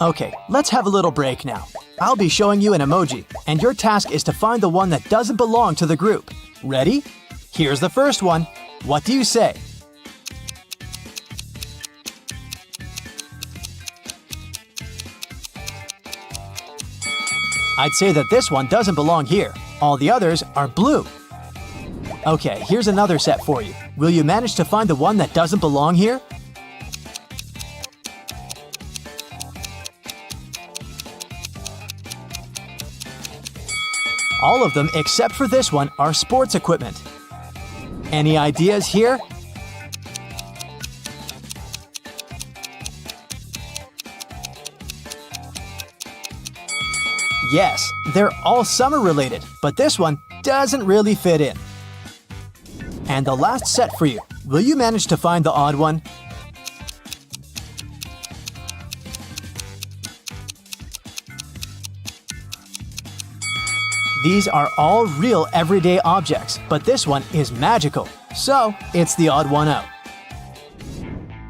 Okay, let's have a little break now. I'll be showing you an emoji, and your task is to find the one that doesn't belong to the group. Ready? Here's the first one. What do you say? I'd say that this one doesn't belong here. All the others are blue. Okay, here's another set for you. Will you manage to find the one that doesn't belong here? All of them except for this one are sports equipment. Any ideas here? Yes, they're all summer related, but this one doesn't really fit in. And the last set for you. Will you manage to find the odd one? These are all real everyday objects, but this one is magical, so it's the odd one out.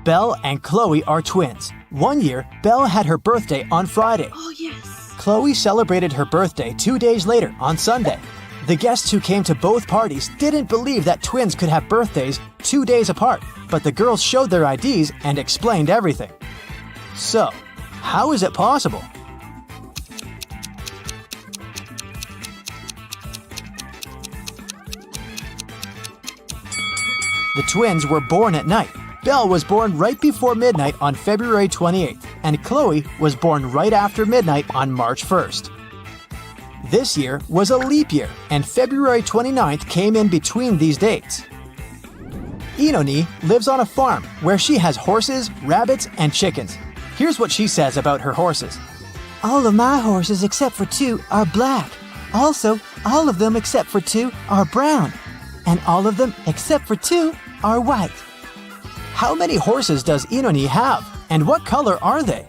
Belle and Chloe are twins. One year, Belle had her birthday on Friday. Oh, yes. Chloe celebrated her birthday 2 days later on Sunday. The guests who came to both parties didn't believe that twins could have birthdays 2 days apart, but the girls showed their IDs and explained everything. So, how is it possible? The twins were born at night. Belle was born right before midnight on February 28th, and Chloe was born right after midnight on March 1st. This year was a leap year, and February 29th came in between these dates. Inoni lives on a farm where she has horses, rabbits, and chickens. Here's what she says about her horses. All of my horses except for 2 are black. Also, all of them except for 2 are brown. And all of them except for 2 are white. How many horses does Inoni have, and what color are they?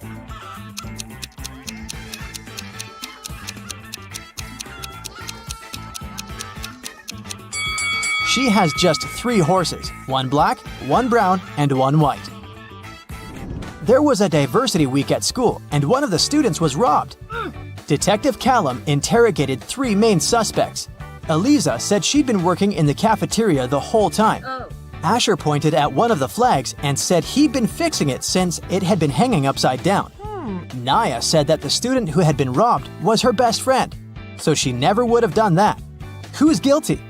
She has just 3 horses, 1 black, 1 brown, and 1 white. There was a diversity week at school, and one of the students was robbed. Detective Callum interrogated 3 main suspects. Eliza said she'd been working in the cafeteria the whole time. Asher pointed at one of the flags and said he'd been fixing it since it had been hanging upside down. Naya said that the student who had been robbed was her best friend, so she never would have done that. Who's guilty?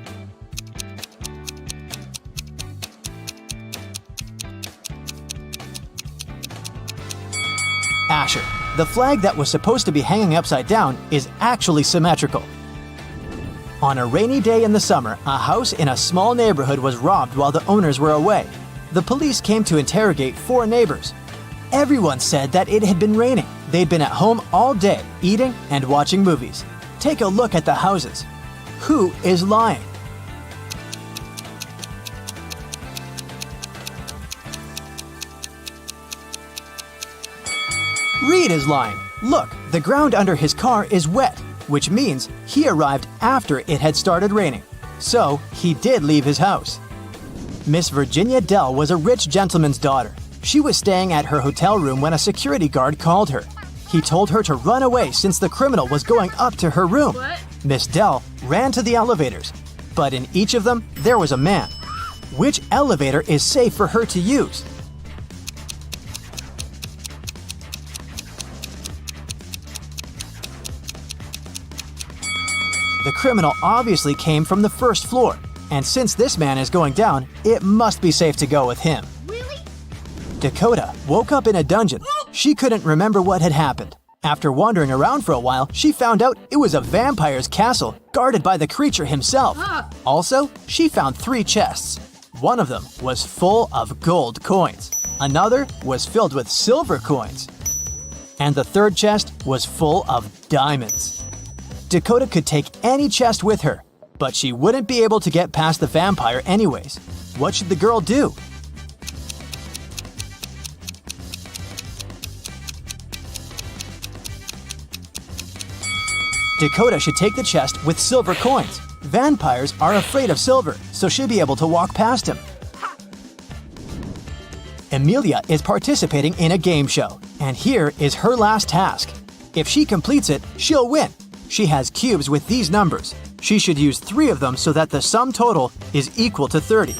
Asher. The flag that was supposed to be hanging upside down is actually symmetrical. On a rainy day in the summer, a house in a small neighborhood was robbed while the owners were away. The police came to interrogate 4 neighbors. Everyone said that it had been raining. They'd been at home all day, eating and watching movies. Take a look at the houses. Who is lying? Reed is lying. Look, the ground under his car is wet, which means he arrived after it had started raining. So, he did leave his house. Miss Virginia Dell was a rich gentleman's daughter. She was staying at her hotel room when a security guard called her. He told her to run away since the criminal was going up to her room. What? Miss Dell ran to the elevators, but in each of them, there was a man. Which elevator is safe for her to use? The criminal obviously came from the first floor, and since this man is going down, it must be safe to go with him. Really? Dakota woke up in a dungeon. She couldn't remember what had happened. After wandering around for a while, she found out it was a vampire's castle guarded by the creature himself. Also, she found 3 chests. One of them was full of gold coins. Another was filled with silver coins. And the third chest was full of diamonds. Dakota could take any chest with her, but she wouldn't be able to get past the vampire anyways. What should the girl do? Dakota should take the chest with silver coins. Vampires are afraid of silver, so she'll be able to walk past him. Amelia is participating in a game show. And here is her last task. If she completes it, she'll win. She has cubes with these numbers. She should use 3 of them so that the sum total is equal to 30.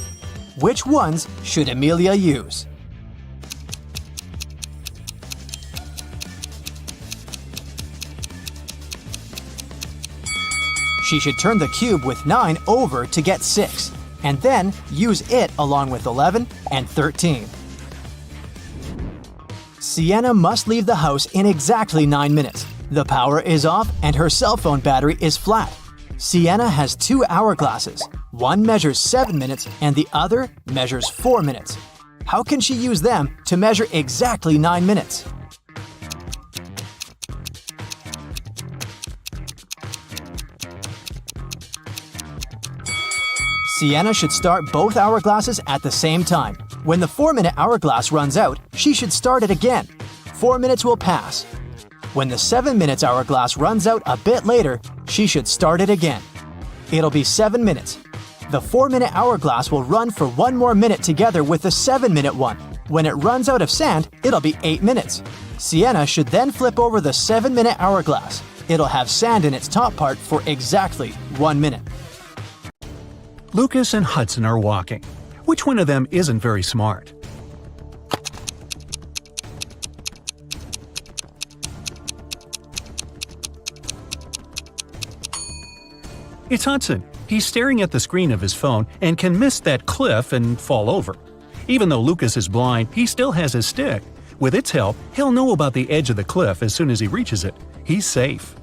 Which ones should Amelia use? She should turn the cube with 9 over to get 6, and then use it along with 11 and 13. Sienna must leave the house in exactly 9 minutes. The power is off and her cell phone battery is flat. Sienna has 2 hourglasses. One measures 7 minutes and the other measures 4 minutes. How can she use them to measure exactly 9 minutes? Sienna should start both hourglasses at the same time. When the 4-minute hourglass runs out, she should start it again. 4 minutes will pass. When the 7 minutes hourglass runs out a bit later, she should start it again. It'll be 7 minutes. The 4-minute hourglass will run for 1 more minute together with the 7-minute one. When it runs out of sand, it'll be 8 minutes. Sienna should then flip over the 7-minute hourglass. It'll have sand in its top part for exactly 1 minute. Lucas and Hudson are walking. Which one of them isn't very smart? It's Hudson. He's staring at the screen of his phone and can miss that cliff and fall over. Even though Lucas is blind, he still has his stick. With its help, he'll know about the edge of the cliff as soon as he reaches it. He's safe.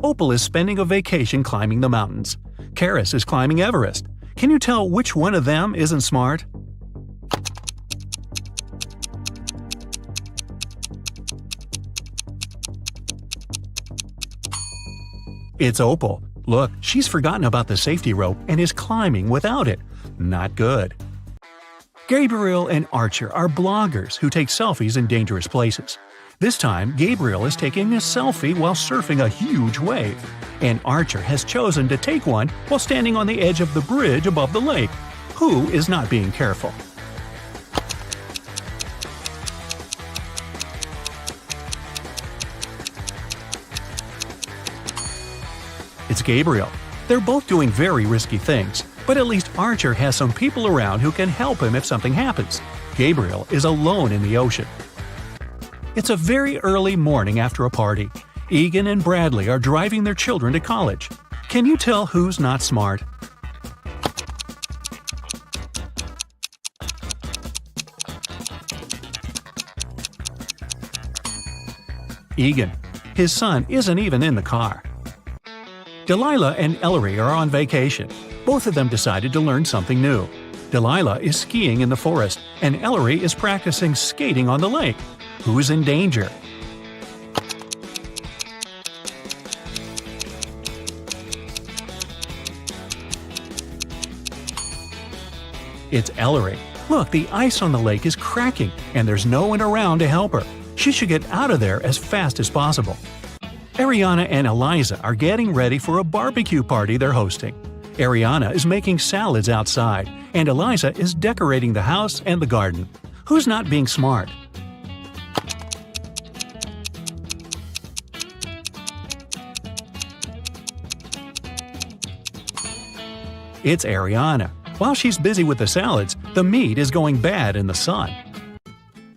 Opal is spending a vacation climbing the mountains. Karis is climbing Everest. Can you tell which one of them isn't smart? It's Opal. Look, she's forgotten about the safety rope and is climbing without it. Not good. Gabriel and Archer are bloggers who take selfies in dangerous places. This time, Gabriel is taking a selfie while surfing a huge wave, and Archer has chosen to take one while standing on the edge of the bridge above the lake. Who is not being careful? It's Gabriel. They're both doing very risky things, but at least Archer has some people around who can help him if something happens. Gabriel is alone in the ocean. It's a very early morning after a party. Egan and Bradley are driving their children to college. Can you tell who's not smart? Egan. His son isn't even in the car. Delilah and Ellery are on vacation. Both of them decided to learn something new. Delilah is skiing in the forest, and Ellery is practicing skating on the lake. Who's in danger? It's Ellery. Look, the ice on the lake is cracking, and there's no one around to help her. She should get out of there as fast as possible. Ariana and Eliza are getting ready for a barbecue party they're hosting. Ariana is making salads outside, and Eliza is decorating the house and the garden. Who's not being smart? It's Ariana. While she's busy with the salads, the meat is going bad in the sun.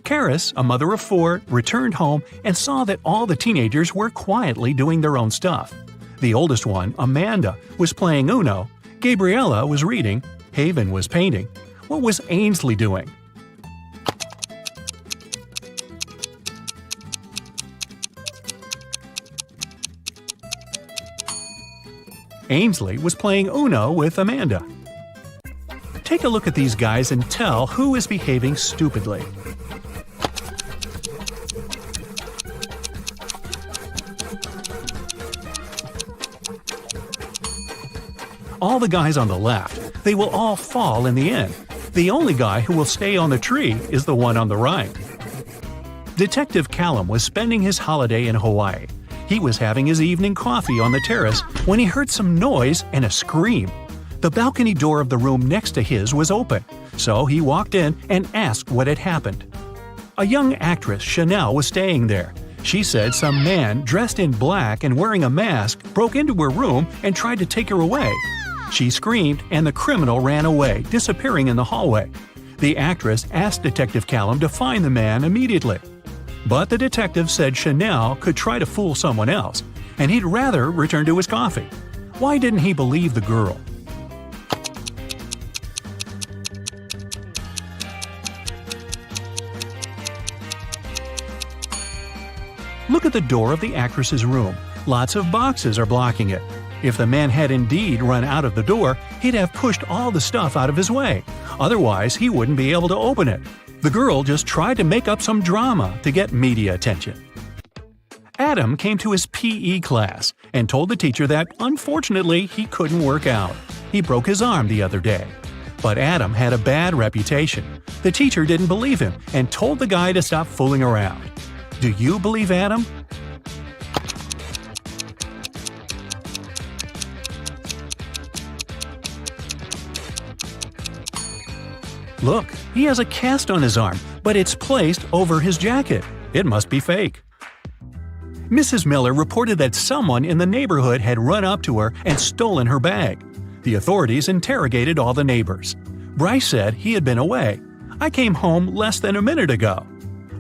Karis, a mother of 4, returned home and saw that all the teenagers were quietly doing their own stuff. The oldest one, Amanda, was playing Uno, Gabriella was reading, Haven was painting. What was Ainsley doing? Ainsley was playing Uno with Amanda. Take a look at these guys and tell who is behaving stupidly. All the guys on the left, they will all fall in the end. The only guy who will stay on the tree is the one on the right. Detective Callum was spending his holiday in Hawaii. He was having his evening coffee on the terrace when he heard some noise and a scream. The balcony door of the room next to his was open, so he walked in and asked what had happened. A young actress, Chanel, was staying there. She said some man dressed in black and wearing a mask broke into her room and tried to take her away. She screamed and the criminal ran away, disappearing in the hallway. The actress asked Detective Callum to find the man immediately. But the detective said Chanel could try to fool someone else, and he'd rather return to his coffee. Why didn't he believe the girl? Look at the door of the actress's room. Lots of boxes are blocking it. If the man had indeed run out of the door, he'd have pushed all the stuff out of his way. Otherwise, he wouldn't be able to open it. The girl just tried to make up some drama to get media attention. Adam came to his PE class and told the teacher that, unfortunately, he couldn't work out. He broke his arm the other day. But Adam had a bad reputation. The teacher didn't believe him and told the guy to stop fooling around. Do you believe Adam? Look, he has a cast on his arm, but it's placed over his jacket. It must be fake. Mrs. Miller reported that someone in the neighborhood had run up to her and stolen her bag. The authorities interrogated all the neighbors. Bryce said he had been away. I came home less than a minute ago.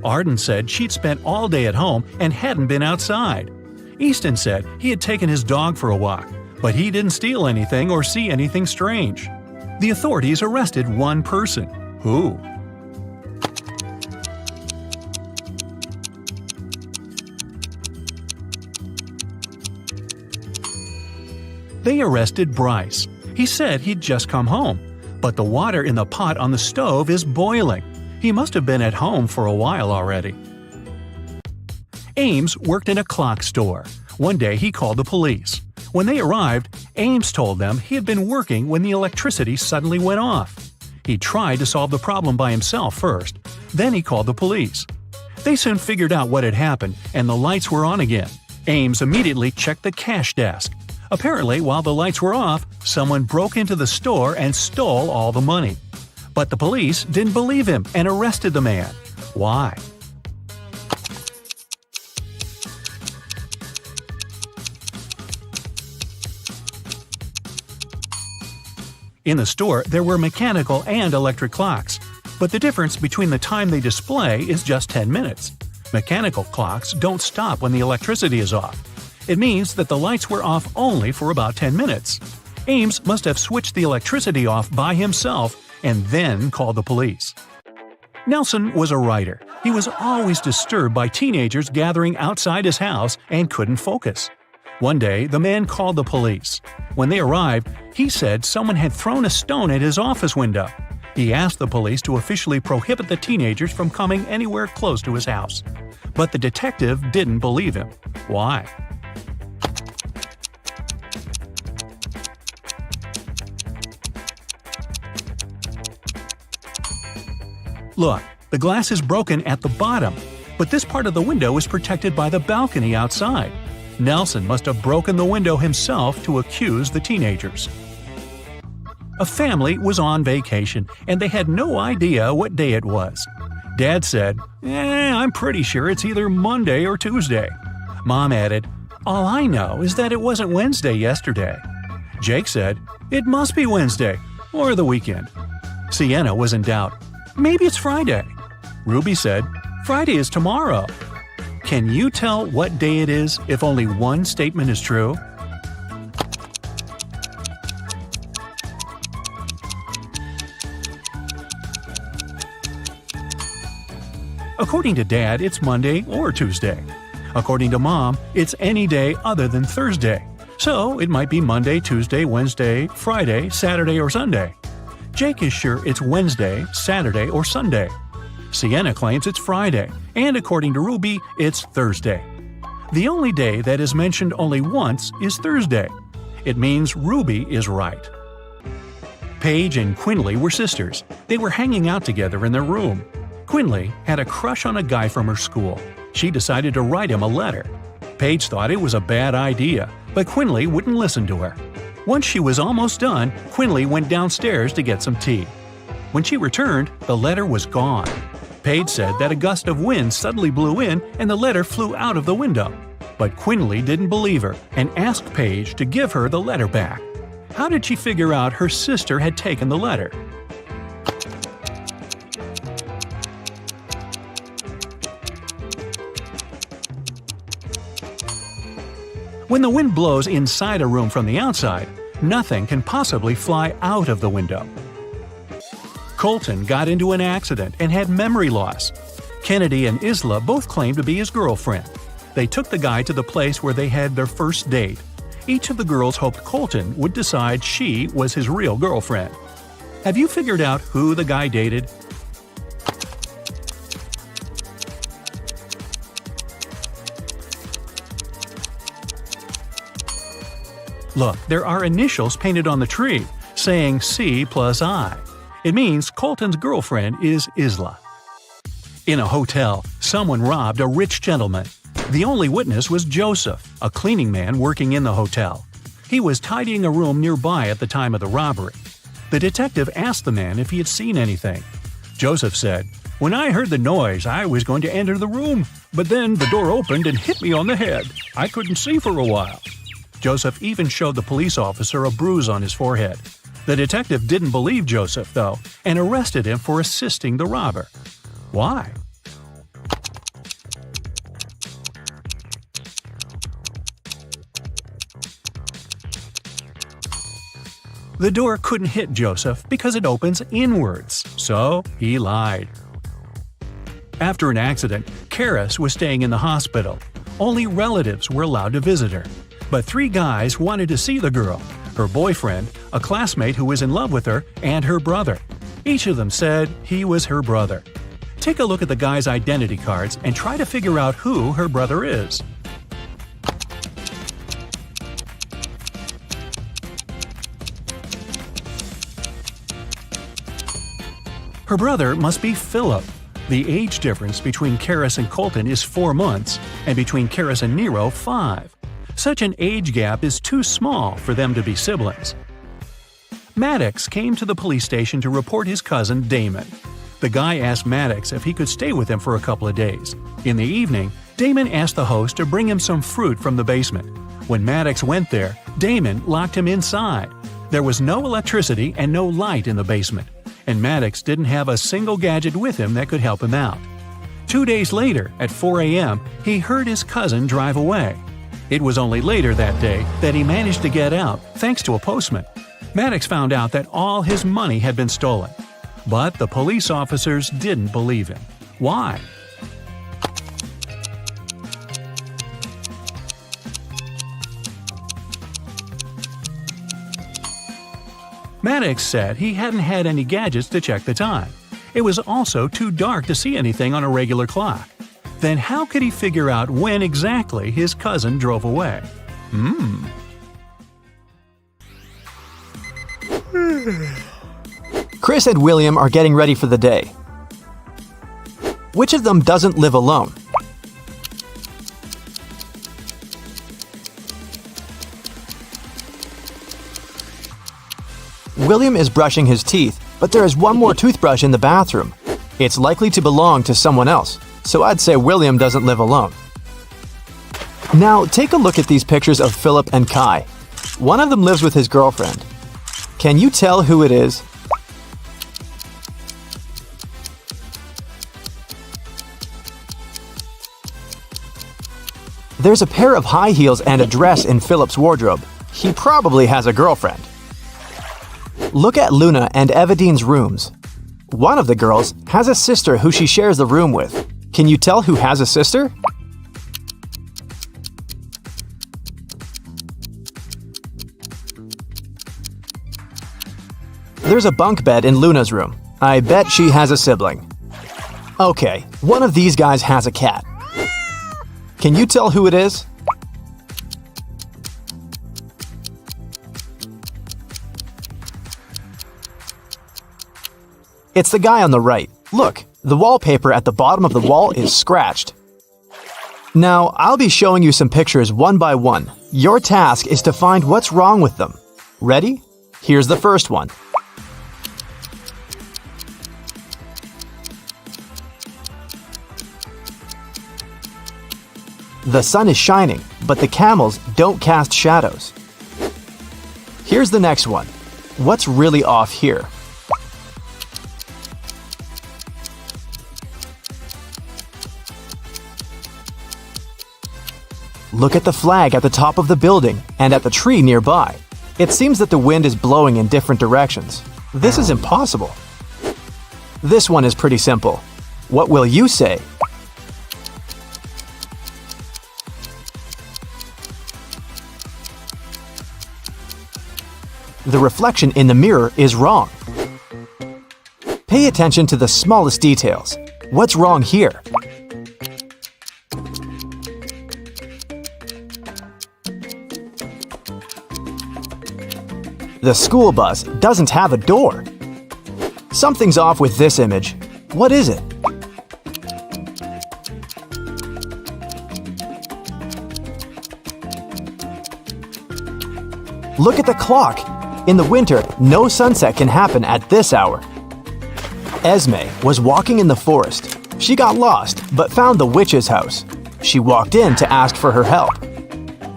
Arden said she'd spent all day at home and hadn't been outside. Easton said he had taken his dog for a walk, but he didn't steal anything or see anything strange. The authorities arrested one person. Who? They arrested Bryce. He said he'd just come home, but the water in the pot on the stove is boiling. He must have been at home for a while already. Ames worked in a clock store. One day he called the police. When they arrived, Ames told them he had been working when the electricity suddenly went off. He tried to solve the problem by himself first. Then he called the police. They soon figured out what had happened, and the lights were on again. Ames immediately checked the cash desk. Apparently, while the lights were off, someone broke into the store and stole all the money. But the police didn't believe him and arrested the man. Why? In the store, there were mechanical and electric clocks, but the difference between the time they display is just 10 minutes. Mechanical clocks don't stop when the electricity is off. It means that the lights were off only for about 10 minutes. Ames must have switched the electricity off by himself and then called the police. Nelson was a writer. He was always disturbed by teenagers gathering outside his house and couldn't focus. One day, the man called the police. When they arrived, he said someone had thrown a stone at his office window. He asked the police to officially prohibit the teenagers from coming anywhere close to his house. But the detective didn't believe him. Why? Look, the glass is broken at the bottom, but this part of the window is protected by the balcony outside. Nelson must have broken the window himself to accuse the teenagers. A family was on vacation, and they had no idea what day it was. Dad said, I'm pretty sure it's either Monday or Tuesday. Mom added, all I know is that it wasn't Wednesday yesterday. Jake said, it must be Wednesday, or the weekend. Sienna was in doubt. Maybe it's Friday. Ruby said, Friday is tomorrow. Can you tell what day it is if only one statement is true? According to Dad, it's Monday or Tuesday. According to Mom, it's any day other than Thursday. So it might be Monday, Tuesday, Wednesday, Friday, Saturday, or Sunday. Jake is sure it's Wednesday, Saturday, or Sunday. Sienna claims it's Friday, and according to Ruby, it's Thursday. The only day that is mentioned only once is Thursday. It means Ruby is right. Paige and Quinley were sisters. They were hanging out together in their room. Quinley had a crush on a guy from her school. She decided to write him a letter. Paige thought it was a bad idea, but Quinley wouldn't listen to her. Once she was almost done, Quinley went downstairs to get some tea. When she returned, the letter was gone. Paige said that a gust of wind suddenly blew in and the letter flew out of the window. But Quinley didn't believe her and asked Paige to give her the letter back. How did she figure out her sister had taken the letter? When the wind blows inside a room from the outside, nothing can possibly fly out of the window. Colton got into an accident and had memory loss. Kennedy and Isla both claimed to be his girlfriend. They took the guy to the place where they had their first date. Each of the girls hoped Colton would decide she was his real girlfriend. Have you figured out who the guy dated? Look, there are initials painted on the tree, saying C plus I. It means Colton's girlfriend is Isla. In a hotel, someone robbed a rich gentleman. The only witness was Joseph, a cleaning man working in the hotel. He was tidying a room nearby at the time of the robbery. The detective asked the man if he had seen anything. Joseph said, "When I heard the noise, I was going to enter the room, but then the door opened and hit me on the head. I couldn't see for a while." Joseph even showed the police officer a bruise on his forehead. The detective didn't believe Joseph, though, and arrested him for assisting the robber. Why? The door couldn't hit Joseph because it opens inwards, so he lied. After an accident, Karis was staying in the hospital. Only relatives were allowed to visit her. But 3 guys wanted to see the girl: her boyfriend, a classmate who was in love with her, and her brother. Each of them said he was her brother. Take a look at the guys' identity cards and try to figure out who her brother is. Her brother must be Philip. The age difference between Karis and Colton is 4 months, and between Karis and Nero, 5. Such an age gap is too small for them to be siblings. Maddox came to the police station to report his cousin Damon. The guy asked Maddox if he could stay with him for a couple of days. In the evening, Damon asked the host to bring him some fruit from the basement. When Maddox went there, Damon locked him inside. There was no electricity and no light in the basement, and Maddox didn't have a single gadget with him that could help him out. 2 days later, at 4 a.m., he heard his cousin drive away. It was only later that day that he managed to get out, thanks to a postman. Maddox found out that all his money had been stolen. But the police officers didn't believe him. Why? Maddox said he hadn't had any gadgets to check the time. It was also too dark to see anything on a regular clock. Then how could he figure out when exactly his cousin drove away? Chris and William are getting ready for the day. Which of them doesn't live alone? William is brushing his teeth, but there is one more toothbrush in the bathroom. It's likely to belong to someone else, so I'd say William doesn't live alone. Now, take a look at these pictures of Philip and Kai. One of them lives with his girlfriend. Can you tell who it is? There's a pair of high heels and a dress in Philip's wardrobe. He probably has a girlfriend. Look at Luna and Evadine's rooms. One of the girls has a sister who she shares the room with. Can you tell who has a sister? There's a bunk bed in Luna's room. I bet she has a sibling. Okay, one of these guys has a cat. Can you tell who it is? It's the guy on the right. Look, the wallpaper at the bottom of the wall is scratched. Now, I'll be showing you some pictures one by one. Your task is to find what's wrong with them. Ready? Here's the first one. The sun is shining, but the camels don't cast shadows. Here's the next one. What's really off here? Look at the flag at the top of the building and at the tree nearby. It seems that the wind is blowing in different directions. This is impossible. This one is pretty simple. What will you say? The reflection in the mirror is wrong. Pay attention to the smallest details. What's wrong here? The school bus doesn't have a door. Something's off with this image. What is it? Look at the clock. In the winter, no sunset can happen at this hour. Esme was walking in the forest. She got lost, but found the witch's house. She walked in to ask for her help.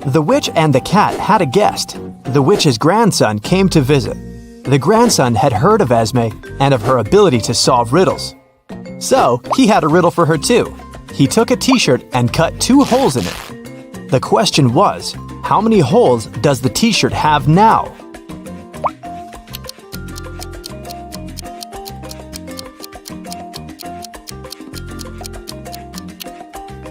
The witch and the cat had a guest. The witch's grandson came to visit. The grandson had heard of Esme and of her ability to solve riddles. So, he had a riddle for her too. He took a t-shirt and cut 2 holes in it. The question was, how many holes does the t-shirt have now?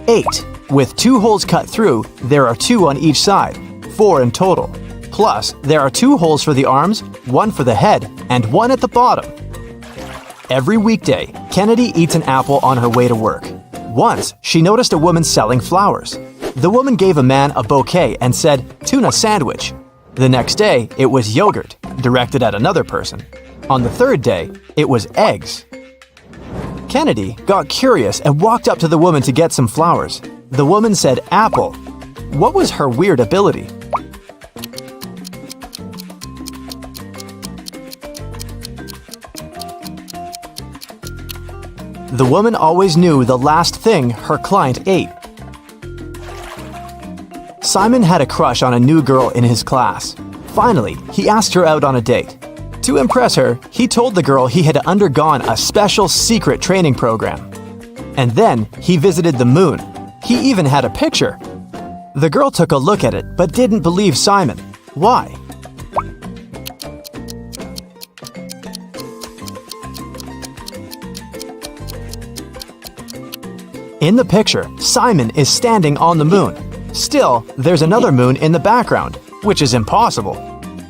Eight. With 2 holes cut through, there are 2 on each side, 4 in total. Plus, there are 2 holes for the arms, 1 for the head, and 1 at the bottom. Every weekday, Kennedy eats an apple on her way to work. Once, she noticed a woman selling flowers. The woman gave a man a bouquet and said, "Tuna sandwich." The next day, it was yogurt, directed at another person. On the 3rd day, it was eggs. Kennedy got curious and walked up to the woman to get some flowers. The woman said apple. What was her weird ability? The woman always knew the last thing her client ate. Simon had a crush on a new girl in his class. Finally, he asked her out on a date. To impress her, he told the girl he had undergone a special secret training program. And then he visited the moon. He even had a picture. The girl took a look at it but didn't believe Simon. Why? In the picture, Simon is standing on the moon. Still, there's another moon in the background, which is impossible.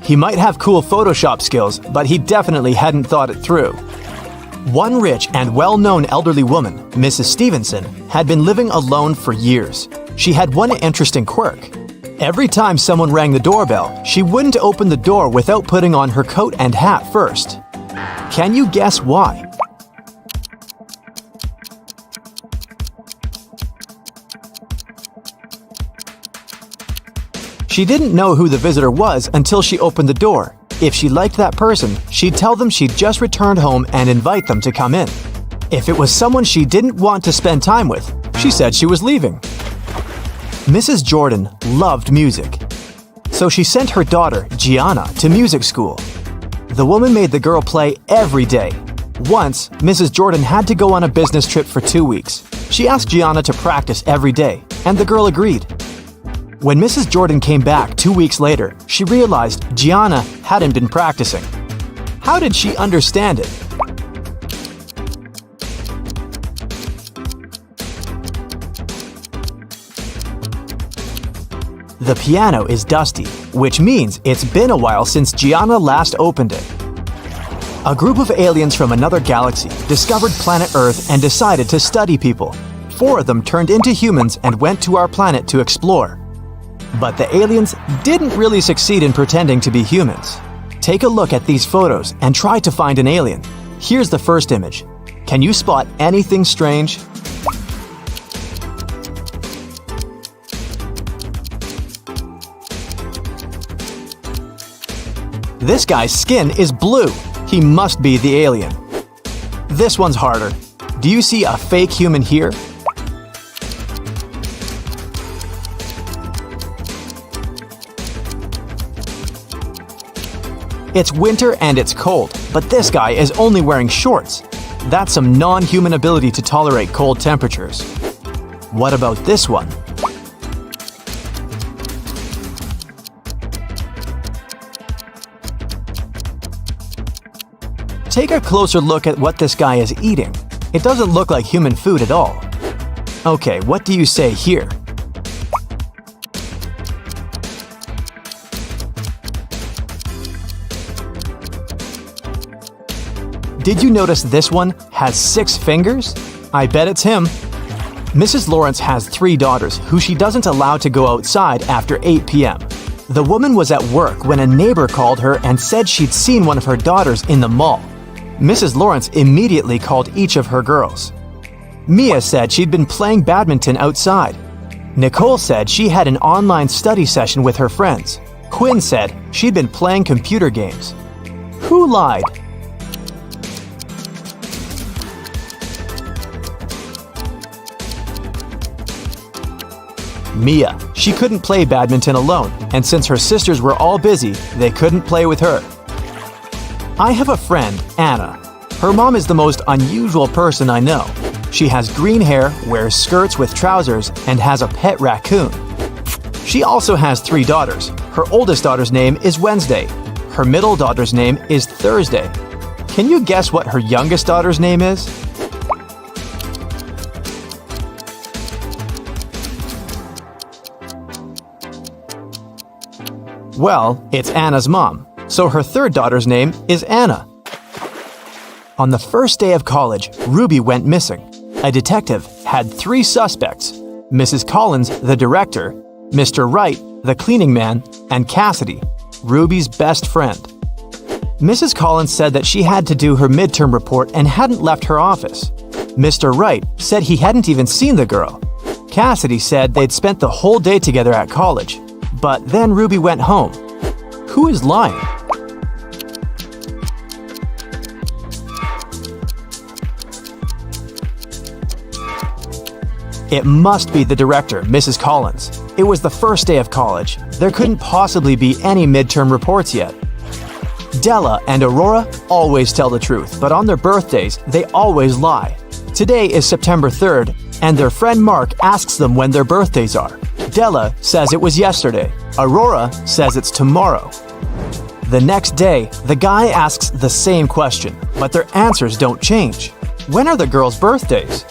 He might have cool Photoshop skills, but he definitely hadn't thought it through. One rich and well-known elderly woman, Mrs. Stevenson, had been living alone for years. She had one interesting quirk. Every time someone rang the doorbell, she wouldn't open the door without putting on her coat and hat first. Can you guess why? She didn't know who the visitor was until she opened the door. If she liked that person, she'd tell them she'd just returned home and invite them to come in. If it was someone she didn't want to spend time with, she said she was leaving. Mrs. Jordan loved music, so she sent her daughter, Gianna, to music school. The woman made the girl play every day. Once, Mrs. Jordan had to go on a business trip for 2 weeks. She asked Gianna to practice every day, and the girl agreed. When Mrs. Jordan came back 2 weeks later, she realized Gianna hadn't been practicing. How did she understand it? The piano is dusty, which means it's been a while since Gianna last opened it. A group of aliens from another galaxy discovered planet Earth and decided to study people. 4 of them turned into humans and went to our planet to explore. But the aliens didn't really succeed in pretending to be humans. Take a look at these photos and try to find an alien. Here's the first image. Can you spot anything strange? This guy's skin is blue. He must be the alien. This one's harder. Do you see a fake human here? It's winter and it's cold, but this guy is only wearing shorts. That's some non-human ability to tolerate cold temperatures. What about this one? Take a closer look at what this guy is eating. It doesn't look like human food at all. Okay, what do you say here? Did you notice this one has 6 fingers? I bet it's him. Mrs. Lawrence has 3 daughters who she doesn't allow to go outside after 8 p.m. The woman was at work when a neighbor called her and said she'd seen one of her daughters in the mall. Mrs. Lawrence immediately called each of her girls. Mia said she'd been playing badminton outside. Nicole said she had an online study session with her friends. Quinn said she'd been playing computer games. Who lied? Mia. She couldn't play badminton alone, and since her sisters were all busy, they couldn't play with her. I have a friend, Anna. Her mom is the most unusual person I know. She has green hair, wears skirts with trousers, and has a pet raccoon. She also has 3 daughters. Her oldest daughter's name is Wednesday. Her middle daughter's name is Thursday. Can you guess what her youngest daughter's name is? Well, it's Anna's mom, so her 3rd daughter's name is Anna. On the first day of college, Ruby went missing. A detective had 3 suspects: Mrs. Collins, the director, Mr. Wright, the cleaning man, and Cassidy, Ruby's best friend. Mrs. Collins said that she had to do her midterm report and hadn't left her office. Mr. Wright said he hadn't even seen the girl. Cassidy said they'd spent the whole day together at college. But then Ruby went home. Who is lying? It must be the director, Mrs. Collins. It was the first day of college. There couldn't possibly be any midterm reports yet. Della and Aurora always tell the truth, but on their birthdays, they always lie. Today is September 3rd, and their friend Mark asks them when their birthdays are. Della says it was yesterday. Aurora says it's tomorrow. The next day, the guy asks the same question, but their answers don't change. When are the girls' birthdays?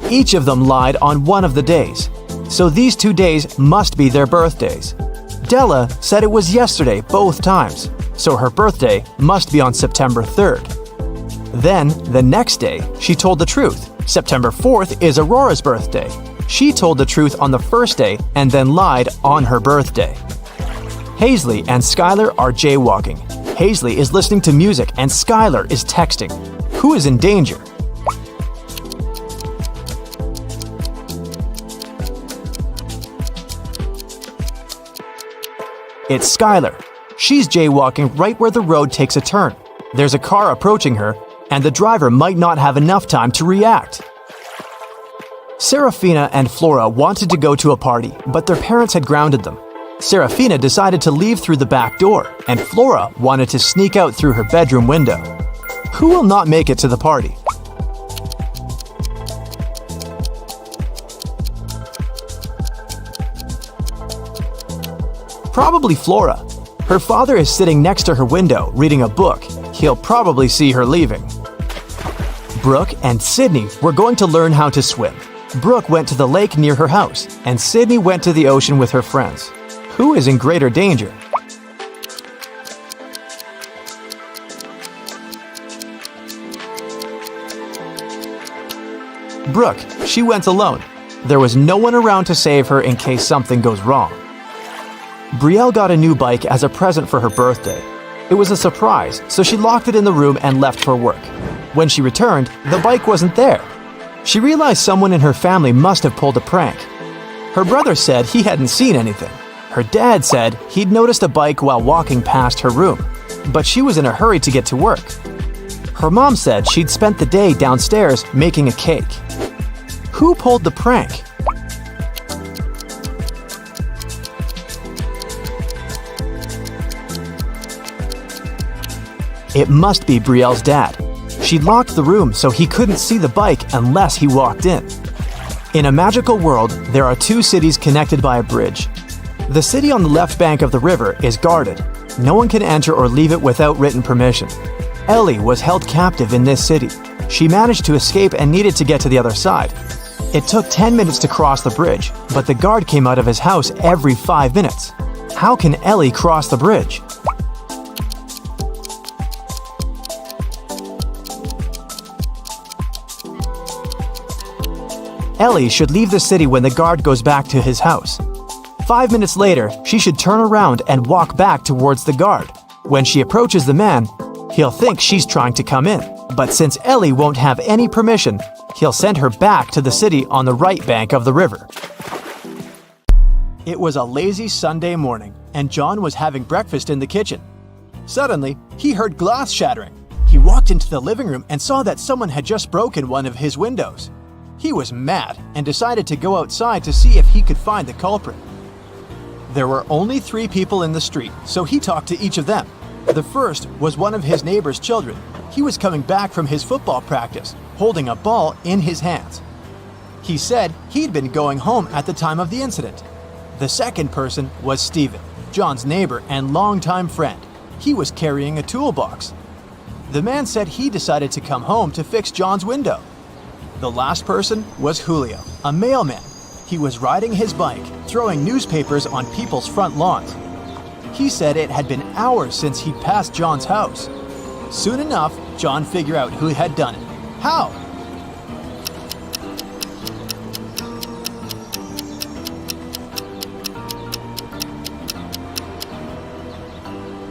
Each of them lied on one of the days, so these 2 days must be their birthdays. Della said it was yesterday both times, so her birthday must be on September 3rd. Then, the next day, she told the truth. September 4th is Aurora's birthday. She told the truth on the first day and then lied on her birthday. Hazley and Skylar are jaywalking. Hazley is listening to music and Skylar is texting. Who is in danger? It's Skylar. She's jaywalking right where the road takes a turn. There's a car approaching her, and the driver might not have enough time to react. Serafina and Flora wanted to go to a party, but their parents had grounded them. Serafina decided to leave through the back door, and Flora wanted to sneak out through her bedroom window. Who will not make it to the party? Probably Flora. Her father is sitting next to her window reading a book. He'll probably see her leaving. Brooke and Sydney were going to learn how to swim. Brooke went to the lake near her house, and Sydney went to the ocean with her friends. Who is in greater danger? Brooke, she went alone. There was no one around to save her in case something goes wrong. Brielle got a new bike as a present for her birthday. It was a surprise, so she locked it in the room and left for work. When she returned, the bike wasn't there. She realized someone in her family must have pulled a prank. Her brother said he hadn't seen anything. Her dad said he'd noticed a bike while walking past her room, but she was in a hurry to get to work. Her mom said she'd spent the day downstairs making a cake. who pulled the prank? It must be Brielle's dad. She locked the room so he couldn't see the bike unless he walked in. In a magical world, there are two cities connected by a bridge. The city on the left bank of the river is guarded. No one can enter or leave it without written permission. Ellie was held captive in this city. She managed to escape and needed to get to the other side. It took 10 minutes to cross the bridge, but the guard came out of his house every 5 minutes. How can Ellie cross the bridge? Ellie should leave the city when the guard goes back to his house. 5 minutes later, she should turn around and walk back towards the guard. When she approaches the man, he'll think she's trying to come in. But since Ellie won't have any permission, he'll send her back to the city on the right bank of the river. It was a lazy Sunday morning, and John was having breakfast in the kitchen. Suddenly, he heard glass shattering. He walked into the living room and saw that someone had just broken one of his windows. He was mad and decided to go outside to see if he could find the culprit. There were only 3 people in the street, so he talked to each of them. The first was one of his neighbor's children. He was coming back from his football practice, holding a ball in his hands. He said he'd been going home at the time of the incident. The second person was Stephen, John's neighbor and longtime friend. He was carrying a toolbox. The man said he decided to come home to fix John's window. The last person was Julio, a mailman. He was riding his bike, throwing newspapers on people's front lawns. He said it had been hours since he'd passed John's house. Soon enough, John figured out who had done it. How?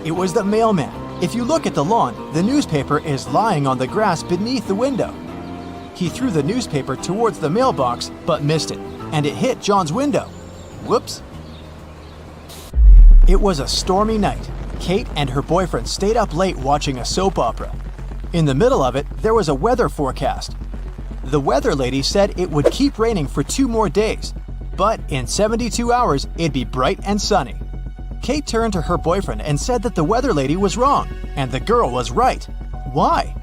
It was the mailman. If you look at the lawn, the newspaper is lying on the grass beneath the window. He threw the newspaper towards the mailbox, but missed it, and it hit John's window. Whoops. It was a stormy night. Kate and her boyfriend stayed up late watching a soap opera. In the middle of it, there was a weather forecast. The weather lady said it would keep raining for 2 more days, but in 72 hours, it'd be bright and sunny. Kate turned to her boyfriend and said that the weather lady was wrong, and the girl was right. Why?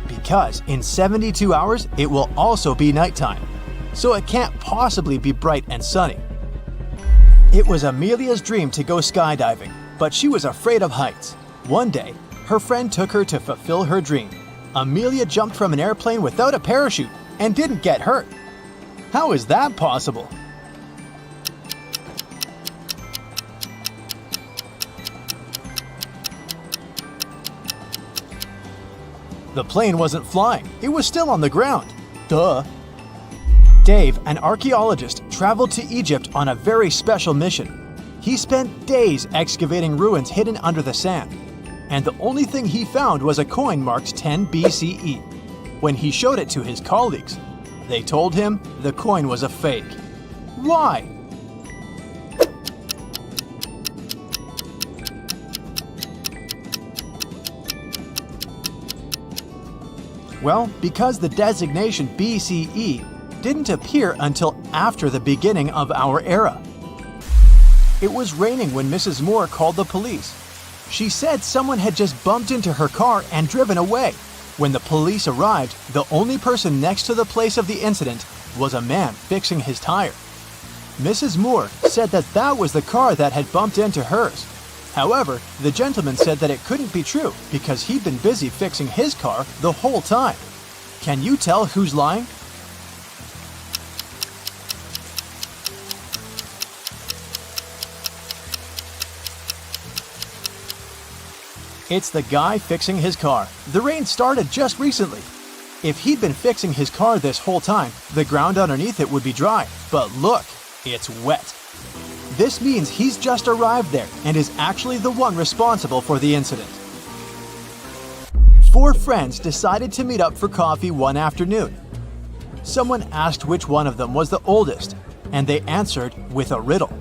Because in 72 hours, it will also be nighttime, so it can't possibly be bright and sunny. It was Amelia's dream to go skydiving, but she was afraid of heights. One day, her friend took her to fulfill her dream. Amelia jumped from an airplane without a parachute and didn't get hurt. How is that possible? The plane wasn't flying, it was still on the ground. Duh. Dave, an archaeologist, traveled to Egypt on a very special mission. He spent days excavating ruins hidden under the sand, and the only thing he found was a coin marked 10 BCE. When he showed it to his colleagues, they told him the coin was a fake. Why? Well, because the designation BCE didn't appear until after the beginning of our era. It was raining when Mrs. Moore called the police. She said someone had just bumped into her car and driven away. When the police arrived, the only person next to the place of the incident was a man fixing his tire. Mrs. Moore said that that was the car that had bumped into hers. However, the gentleman said that it couldn't be true because he'd been busy fixing his car the whole time. Can you tell who's lying? It's the guy fixing his car. The rain started just recently. If he'd been fixing his car this whole time, the ground underneath it would be dry. But look, it's wet. This means he's just arrived there and is actually the one responsible for the incident. 4 friends decided to meet up for coffee one afternoon. Someone asked which one of them was the oldest, and they answered with a riddle.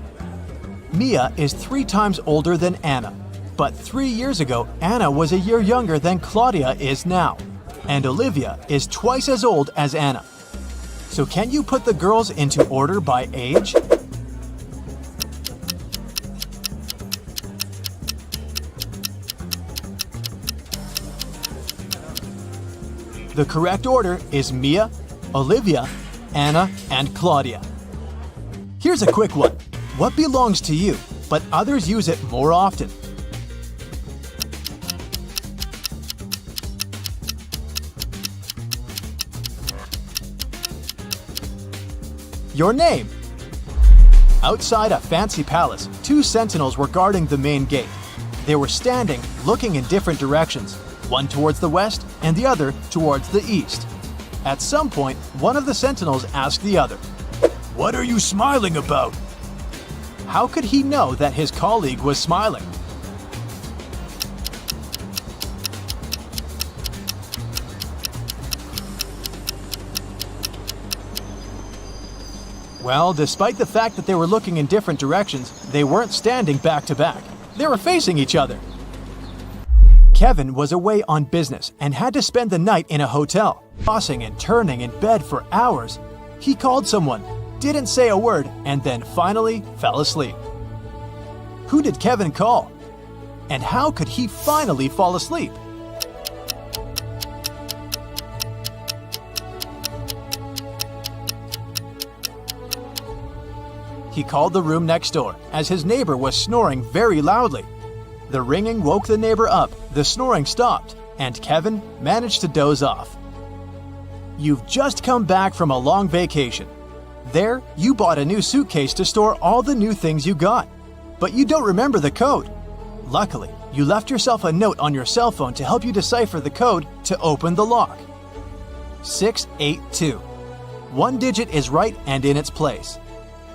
Mia is 3 times older than Anna. But 3 years ago, Anna was a year younger than Claudia is now. And Olivia is twice as old as Anna. So can you put the girls into order by age? The correct order is Mia, Olivia, Anna, and Claudia. Here's a quick one. What belongs to you, but others use it more often? Your name. Outside a fancy palace, 2 sentinels were guarding the main gate. They were standing, looking in different directions, one towards the west and the other towards the east. At some point, one of the sentinels asked the other, "What are you smiling about?" How could he know that his colleague was smiling? Well, despite the fact that they were looking in different directions, they weren't standing back to back. They were facing each other. Kevin was away on business and had to spend the night in a hotel, tossing and turning in bed for hours. He called someone, didn't say a word, and then finally fell asleep. Who did Kevin call? And how could he finally fall asleep? He called the room next door, as his neighbor was snoring very loudly. The ringing woke the neighbor up, the snoring stopped, and Kevin managed to doze off. You've just come back from a long vacation. There, you bought a new suitcase to store all the new things you got. But you don't remember the code. Luckily, you left yourself a note on your cell phone to help you decipher the code to open the lock. 682. One digit is right and in its place.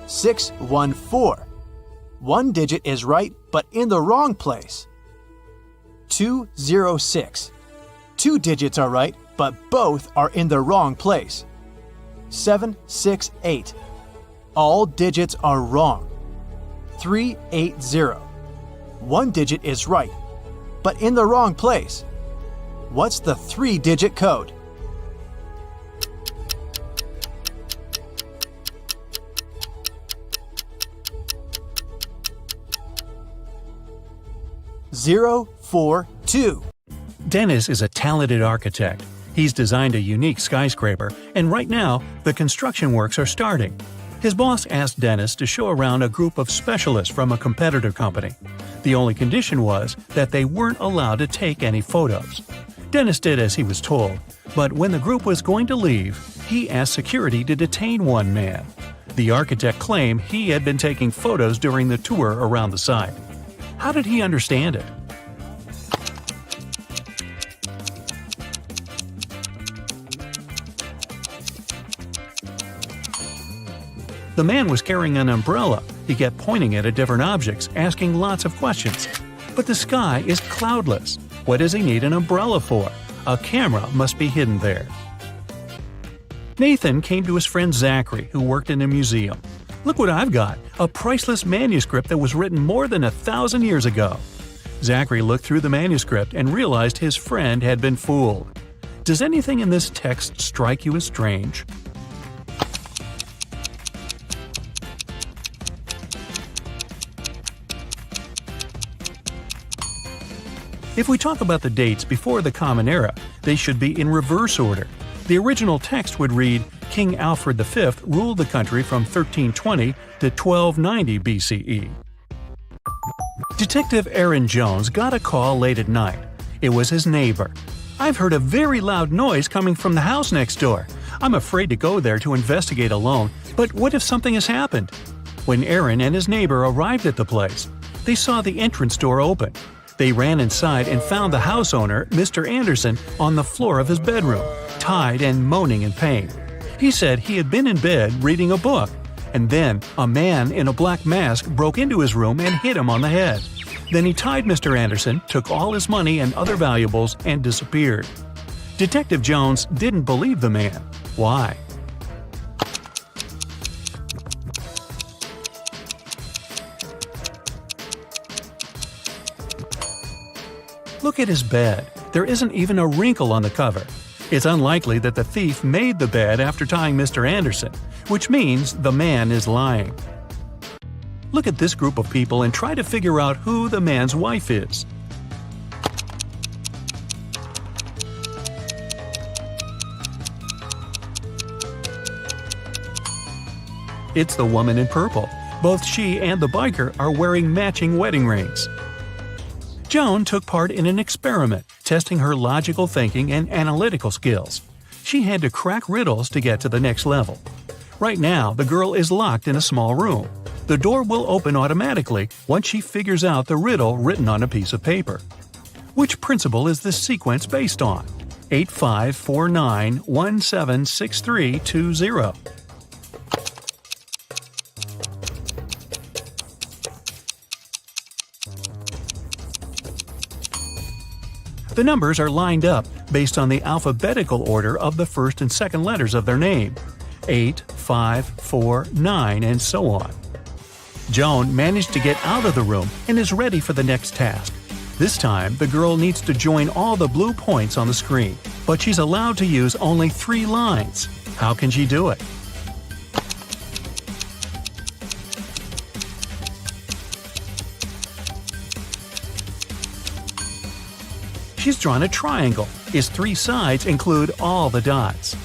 614. One digit is right but in the wrong place. 206. 2 digits are right but both are in the wrong place. 768. All digits are wrong. 380. One digit is right but in the wrong place. What's the 3-digit code? Zero, 4, 2. Dennis is a talented architect. He's designed a unique skyscraper, and right now, the construction works are starting. His boss asked Dennis to show around a group of specialists from a competitor company. The only condition was that they weren't allowed to take any photos. Dennis did as he was told, but when the group was going to leave, he asked security to detain one man. The architect claimed he had been taking photos during the tour around the site. How did he understand it? The man was carrying an umbrella. He kept pointing it at different objects, asking lots of questions. But the sky is cloudless. What does he need an umbrella for? A camera must be hidden there. Nathan came to his friend Zachary, who worked in a museum. "Look what I've got, a priceless manuscript that was written more than 1,000 years ago." Zachary looked through the manuscript and realized his friend had been fooled. Does anything in this text strike you as strange? If we talk about the dates before the Common Era, they should be in reverse order. The original text would read, King Alfred V ruled the country from 1320 to 1290 BCE. Detective Aaron Jones got a call late at night. It was his neighbor. "I've heard a very loud noise coming from the house next door. I'm afraid to go there to investigate alone, but what if something has happened?" When Aaron and his neighbor arrived at the place, they saw the entrance door open. They ran inside and found the house owner, Mr. Anderson, on the floor of his bedroom, tied and moaning in pain. He said he had been in bed reading a book, and then a man in a black mask broke into his room and hit him on the head. Then he tied Mr. Anderson, took all his money and other valuables, and disappeared. Detective Jones didn't believe the man. Why? Look at his bed. There isn't even a wrinkle on the cover. It's unlikely that the thief made the bed after tying Mr. Anderson, which means the man is lying. Look at this group of people and try to figure out who the man's wife is. It's the woman in purple. Both she and the biker are wearing matching wedding rings. Joan took part in an experiment, testing her logical thinking and analytical skills. She had to crack riddles to get to the next level. Right now, the girl is locked in a small room. The door will open automatically once she figures out the riddle written on a piece of paper. Which principle is this sequence based on? 8549176320. The numbers are lined up based on the alphabetical order of the first and second letters of their name. 8, 5, 4, 9, and so on. Joan managed to get out of the room and is ready for the next task. This time, the girl needs to join all the blue points on the screen, but she's allowed to use only 3 lines. How can she do it? She's drawn a triangle. Its 3 sides include all the dots.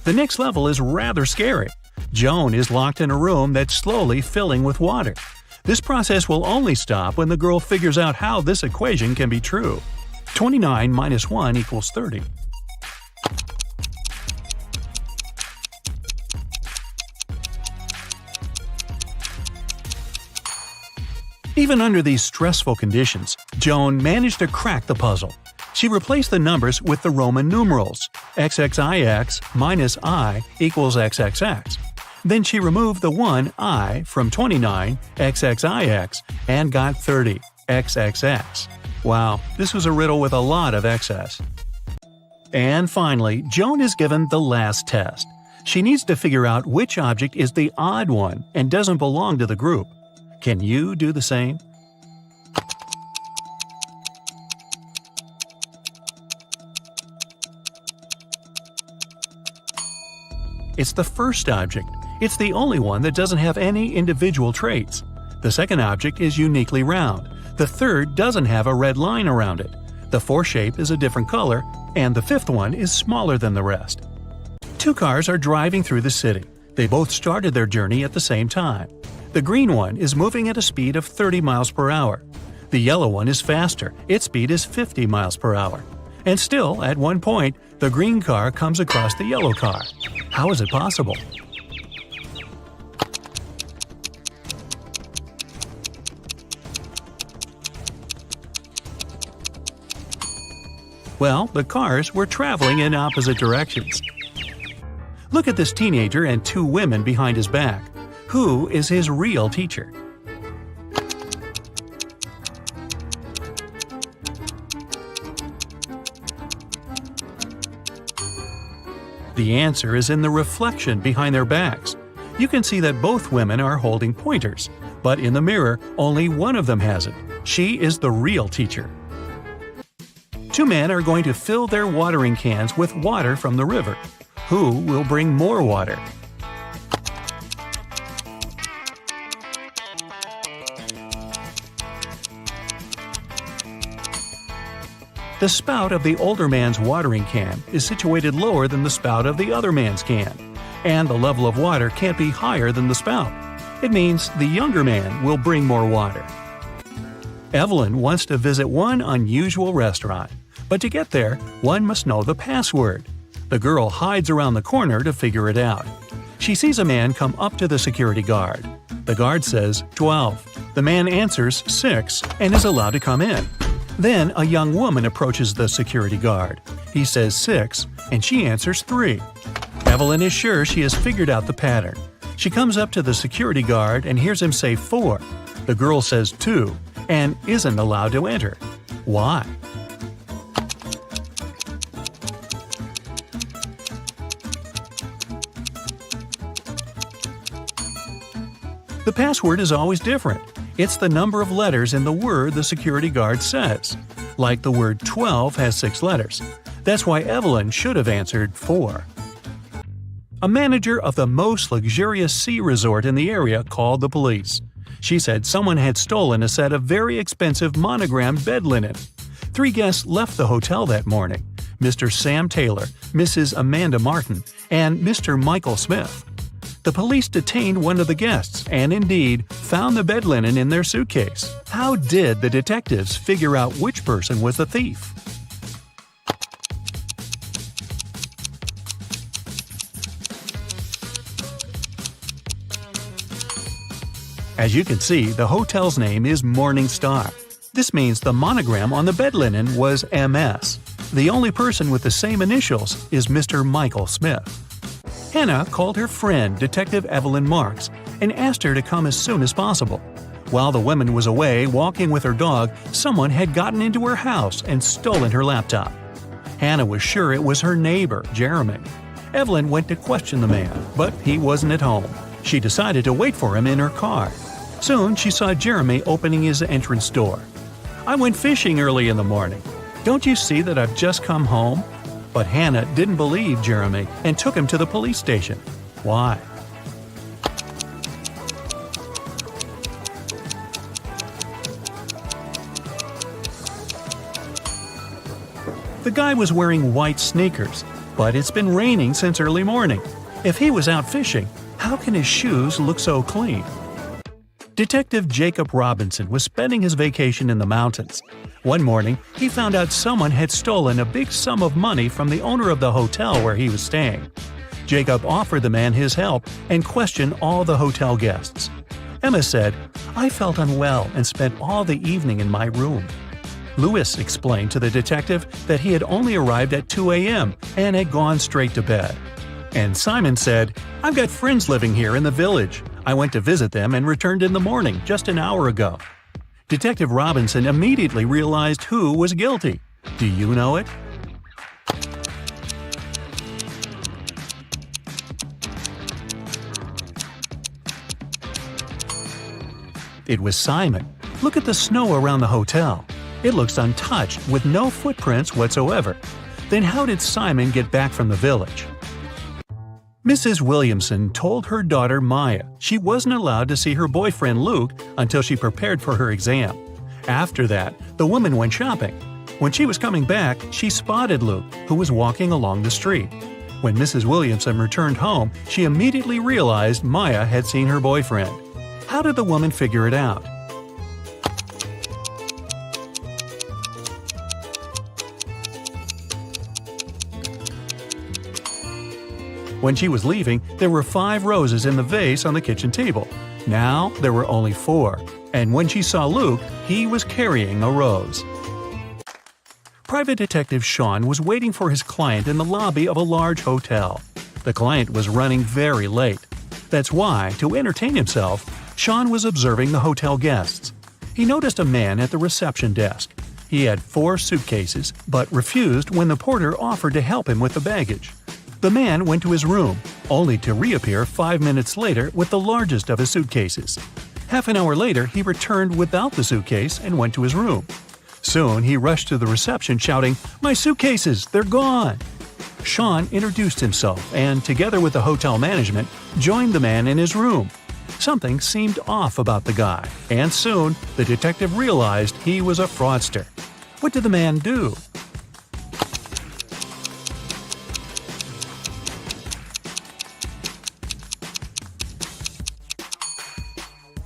The next level is rather scary. Joan is locked in a room that's slowly filling with water. This process will only stop when the girl figures out how this equation can be true. 29 minus 1 equals 30. Even under these stressful conditions, Joan managed to crack the puzzle. She replaced the numbers with the Roman numerals. XXIX minus I equals XXX. Then she removed the 1 I from 29 XXIX and got 30 XXX. Wow, this was a riddle with a lot of excess. And finally, Joan is given the last test. She needs to figure out which object is the odd one and doesn't belong to the group. Can you do the same? It's the first object. It's the only one that doesn't have any individual traits. The second object is uniquely round. The third doesn't have a red line around it. The fourth shape is a different color, and the fifth one is smaller than the rest. 2 cars are driving through the city. They both started their journey at the same time. The green one is moving at a speed of 30 miles per hour. The yellow one is faster. Its speed is 50 miles per hour. And still, at one point, the green car comes across the yellow car. How is it possible? Well, the cars were traveling in opposite directions. Look at this teenager and 2 women behind his back. Who is his real teacher? The answer is in the reflection behind their backs. You can see that both women are holding pointers, but in the mirror, only one of them has it. She is the real teacher. 2 men are going to fill their watering cans with water from the river. Who will bring more water? The spout of the older man's watering can is situated lower than the spout of the other man's can, and the level of water can't be higher than the spout. It means the younger man will bring more water. Evelyn wants to visit one unusual restaurant, but to get there, one must know the password. The girl hides around the corner to figure it out. She sees a man come up to the security guard. The guard says 12. The man answers 6 and is allowed to come in. Then a young woman approaches the security guard. He says 6, and she answers 3. Evelyn is sure she has figured out the pattern. She comes up to the security guard and hears him say 4. The girl says 2, and isn't allowed to enter. Why? The password is always different. It's the number of letters in the word the security guard says. like the word 12 has 6 letters. That's why Evelyn should have answered 4. A manager of the most luxurious sea resort in the area called the police. She said someone had stolen a set of very expensive monogrammed bed linen. 3 guests left the hotel that morning: Mr. Sam Taylor, Mrs. Amanda Martin, and Mr. Michael Smith. The police detained one of the guests and indeed found the bed linen in their suitcase. How did the detectives figure out which person was the thief? As you can see, the hotel's name is Morning Star. This means the monogram on the bed linen was MS. The only person with the same initials is Mr. Michael Smith. Hannah called her friend, Detective Evelyn Marks, and asked her to come as soon as possible. While the woman was away walking with her dog, someone had gotten into her house and stolen her laptop. Hannah was sure it was her neighbor, Jeremy. Evelyn went to question the man, but he wasn't at home. She decided to wait for him in her car. Soon she saw Jeremy opening his entrance door. "I went fishing early in the morning. Don't you see that I've just come home?" But Hannah didn't believe Jeremy and took him to the police station. Why? The guy was wearing white sneakers, but it's been raining since early morning. If he was out fishing, how can his shoes look so clean? Detective Jacob Robinson was spending his vacation in the mountains. One morning, he found out someone had stolen a big sum of money from the owner of the hotel where he was staying. Jacob offered the man his help and questioned all the hotel guests. Emma said, "I felt unwell and spent all the evening in my room." Louis explained to the detective that he had only arrived at 2 a.m. and had gone straight to bed. And Simon said, "I've got friends living here in the village. I went to visit them and returned in the morning, just an hour ago." Detective Robinson immediately realized who was guilty. Do you know it? It was Simon. Look at the snow around the hotel. It looks untouched, with no footprints whatsoever. Then how did Simon get back from the village? Mrs. Williamson told her daughter Maya she wasn't allowed to see her boyfriend Luke until she prepared for her exam. After that, the woman went shopping. When she was coming back, she spotted Luke, who was walking along the street. When Mrs. Williamson returned home, she immediately realized Maya had seen her boyfriend. How did the woman figure it out? When she was leaving, there were 5 roses in the vase on the kitchen table. Now there were only 4, and when she saw Luke, he was carrying a rose. Private Detective Sean was waiting for his client in the lobby of a large hotel. The client was running very late. That's why, to entertain himself, Sean was observing the hotel guests. He noticed a man at the reception desk. He had 4 suitcases, but refused when the porter offered to help him with the baggage. The man went to his room, only to reappear 5 minutes later with the largest of his suitcases. Half an hour later, he returned without the suitcase and went to his room. Soon, he rushed to the reception shouting, "My suitcases, they're gone!" Sean introduced himself and, together with the hotel management, joined the man in his room. Something seemed off about the guy, and soon, the detective realized he was a fraudster. What did the man do?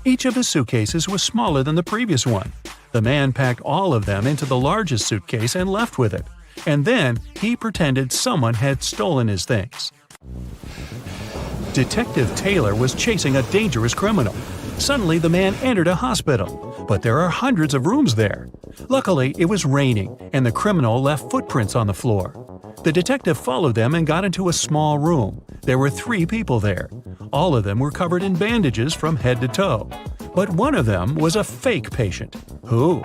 Each of his suitcases was smaller than the previous one. The man packed all of them into the largest suitcase and left with it. And then he pretended someone had stolen his things. Detective Taylor was chasing a dangerous criminal. Suddenly, the man entered a hospital, but there are hundreds of rooms there. Luckily, it was raining, and the criminal left footprints on the floor. The detective followed them and got into a small room. There were 3 people there. All of them were covered in bandages from head to toe. But one of them was a fake patient. Who?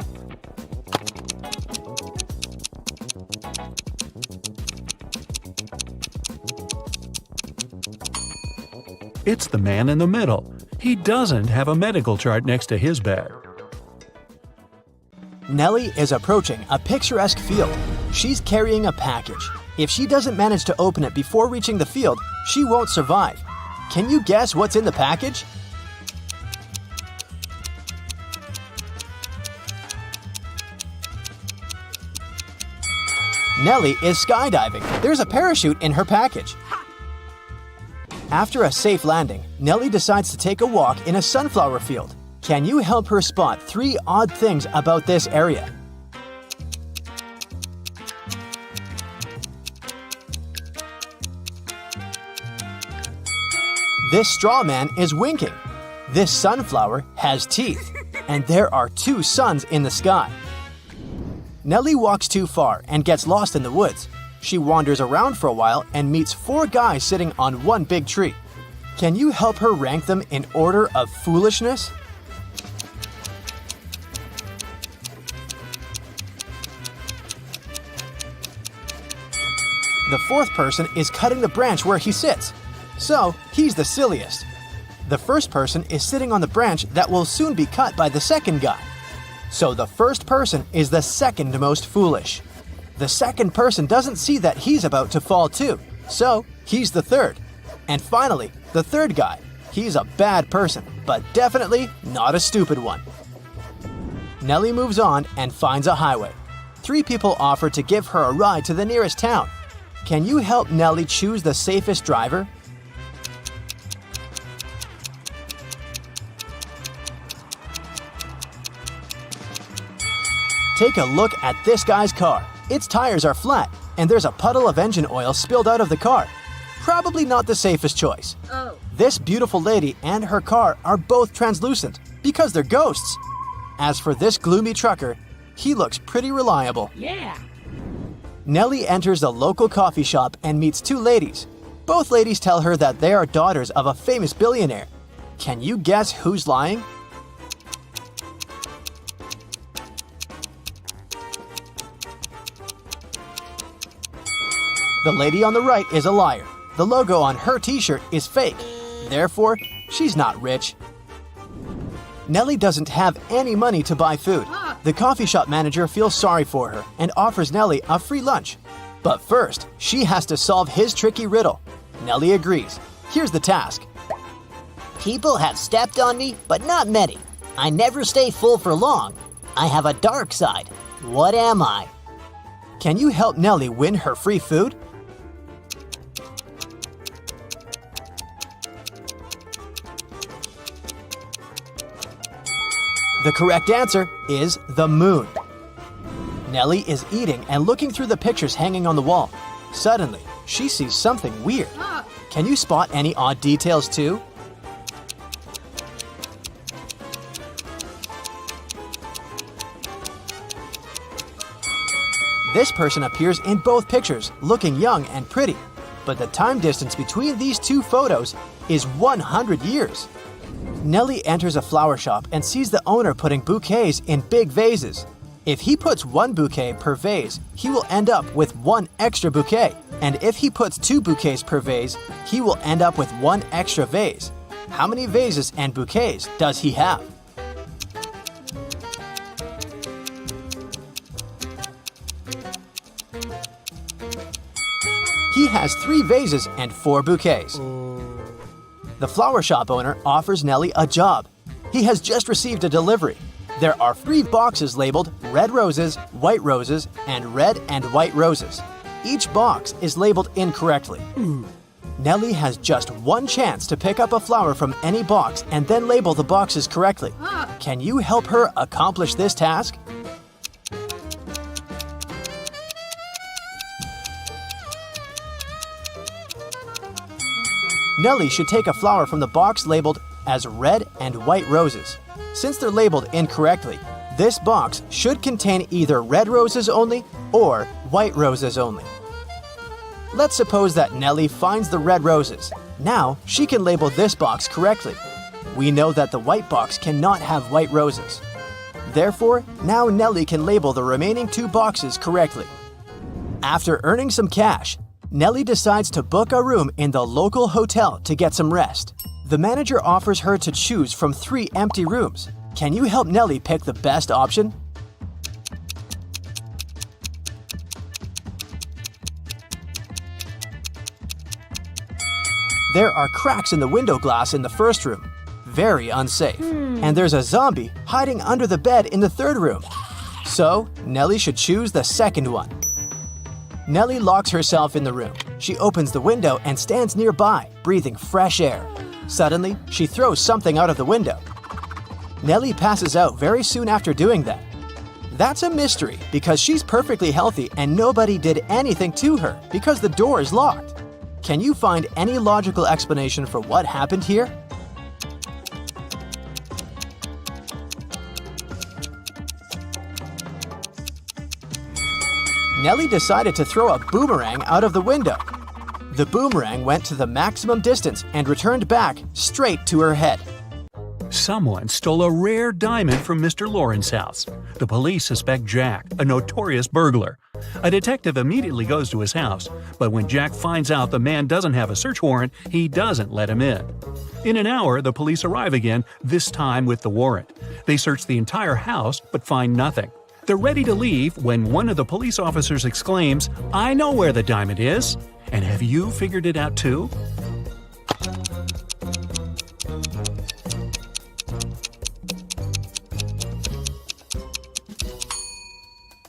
It's the man in the middle. He doesn't have a medical chart next to his bed. Nelly is approaching a picturesque field. She's carrying a package. If she doesn't manage to open it before reaching the field, she won't survive. Can you guess what's in the package? Nelly is skydiving. There's a parachute in her package. After a safe landing, Nelly decides to take a walk in a sunflower field. Can you help her spot 3 odd things about this area? This straw man is winking. This sunflower has teeth. And there are 2 suns in the sky. Nelly walks too far and gets lost in the woods. She wanders around for a while and meets 4 guys sitting on one big tree. Can you help her rank them in order of foolishness? The 4th person is cutting the branch where he sits. So, he's the silliest. The first person is sitting on the branch that will soon be cut by the second guy. So the first person is the second most foolish. The second person doesn't see that he's about to fall too, so he's the third. And finally, the third guy. He's a bad person, but definitely not a stupid one. Nelly moves on and finds a highway. 3 people offer to give her a ride to the nearest town. Can you help Nelly choose the safest driver? Take a look at this guy's car. Its tires are flat, and there's a puddle of engine oil spilled out of the car. Probably not the safest choice. Oh. This beautiful lady and her car are both translucent because they're ghosts. As for this gloomy trucker, he looks pretty reliable. Yeah. Nelly enters the local coffee shop and meets 2 ladies. Both ladies tell her that they are daughters of a famous billionaire. Can you guess who's lying? The lady on the right is a liar. The logo on her t-shirt is fake. Therefore, she's not rich. Nelly doesn't have any money to buy food. The coffee shop manager feels sorry for her and offers Nelly a free lunch. But first, she has to solve his tricky riddle. Nelly agrees. Here's the task. People have stepped on me, but not many. I never stay full for long. I have a dark side. What am I? Can you help Nelly win her free food? The correct answer is the moon. Nelly is eating and looking through the pictures hanging on the wall. Suddenly, she sees something weird. Can you spot any odd details too? This person appears in both pictures, looking young and pretty. But the time distance between these 2 photos is 100 years. Nelly enters a flower shop and sees the owner putting bouquets in big vases. If he puts 1 bouquet per vase, he will end up with 1 extra bouquet. And if he puts 2 bouquets per vase, he will end up with 1 extra vase. How many vases and bouquets does he have? He has 3 vases and 4 bouquets. The flower shop owner offers Nelly a job. He has just received a delivery. There are 3 boxes labeled red roses, white roses, and red and white roses. Each box is labeled incorrectly. Nelly has just 1 chance to pick up a flower from any box and then label the boxes correctly. Can you help her accomplish this task? Nelly should take a flower from the box labeled as red and white roses. Since they're labeled incorrectly, this box should contain either red roses only or white roses only. Let's suppose that Nelly finds the red roses. Now she can label this box correctly. We know that the white box cannot have white roses. Therefore, now Nelly can label the remaining 2 boxes correctly. After earning some cash, Nelly decides to book a room in the local hotel to get some rest. The manager offers her to choose from 3 empty rooms. Can you help Nelly pick the best option? There are cracks in the window glass in the first room. Very unsafe. And there's a zombie hiding under the bed in the third room. So, Nelly should choose the second one. Nelly locks herself in the room. She opens the window and stands nearby, breathing fresh air. Suddenly, she throws something out of the window. Nelly passes out very soon after doing that. That's a mystery because she's perfectly healthy and nobody did anything to her because the door is locked. Can you find any logical explanation for what happened here? Nelly decided to throw a boomerang out of the window. The boomerang went to the maximum distance and returned back straight to her head. Someone stole a rare diamond from Mr. Lauren's house. The police suspect Jack, a notorious burglar. A detective immediately goes to his house, but when Jack finds out the man doesn't have a search warrant, he doesn't let him in. In an hour, the police arrive again, this time with the warrant. They search the entire house but find nothing. They're ready to leave when one of the police officers exclaims, "I know where the diamond is! And have you figured it out too?"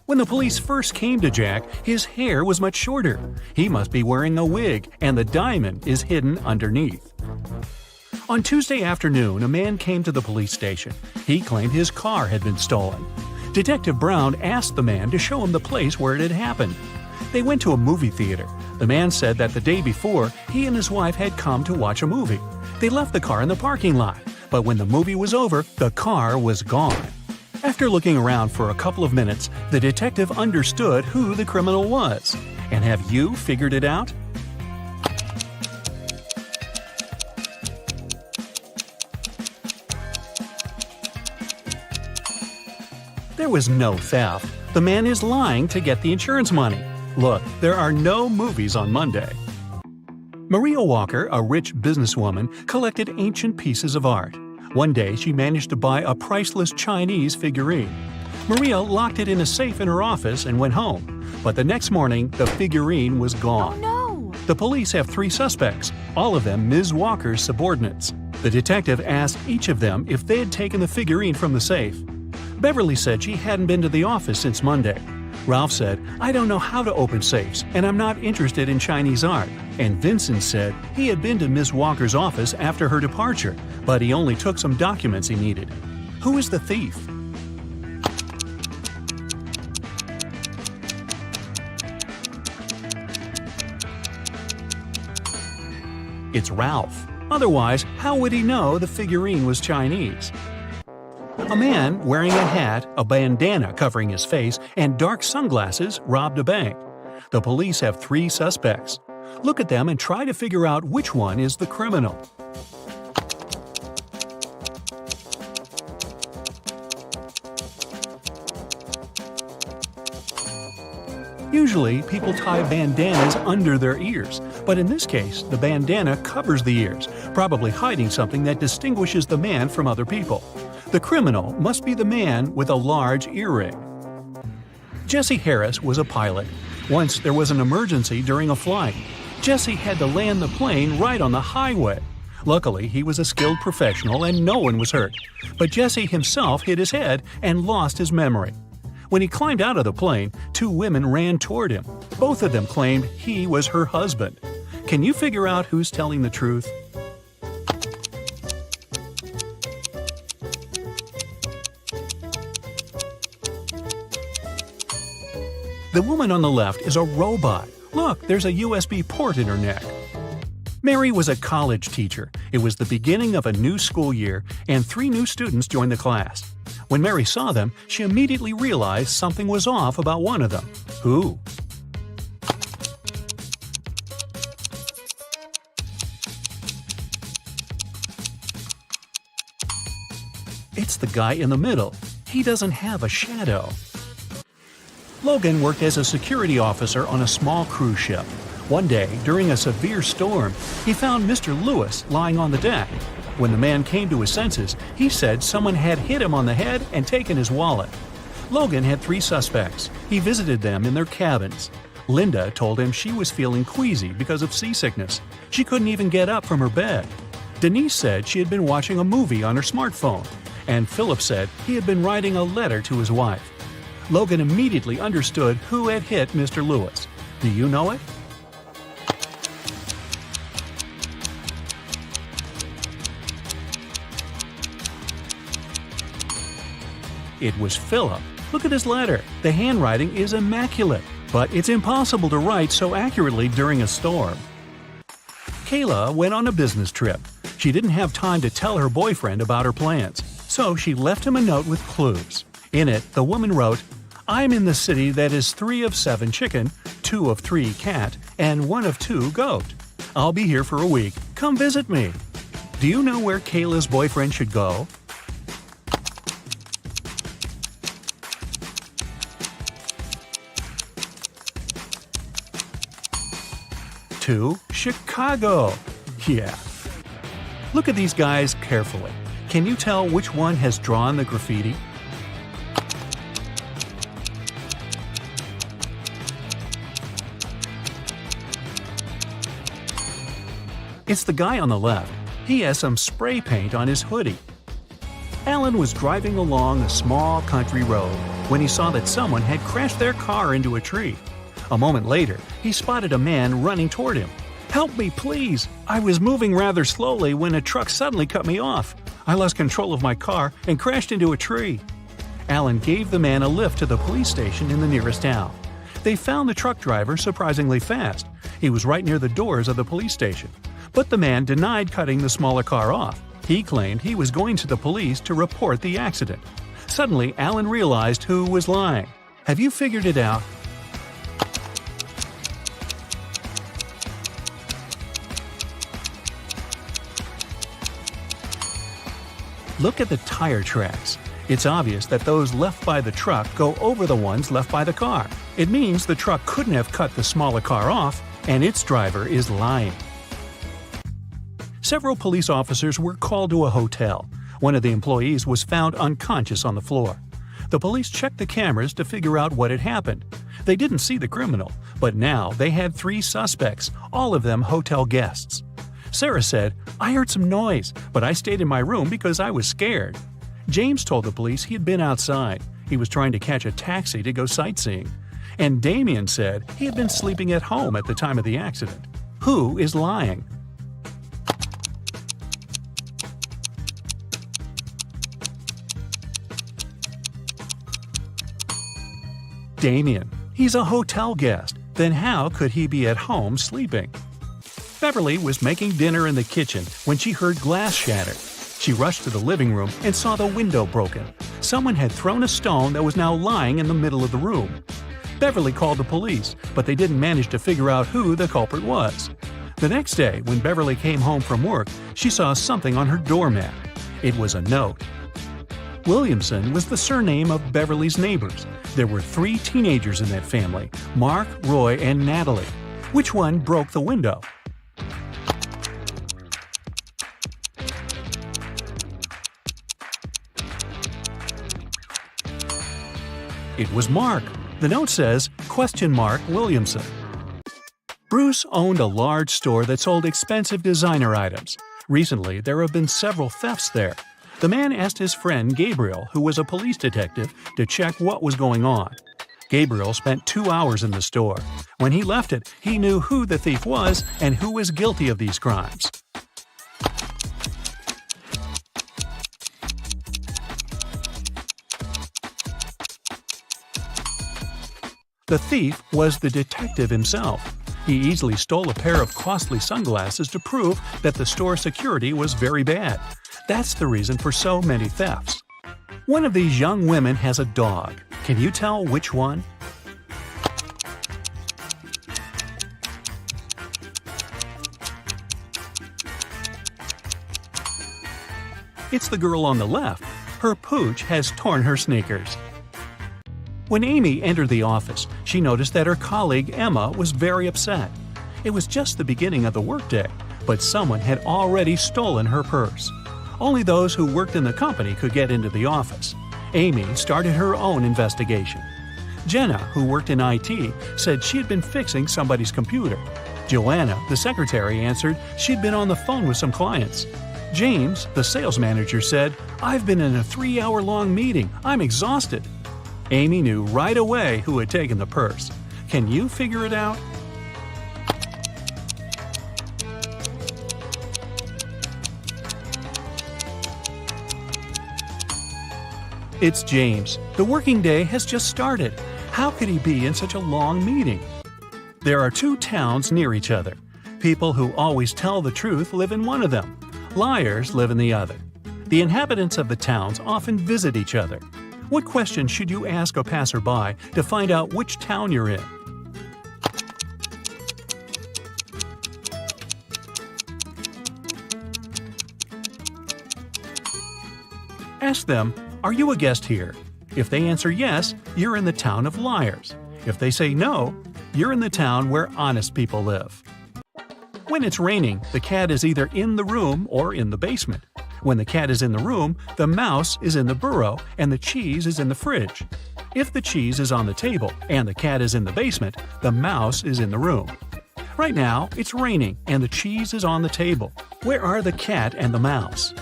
When the police first came to Jack, his hair was much shorter. He must be wearing a wig, and the diamond is hidden underneath. On Tuesday afternoon, a man came to the police station. He claimed his car had been stolen. Detective Brown asked the man to show him the place where it had happened. They went to a movie theater. The man said that the day before, he and his wife had come to watch a movie. They left the car in the parking lot, but when the movie was over, the car was gone. After looking around for a couple of minutes, the detective understood who the criminal was. And have you figured it out? There was no theft. The man is lying to get the insurance money. Look, there are no movies on Monday. Maria Walker, a rich businesswoman, collected ancient pieces of art. One day, she managed to buy a priceless Chinese figurine. Maria locked it in a safe in her office and went home. But the next morning, the figurine was gone. Oh no! The police have 3 suspects, all of them Ms. Walker's subordinates. The detective asked each of them if they had taken the figurine from the safe. Beverly said she hadn't been to the office since Monday. Ralph said, "I don't know how to open safes, and I'm not interested in Chinese art." And Vincent said he had been to Ms. Walker's office after her departure, but he only took some documents he needed. Who is the thief? It's Ralph. Otherwise, how would he know the figurine was Chinese? A man wearing a hat, a bandana covering his face, and dark sunglasses robbed a bank. The police have 3 suspects. Look at them and try to figure out which one is the criminal. Usually, people tie bandanas under their ears, but in this case, the bandana covers the ears, probably hiding something that distinguishes the man from other people. The criminal must be the man with a large earring. Jesse Harris was a pilot. Once there was an emergency during a flight. Jesse had to land the plane right on the highway. Luckily, he was a skilled professional and no one was hurt. But Jesse himself hit his head and lost his memory. When he climbed out of the plane, 2 women ran toward him. Both of them claimed he was her husband. Can you figure out who's telling the truth? The woman on the left is a robot. Look, there's a USB port in her neck. Mary was a college teacher. It was the beginning of a new school year, and 3 new students joined the class. When Mary saw them, she immediately realized something was off about one of them. Who? It's the guy in the middle. He doesn't have a shadow. Logan worked as a security officer on a small cruise ship. One day, during a severe storm, he found Mr. Lewis lying on the deck. When the man came to his senses, he said someone had hit him on the head and taken his wallet. Logan had 3 suspects. He visited them in their cabins. Linda told him she was feeling queasy because of seasickness. She couldn't even get up from her bed. Denise said she had been watching a movie on her smartphone. And Philip said he had been writing a letter to his wife. Logan immediately understood who had hit Mr. Lewis. Do you know it? It was Philip. Look at his letter. The handwriting is immaculate, but it's impossible to write so accurately during a storm. Kayla went on a business trip. She didn't have time to tell her boyfriend about her plans, so she left him a note with clues. In it, the woman wrote, "I'm in the city that is 3 of 7 chicken, 2 of 3 cat, and 1 of 2 goat. I'll be here for a week. Come visit me." Do you know where Kayla's boyfriend should go? To Chicago. Yeah. Look at these guys carefully. Can you tell which one has drawn the graffiti? It's the guy on the left. He has some spray paint on his hoodie. Alan was driving along a small country road when he saw that someone had crashed their car into a tree. A moment later, he spotted a man running toward him. "Help me, please! I was moving rather slowly when a truck suddenly cut me off. I lost control of my car and crashed into a tree." Alan gave the man a lift to the police station in the nearest town. They found the truck driver surprisingly fast. He was right near the doors of the police station. But the man denied cutting the smaller car off. He claimed he was going to the police to report the accident. Suddenly, Alan realized who was lying. Have you figured it out? Look at the tire tracks. It's obvious that those left by the truck go over the ones left by the car. It means the truck couldn't have cut the smaller car off, and its driver is lying. Several police officers were called to a hotel. One of the employees was found unconscious on the floor. The police checked the cameras to figure out what had happened. They didn't see the criminal, but now they had 3 suspects, all of them hotel guests. Sarah said, "I heard some noise, but I stayed in my room because I was scared." James told the police he had been outside. He was trying to catch a taxi to go sightseeing. And Damien said he had been sleeping at home at the time of the accident. Who is lying? Damien. He's a hotel guest. Then how could he be at home sleeping? Beverly was making dinner in the kitchen when she heard glass shatter. She rushed to the living room and saw the window broken. Someone had thrown a stone that was now lying in the middle of the room. Beverly called the police, but they didn't manage to figure out who the culprit was. The next day, when Beverly came home from work, she saw something on her doormat. It was a note. Williamson was the surname of Beverly's neighbors. There were 3 teenagers in that family, Mark, Roy, and Natalie. Which one broke the window? It was Mark. The note says, Williamson. Bruce owned a large store that sold expensive designer items. Recently, there have been several thefts there. The man asked his friend Gabriel, who was a police detective, to check what was going on. Gabriel spent 2 hours in the store. When he left it, he knew who the thief was and who was guilty of these crimes. The thief was the detective himself. He easily stole a pair of costly sunglasses to prove that the store security was very bad. That's the reason for so many thefts. One of these young women has a dog. Can you tell which one? It's the girl on the left. Her pooch has torn her sneakers. When Amy entered the office, she noticed that her colleague Emma was very upset. It was just the beginning of the workday, but someone had already stolen her purse. Only those who worked in the company could get into the office. Amy started her own investigation. Jenna, who worked in IT, said she had been fixing somebody's computer. Joanna, the secretary, answered she'd been on the phone with some clients. James, the sales manager, said, "I've been in a 3-hour-long meeting. I'm exhausted." Amy knew right away who had taken the purse. Can you figure it out? It's James. The working day has just started. How could he be in such a long meeting? There are 2 towns near each other. People who always tell the truth live in one of them. Liars live in the other. The inhabitants of the towns often visit each other. What question should you ask a passerby to find out which town you're in? Ask them, "Are you a guest here?" If they answer yes, you're in the town of liars. If they say no, you're in the town where honest people live. When it's raining, the cat is either in the room or in the basement. When the cat is in the room, the mouse is in the burrow and the cheese is in the fridge. If the cheese is on the table and the cat is in the basement, the mouse is in the room. Right now, it's raining and the cheese is on the table. Where are the cat and the mouse?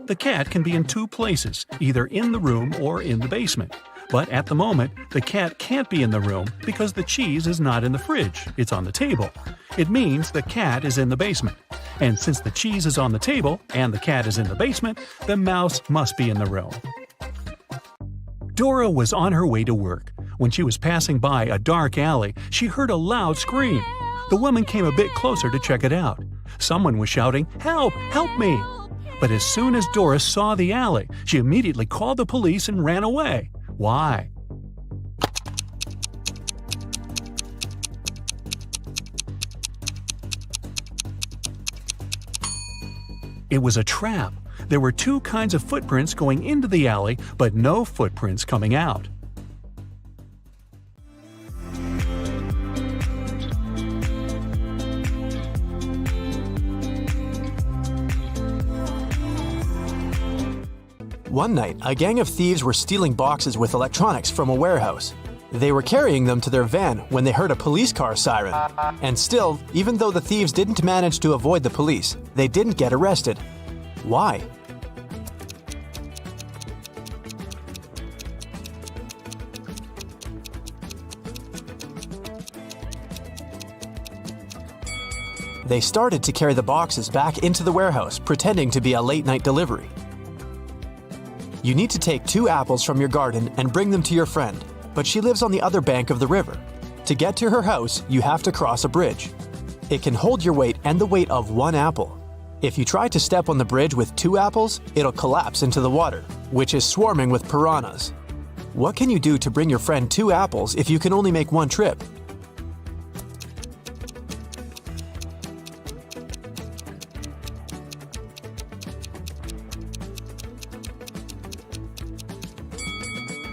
The cat can be in 2 places, either in the room or in the basement. But at the moment, the cat can't be in the room because the cheese is not in the fridge, it's on the table. It means the cat is in the basement. And since the cheese is on the table and the cat is in the basement, the mouse must be in the room. Dora was on her way to work. When she was passing by a dark alley, she heard a loud scream. The woman came a bit closer to check it out. Someone was shouting, "Help! Help me!" But as soon as Dora saw the alley, she immediately called the police and ran away. Why? It was a trap. There were 2 kinds of footprints going into the alley, but no footprints coming out. One night, a gang of thieves were stealing boxes with electronics from a warehouse. They were carrying them to their van when they heard a police car siren. And still, even though the thieves didn't manage to avoid the police, they didn't get arrested. Why? They started to carry the boxes back into the warehouse, pretending to be a late-night delivery. You need to take 2 apples from your garden and bring them to your friend, but she lives on the other bank of the river. To get to her house, you have to cross a bridge. It can hold your weight and the weight of 1 apple. If you try to step on the bridge with 2 apples, it'll collapse into the water, which is swarming with piranhas. What can you do to bring your friend 2 apples if you can only make 1 trip?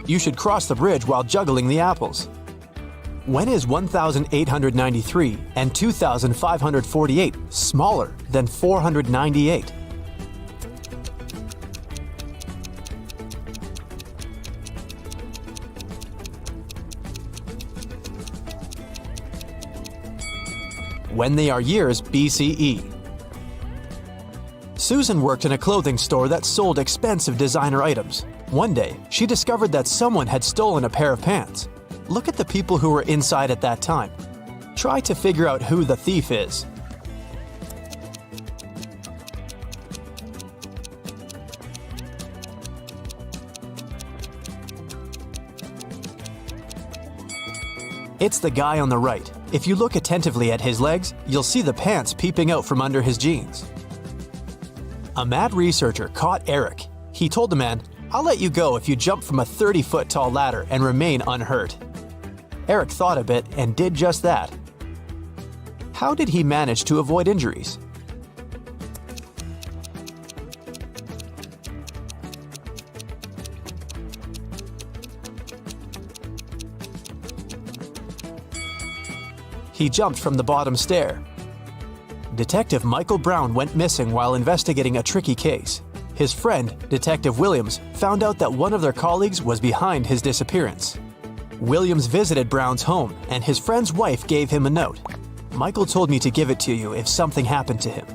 You should cross the bridge while juggling the apples. When is 1,893 and 2,548 smaller than 498? When they are years BCE. Susan worked in a clothing store that sold expensive designer items. One day, she discovered that someone had stolen a pair of pants. Look at the people who were inside at that time. Try to figure out who the thief is. It's the guy on the right. If you look attentively at his legs, you'll see the pants peeping out from under his jeans. A mad researcher caught Eric. He told the man, "I'll let you go if you jump from a 30-foot tall ladder and remain unhurt." Eric thought a bit and did just that. How did he manage to avoid injuries? He jumped from the bottom stair. Detective Michael Brown went missing while investigating a tricky case. His friend, Detective Williams, found out that one of their colleagues was behind his disappearance. Williams visited Brown's home, and his friend's wife gave him a note. Michael told me to give it to you if something happened to him.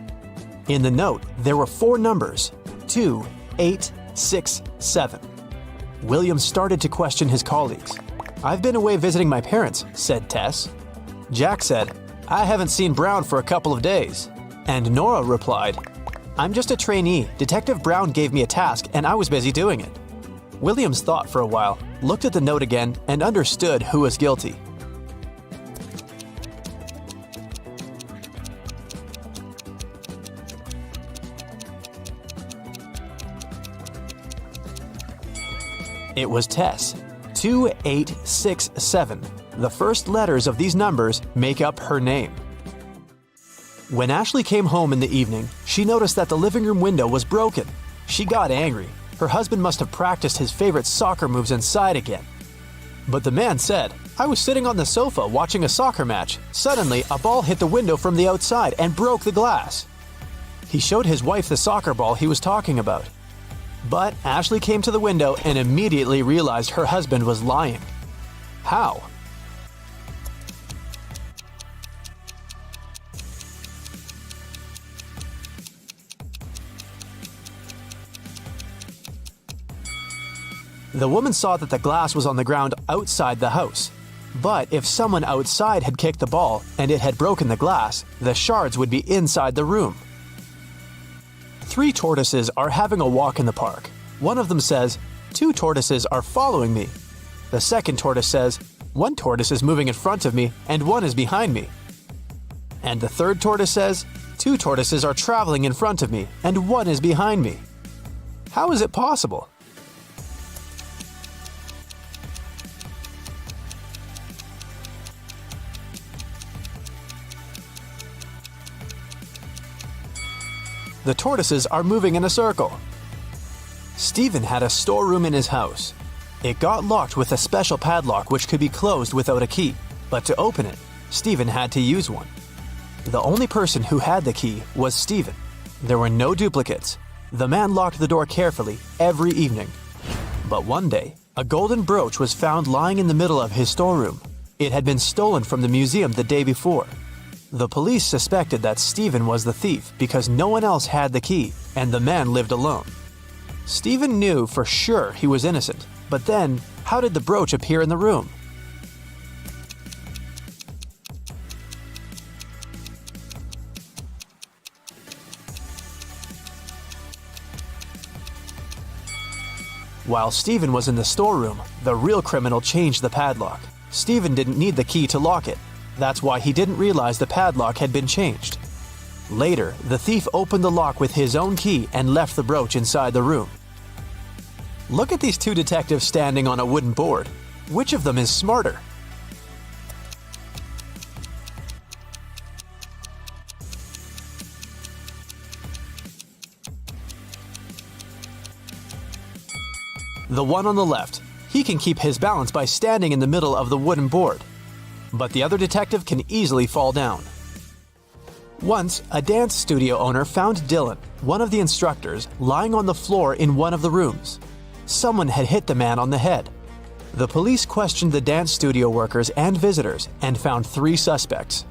In the note, there were 4 numbers: 2, 8, 6, 7. Williams started to question his colleagues. "I've been away visiting my parents," said Tess. Jack said, "I haven't seen Brown for a couple of days." And Nora replied, "I'm just a trainee. Detective Brown gave me a task and I was busy doing it." Williams thought for a while, looked at the note again, and understood who was guilty. It was Tess. 2867. The first letters of these numbers make up her name. When Ashley came home in the evening, she noticed that the living room window was broken. She got angry. Her husband must have practiced his favorite soccer moves inside again. But the man said, "I was sitting on the sofa watching a soccer match. Suddenly, a ball hit the window from the outside and broke the glass." He showed his wife the soccer ball he was talking about. But Ashley came to the window and immediately realized her husband was lying. How? The woman saw that the glass was on the ground outside the house. But if someone outside had kicked the ball and it had broken the glass, the shards would be inside the room. 3 tortoises are having a walk in the park. One of them says, "2 tortoises are following me." The second tortoise says, "1 tortoise is moving in front of me and 1 is behind me." And the third tortoise says, "2 tortoises are traveling in front of me and 1 is behind me." How is it possible? The tortoises are moving in a circle. Stephen had a storeroom in his house. It got locked with a special padlock which could be closed without a key, but to open it, Stephen had to use one. The only person who had the key was Stephen. There were no duplicates. The man locked the door carefully every evening. But one day, a golden brooch was found lying in the middle of his storeroom. It had been stolen from the museum the day before. The police suspected that Stephen was the thief because no one else had the key and the man lived alone. Stephen knew for sure he was innocent, but then how did the brooch appear in the room? While Stephen was in the storeroom, the real criminal changed the padlock. Stephen didn't need the key to lock it. That's why he didn't realize the padlock had been changed. Later, the thief opened the lock with his own key and left the brooch inside the room. Look at these 2 detectives standing on a wooden board. Which of them is smarter? The one on the left. He can keep his balance by standing in the middle of the wooden board. But the other detective can easily fall down. Once, a dance studio owner found Dylan, one of the instructors, lying on the floor in one of the rooms. Someone had hit the man on the head. The police questioned the dance studio workers and visitors and found 3 suspects.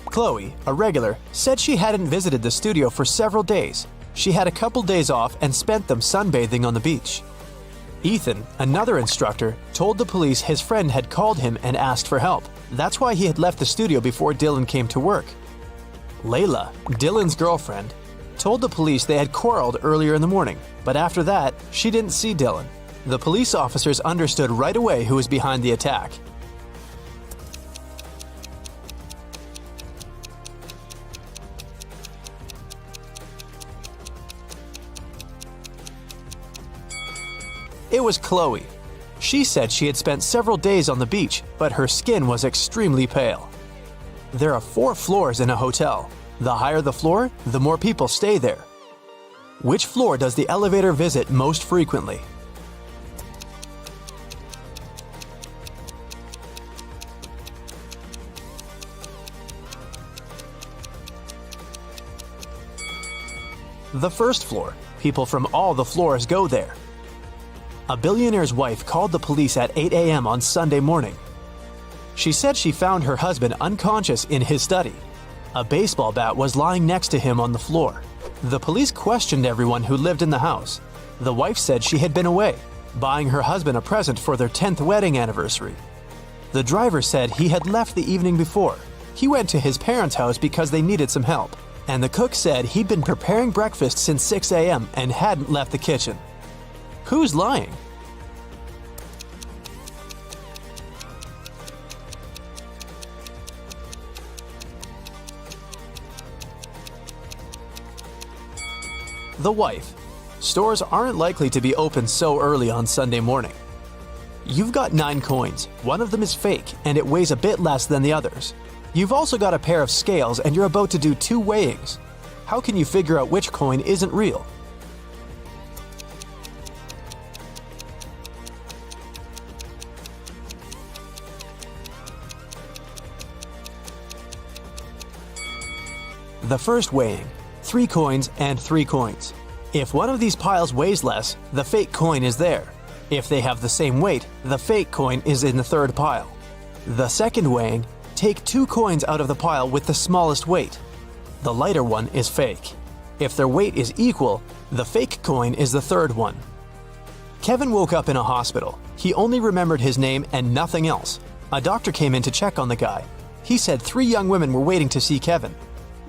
Chloe, a regular, said she hadn't visited the studio for several days. She had a couple days off and spent them sunbathing on the beach. Ethan, another instructor, told the police his friend had called him and asked for help. That's why he had left the studio before Dylan came to work. Layla, Dylan's girlfriend, told the police they had quarreled earlier in the morning, but after that, she didn't see Dylan. The police officers understood right away who was behind the attack. It was Chloe. She said she had spent several days on the beach, but her skin was extremely pale. There are 4 floors in a hotel. The higher the floor, the more people stay there. Which floor does the elevator visit most frequently? The first floor. People from all the floors go there. A billionaire's wife called the police at 8 a.m. on Sunday morning. She said she found her husband unconscious in his study. A baseball bat was lying next to him on the floor. The police questioned everyone who lived in the house. The wife said she had been away, buying her husband a present for their 10th wedding anniversary. The driver said he had left the evening before. He went to his parents' house because they needed some help. And the cook said he'd been preparing breakfast since 6 a.m. and hadn't left the kitchen. Who's lying? The wife. Stores aren't likely to be open so early on Sunday morning. You've got 9 coins. One of them is fake, and it weighs a bit less than the others. You've also got a pair of scales, and you're about to do 2 weighings. How can you figure out which coin isn't real? The first weighing. 3 coins and 3 coins. If one of these piles weighs less, the fake coin is there. If they have the same weight, the fake coin is in the third pile. The second weighing, take 2 coins out of the pile with the smallest weight. The lighter one is fake. If their weight is equal, the fake coin is the third one. Kevin woke up in a hospital. He only remembered his name and nothing else. A doctor came in to check on the guy. He said 3 young women were waiting to see Kevin.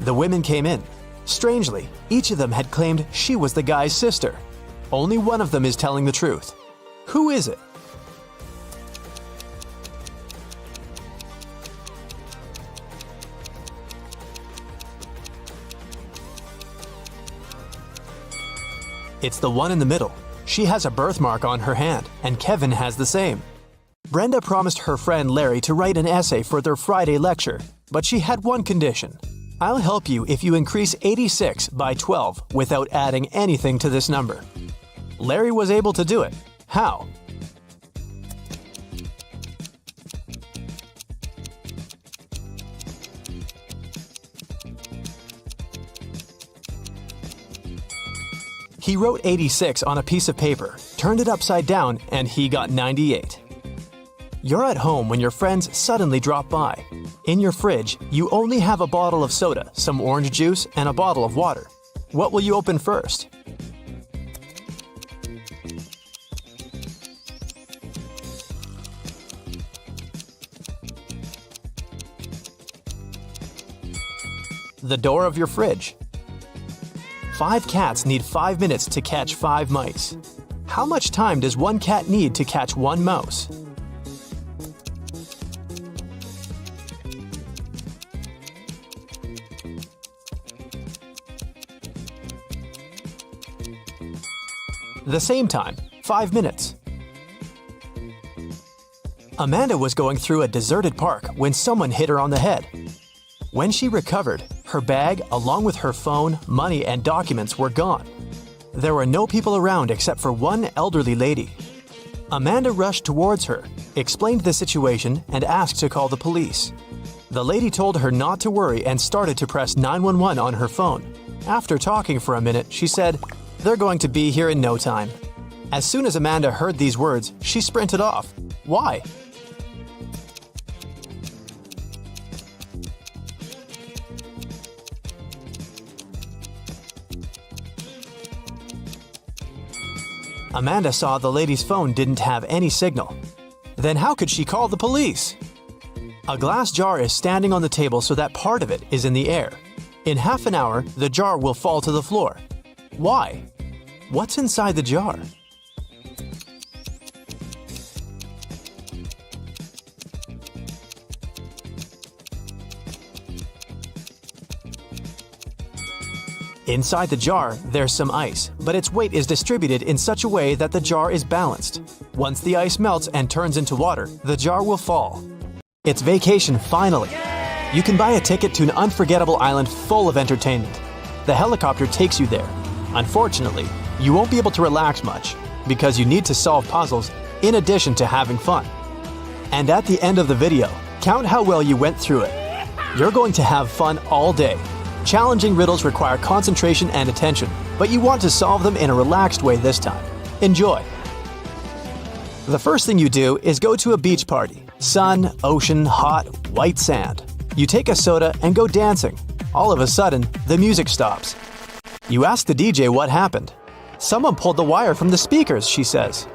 The women came in. Strangely, each of them had claimed she was the guy's sister. Only one of them is telling the truth. Who is it? It's the one in the middle. She has a birthmark on her hand, and Kevin has the same. Brenda promised her friend Larry to write an essay for their Friday lecture, but she had one condition. I'll help you if you increase 86 by 12 without adding anything to this number. Larry was able to do it. How? He wrote 86 on a piece of paper, turned it upside down, and he got 98. You're at home when your friends suddenly drop by. In your fridge, you only have a bottle of soda, some orange juice, and a bottle of water. What will you open first? The door of your fridge. 5 cats need 5 minutes to catch 5 mice. How much time does one cat need to catch 1 mouse? The same time, 5 minutes. Amanda was going through a deserted park when someone hit her on the head. When she recovered, her bag, along with her phone, money, and documents were gone. There were no people around except for one elderly lady. Amanda rushed towards her, explained the situation, and asked to call the police. The lady told her not to worry and started to press 911 on her phone. After talking for a minute, she said, "They're going to be here in no time." As soon as Amanda heard these words, she sprinted off. Why? Amanda saw the lady's phone didn't have any signal. Then how could she call the police? A glass jar is standing on the table so that part of it is in the air. In half an hour, the jar will fall to the floor. Why? What's inside the jar? Inside the jar, there's some ice, but its weight is distributed in such a way that the jar is balanced. Once the ice melts and turns into water, the jar will fall. It's vacation finally. You can buy a ticket to an unforgettable island full of entertainment. The helicopter takes you there. Unfortunately, you won't be able to relax much because you need to solve puzzles in addition to having fun. And at the end of the video, count how well you went through it. You're going to have fun all day. Challenging riddles require concentration and attention, but you want to solve them in a relaxed way this time. Enjoy! The first thing you do is go to a beach party. Sun, ocean, hot, white sand. You take a soda and go dancing. All of a sudden, the music stops. You ask the DJ what happened. Someone pulled the wire from the speakers, she says.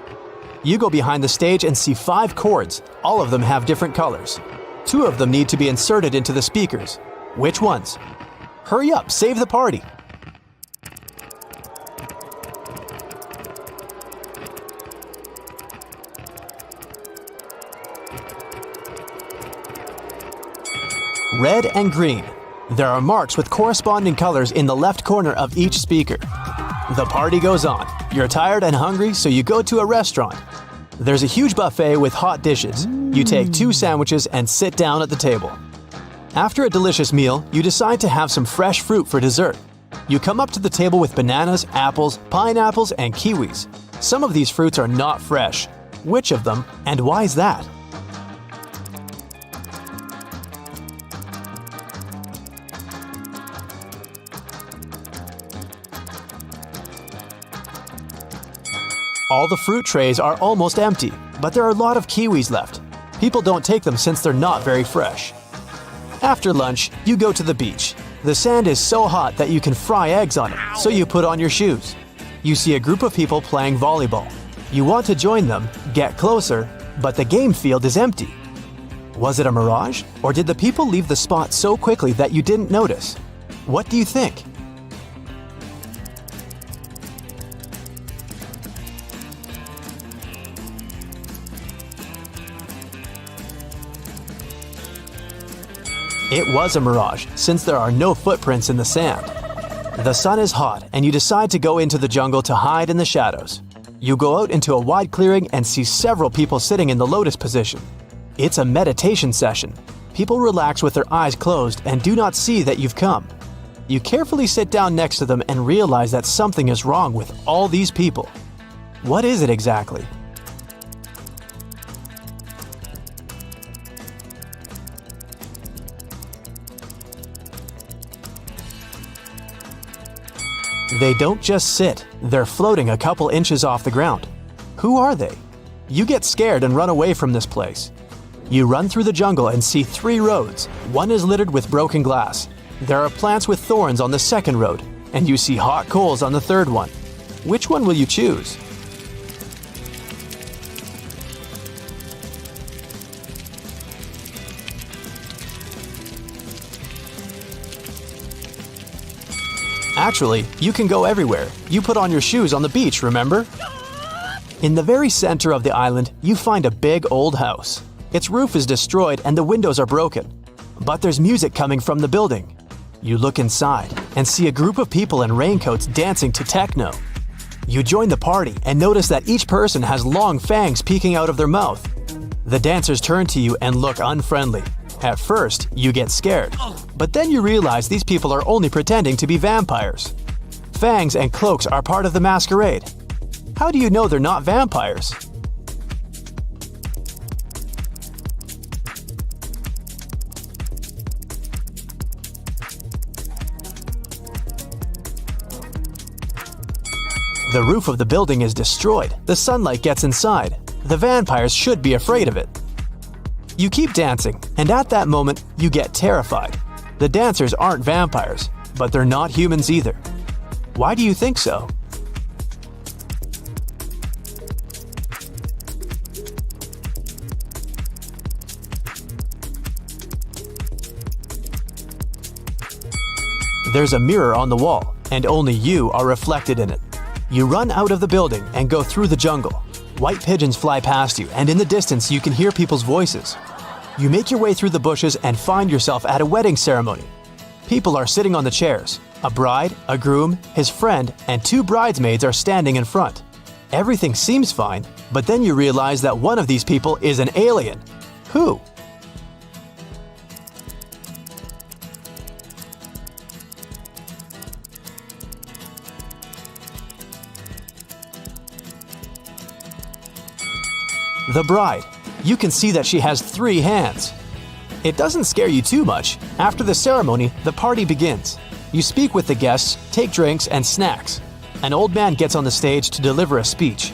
You go behind the stage and see 5 cords. All of them have different colors. 2 of them need to be inserted into the speakers. Which ones? Hurry up, save the party! Red and green. There are marks with corresponding colors in the left corner of each speaker. The party goes on. You're tired and hungry, so you go to a restaurant. There's a huge buffet with hot dishes. You take 2 sandwiches and sit down at the table. After a delicious meal, you decide to have some fresh fruit for dessert. You come up to the table with bananas, apples, pineapples, and kiwis. Some of these fruits are not fresh. Which of them, and why is that? All the fruit trays are almost empty, but there are a lot of kiwis left. People don't take them since they're not very fresh. After lunch, you go to the beach. The sand is so hot that you can fry eggs on it, so you put on your shoes. You see a group of people playing volleyball. You want to join them, get closer, but the game field is empty. Was it a mirage, or did the people leave the spot so quickly that you didn't notice? What do you think? It was a mirage, since there are no footprints in the sand. The sun is hot, and you decide to go into the jungle to hide in the shadows. You go out into a wide clearing and see several people sitting in the lotus position. It's a meditation session. People relax with their eyes closed and do not see that you've come. You carefully sit down next to them and realize that something is wrong with all these people. What is it exactly? They don't just sit, they're floating a couple inches off the ground. Who are they? You get scared and run away from this place. You run through the jungle and see 3 roads. One is littered with broken glass. There are plants with thorns on the second road, and you see hot coals on the third one. Which one will you choose? Actually, you can go everywhere. You put on your shoes on the beach, remember? In the very center of the island, you find a big old house. Its roof is destroyed and the windows are broken. But there's music coming from the building. You look inside and see a group of people in raincoats dancing to techno. You join the party and notice that each person has long fangs peeking out of their mouth. The dancers turn to you and look unfriendly. At first, you get scared, but then you realize these people are only pretending to be vampires. Fangs and cloaks are part of the masquerade. How do you know they're not vampires? The roof of the building is destroyed. The sunlight gets inside. The vampires should be afraid of it. You keep dancing, and at that moment, you get terrified. The dancers aren't vampires, but they're not humans either. Why do you think so? There's a mirror on the wall, and only you are reflected in it. You run out of the building and go through the jungle. White pigeons fly past you, and in the distance you can hear people's voices. You make your way through the bushes and find yourself at a wedding ceremony. People are sitting on the chairs. A bride, a groom, his friend, and 2 bridesmaids are standing in front. Everything seems fine, but then you realize that one of these people is an alien. Who? The bride. You can see that she has 3 hands. It doesn't scare you too much. After the ceremony, the party begins. You speak with the guests, take drinks and snacks. An old man gets on the stage to deliver a speech.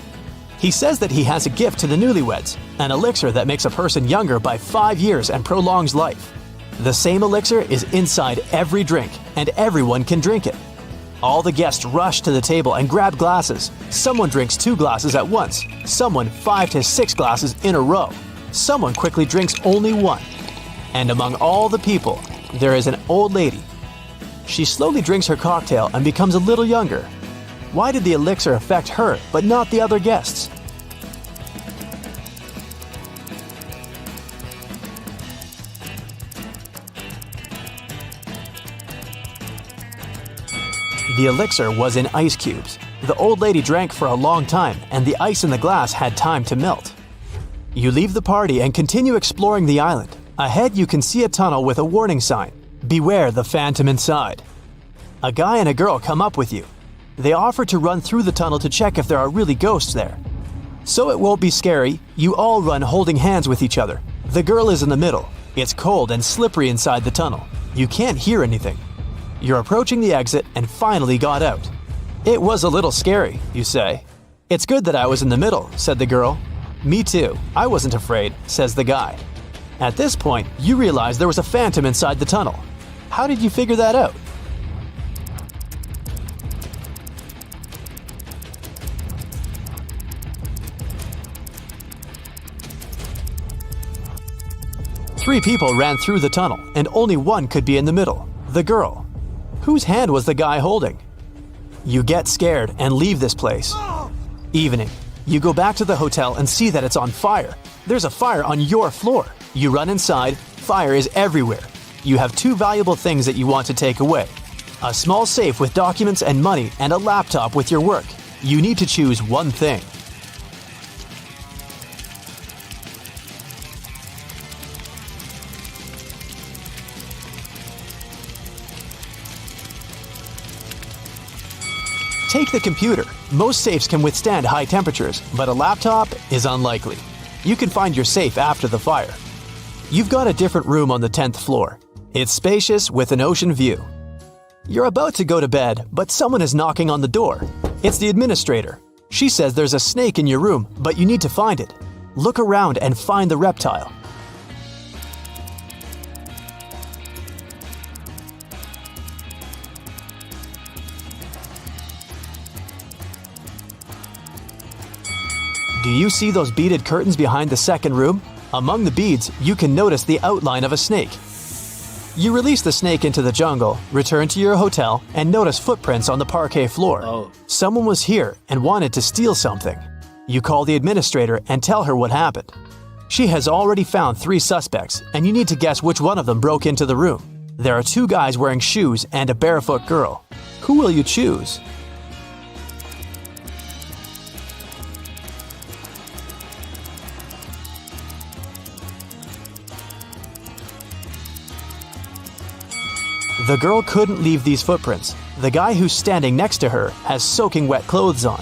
He says that he has a gift to the newlyweds, an elixir that makes a person younger by 5 years and prolongs life. The same elixir is inside every drink, and everyone can drink it. All the guests rush to the table and grab glasses. Someone drinks 2 glasses at once, someone 5 to 6 glasses in a row. Someone quickly drinks only 1. And among all the people, there is an old lady. She slowly drinks her cocktail and becomes a little younger. Why did the elixir affect her but not the other guests? The elixir was in ice cubes. The old lady drank for a long time, and the ice in the glass had time to melt. You leave the party and continue exploring the island. Ahead you can see a tunnel with a warning sign. Beware the phantom inside. A guy and a girl come up with you. They offer to run through the tunnel to check if there are really ghosts there. So it won't be scary, you all run holding hands with each other. The girl is in the middle. It's cold and slippery inside the tunnel. You can't hear anything. You're approaching the exit and finally got out. It was a little scary, you say. It's good that I was in the middle, said the girl. Me too. I wasn't afraid, says the guy. At this point, you realize there was a phantom inside the tunnel. How did you figure that out? Three people ran through the tunnel, and only one could be in the middle, the girl. Whose hand was the guy holding? You get scared and leave this place. Evening. You go back to the hotel and see that it's on fire. There's a fire on your floor. You run inside. Fire is everywhere. You have 2 valuable things that you want to take away. A small safe with documents and money and a laptop with your work. You need to choose one thing. Take the computer. Most safes can withstand high temperatures, but a laptop is unlikely. You can find your safe after the fire. You've got a different room on the 10th floor. It's spacious with an ocean view. You're about to go to bed, but someone is knocking on the door. It's the administrator. She says there's a snake in your room, but you need to find it. Look around and find the reptile. Do you see those beaded curtains behind the second room? Among the beads, you can notice the outline of a snake. You release the snake into the jungle, return to your hotel, and notice footprints on the parquet floor. Someone was here and wanted to steal something. You call the administrator and tell her what happened. She has already found 3 suspects, and you need to guess which one of them broke into the room. There are 2 guys wearing shoes and a barefoot girl. Who will you choose? The girl couldn't leave these footprints. The guy who's standing next to her has soaking wet clothes on.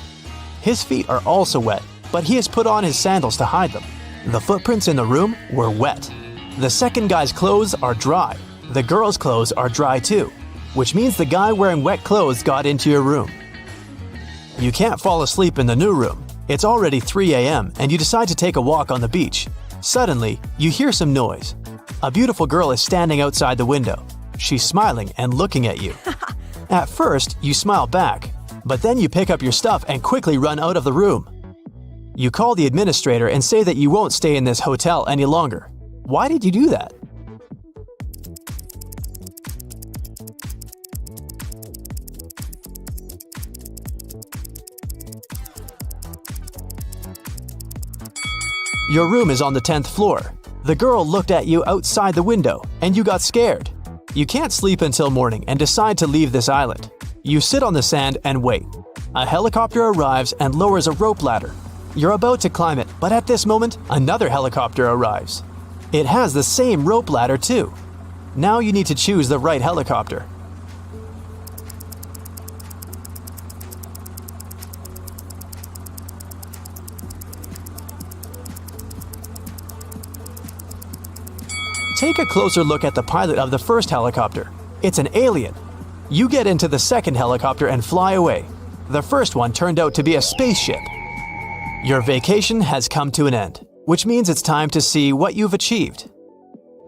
His feet are also wet, but he has put on his sandals to hide them. The footprints in the room were wet. The second guy's clothes are dry. The girl's clothes are dry too, which means the guy wearing wet clothes got into your room. You can't fall asleep in the new room. It's already 3 a.m. and you decide to take a walk on the beach. Suddenly, you hear some noise. A beautiful girl is standing outside the window. She's smiling and looking at you. At first, you smile back, but then you pick up your stuff and quickly run out of the room. You call the administrator and say that you won't stay in this hotel any longer. Why did you do that? Your room is on the 10th floor. The girl looked at you outside the window, and you got scared. You can't sleep until morning and decide to leave this island. You sit on the sand and wait. A helicopter arrives and lowers a rope ladder. You're about to climb it, but at this moment, another helicopter arrives. It has the same rope ladder too. Now you need to choose the right helicopter. Take a closer look at the pilot of the first helicopter. It's an alien. You get into the second helicopter and fly away. The first one turned out to be a spaceship. Your vacation has come to an end, which means it's time to see what you've achieved.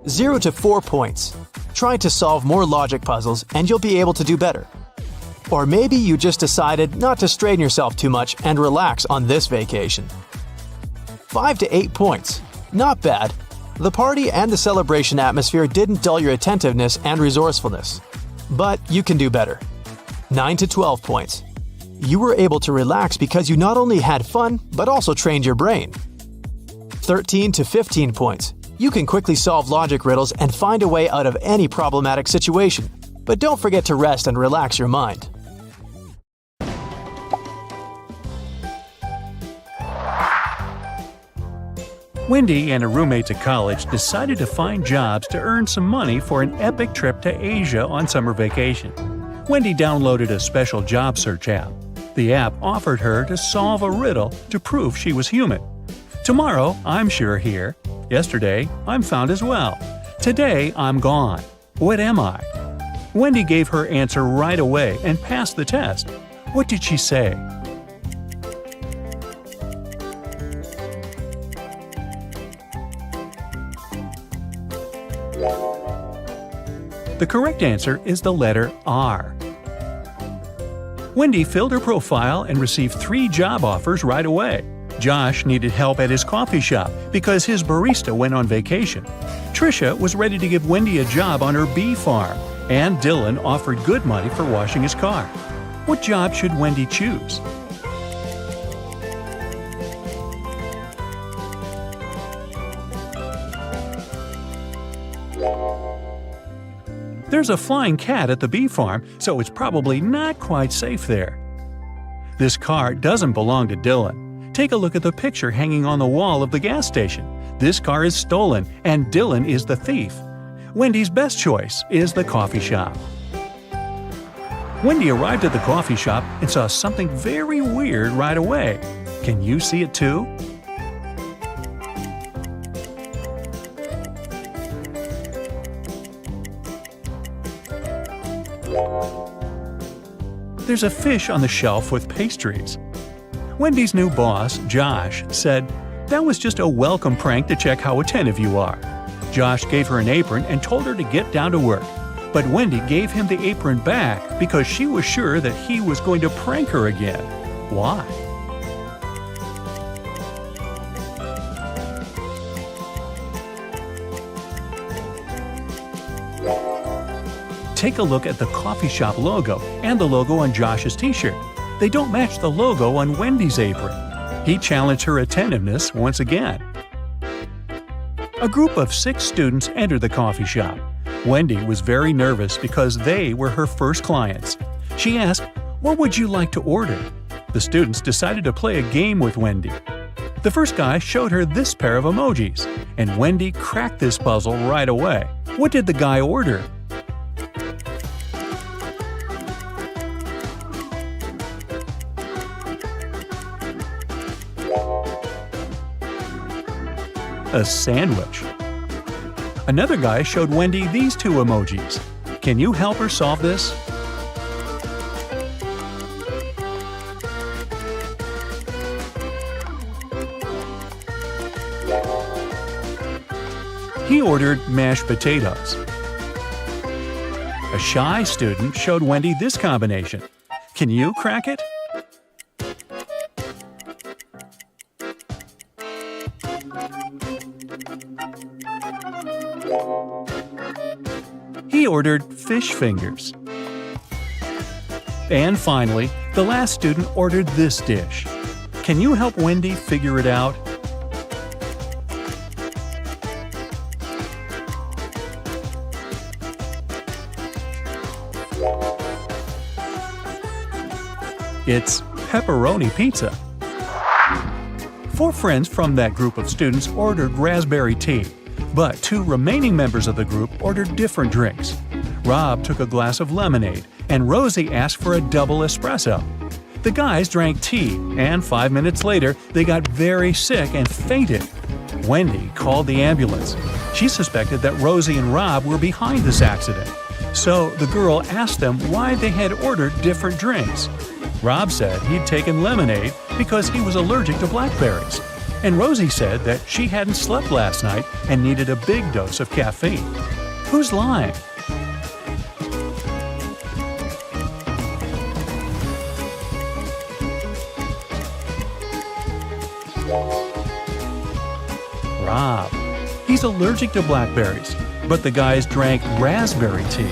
0 to 4 points. Try to solve more logic puzzles and you'll be able to do better. Or maybe you just decided not to strain yourself too much and relax on this vacation. 5 to 8 points. Not bad. The party and the celebration atmosphere didn't dull your attentiveness and resourcefulness. But you can do better. 9 to 12 points. You were able to relax because you not only had fun, but also trained your brain. 13 to 15 points. You can quickly solve logic riddles and find a way out of any problematic situation. But don't forget to rest and relax your mind. Wendy and her roommates at college decided to find jobs to earn some money for an epic trip to Asia on summer vacation. Wendy downloaded a special job search app. The app offered her to solve a riddle to prove she was human. Tomorrow, I'm sure here. Yesterday, I'm found as well. Today, I'm gone. What am I? Wendy gave her answer right away and passed the test. What did she say? The correct answer is the letter R. Wendy filled her profile and received 3 job offers right away. Josh needed help at his coffee shop because his barista went on vacation. Tricia was ready to give Wendy a job on her bee farm, and Dylan offered good money for washing his car. What job should Wendy choose? There's a flying cat at the bee farm, so it's probably not quite safe there. This car doesn't belong to Dylan. Take a look at the picture hanging on the wall of the gas station. This car is stolen, and Dylan is the thief. Wendy's best choice is the coffee shop. Wendy arrived at the coffee shop and saw something very weird right away. Can you see it too? There's a fish on the shelf with pastries. Wendy's new boss, Josh, said, "That was just a welcome prank to check how attentive you are." Josh gave her an apron and told her to get down to work. But Wendy gave him the apron back because she was sure that he was going to prank her again. Why? Take a look at the coffee shop logo and the logo on Josh's t-shirt. They don't match the logo on Wendy's apron. He challenged her attentiveness once again. A group of 6 students entered the coffee shop. Wendy was very nervous because they were her first clients. She asked, "What would you like to order?" The students decided to play a game with Wendy. The first guy showed her this pair of emojis, and Wendy cracked this puzzle right away. What did the guy order? A sandwich. Another guy showed Wendy these 2 emojis. Can you help her solve this? He ordered mashed potatoes. A shy student showed Wendy this combination. Can you crack it? He ordered fish fingers. And finally, the last student ordered this dish. Can you help Wendy figure it out? It's pepperoni pizza. 4 friends from that group of students ordered raspberry tea, but 2 remaining members of the group ordered different drinks. Rob took a glass of lemonade, and Rosie asked for a double espresso. The guys drank tea, and 5 minutes later, they got very sick and fainted. Wendy called the ambulance. She suspected that Rosie and Rob were behind this accident. So the girl asked them why they had ordered different drinks. Rob said he'd taken lemonade because he was allergic to blackberries. And Rosie said that she hadn't slept last night and needed a big dose of caffeine. Who's lying? Rob. He's allergic to blackberries, but the guys drank raspberry tea.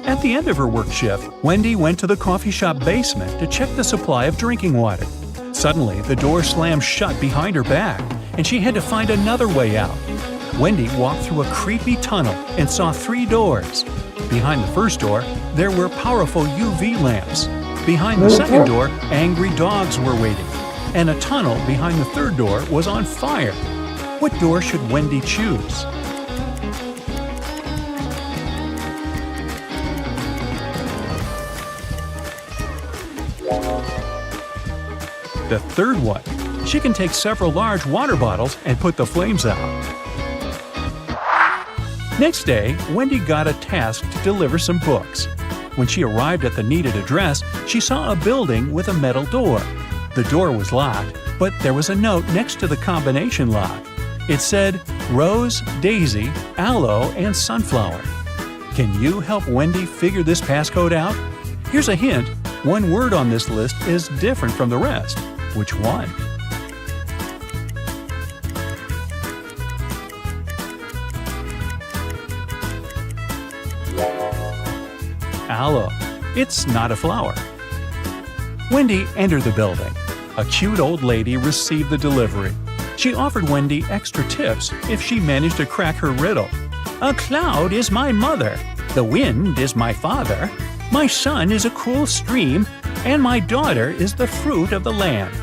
At the end of her work shift, Wendy went to the coffee shop basement to check the supply of drinking water. Suddenly, the door slammed shut behind her back, and she had to find another way out. Wendy walked through a creepy tunnel and saw 3 doors. Behind the first door, there were powerful UV lamps. Behind the second door, angry dogs were waiting. And a tunnel behind the third door was on fire. What door should Wendy choose? The third one. She can take several large water bottles and put the flames out. Next day, Wendy got a task to deliver some books. When she arrived at the needed address, she saw a building with a metal door. The door was locked, but there was a note next to the combination lock. It said, Rose, Daisy, Aloe, and Sunflower. Can you help Wendy figure this passcode out? Here's a hint. One word on this list is different from the rest. Which one? Aloe. It's not a flower. Wendy entered the building. A cute old lady received the delivery. She offered Wendy extra tips if she managed to crack her riddle. A cloud is my mother. The wind is my father. My son is a cruel stream. And my daughter is the fruit of the land.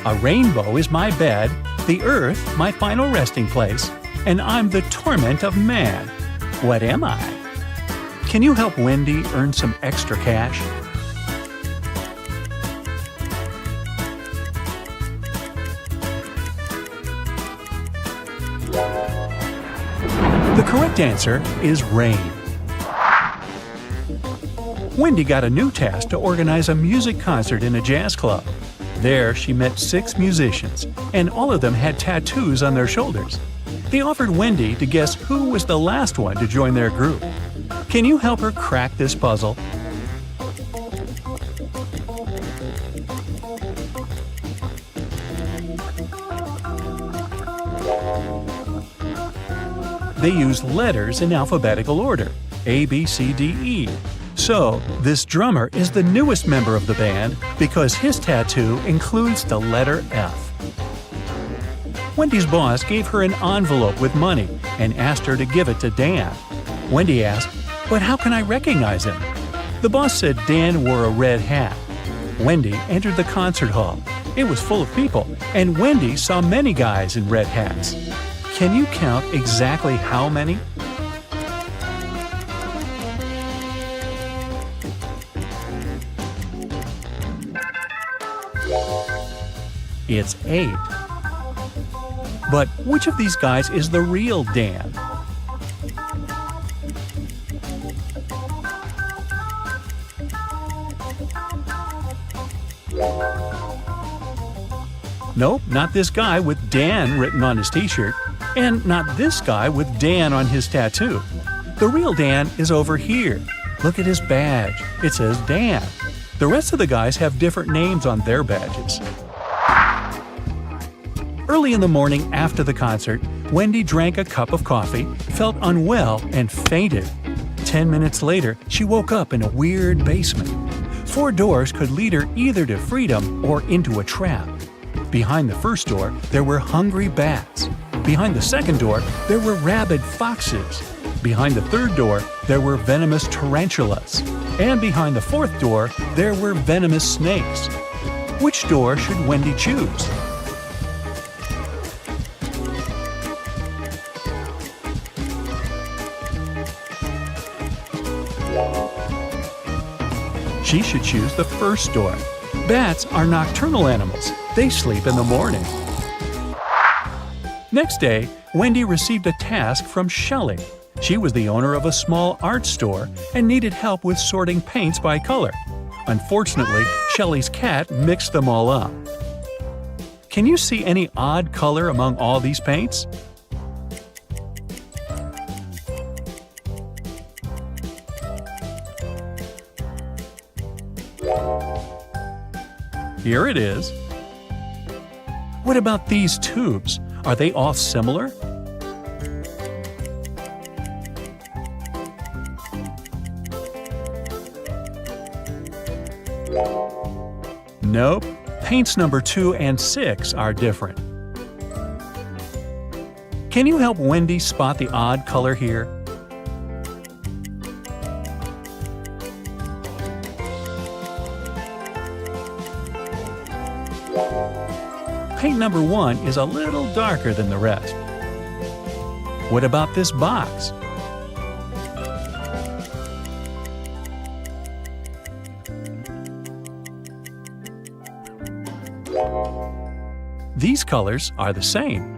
A rainbow is my bed. The earth my final resting place. And I'm the torment of man. What am I? Can you help Wendy earn some extra cash? The correct answer is rain. Wendy got a new task to organize a music concert in a jazz club. There, she met 6 musicians, and all of them had tattoos on their shoulders. They offered Wendy to guess who was the last one to join their group. Can you help her crack this puzzle? They use letters in alphabetical order, A, B, C, D, E. So, this drummer is the newest member of the band because his tattoo includes the letter F. Wendy's boss gave her an envelope with money and asked her to give it to Dan. Wendy asked, "But how can I recognize him?" The boss said Dan wore a red hat. Wendy entered the concert hall. It was full of people, and Wendy saw many guys in red hats. Can you count exactly how many? It's 8. But which of these guys is the real Dan? Nope, not this guy with Dan written on his t-shirt, and not this guy with Dan on his tattoo. The real Dan is over here. Look at his badge. It says Dan. The rest of the guys have different names on their badges. Early in the morning after the concert, Wendy drank a cup of coffee, felt unwell, and fainted. 10 minutes later, she woke up in a weird basement. 4 doors could lead her either to freedom or into a trap. Behind the first door, there were hungry bats. Behind the second door, there were rabid foxes. Behind the third door, there were venomous tarantulas. And behind the fourth door, there were venomous snakes. Which door should Wendy choose? She should choose the first door. Bats are nocturnal animals. They sleep in the morning. Next day, Wendy received a task from Shelley. She was the owner of a small art store and needed help with sorting paints by color. Unfortunately, Shelley's cat mixed them all up. Can you see any odd color among all these paints? Here it is. What about these tubes? Are they all similar? Nope. Paints number 2 and 6 are different. Can you help Wendy spot the odd color here? Paint number 1 is a little darker than the rest. What about this box? These colors are the same.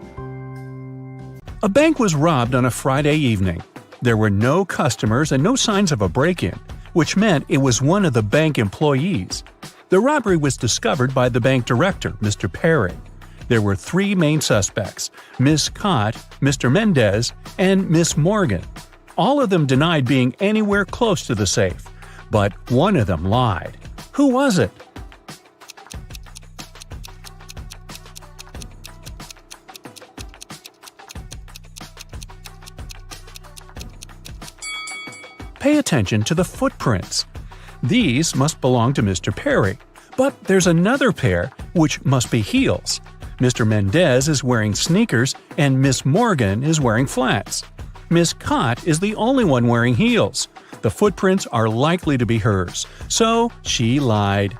A bank was robbed on a Friday evening. There were no customers and no signs of a break-in, which meant it was one of the bank employees. The robbery was discovered by the bank director, Mr. Perry. There were 3 main suspects, Miss Scott, Mr. Mendez, and Miss Morgan. All of them denied being anywhere close to the safe, but one of them lied. Who was it? Pay attention to the footprints. These must belong to Mr. Perry, but there's another pair which must be heels. Mr. Mendez is wearing sneakers and Miss Morgan is wearing flats. Miss Cott is the only one wearing heels. The footprints are likely to be hers, so she lied.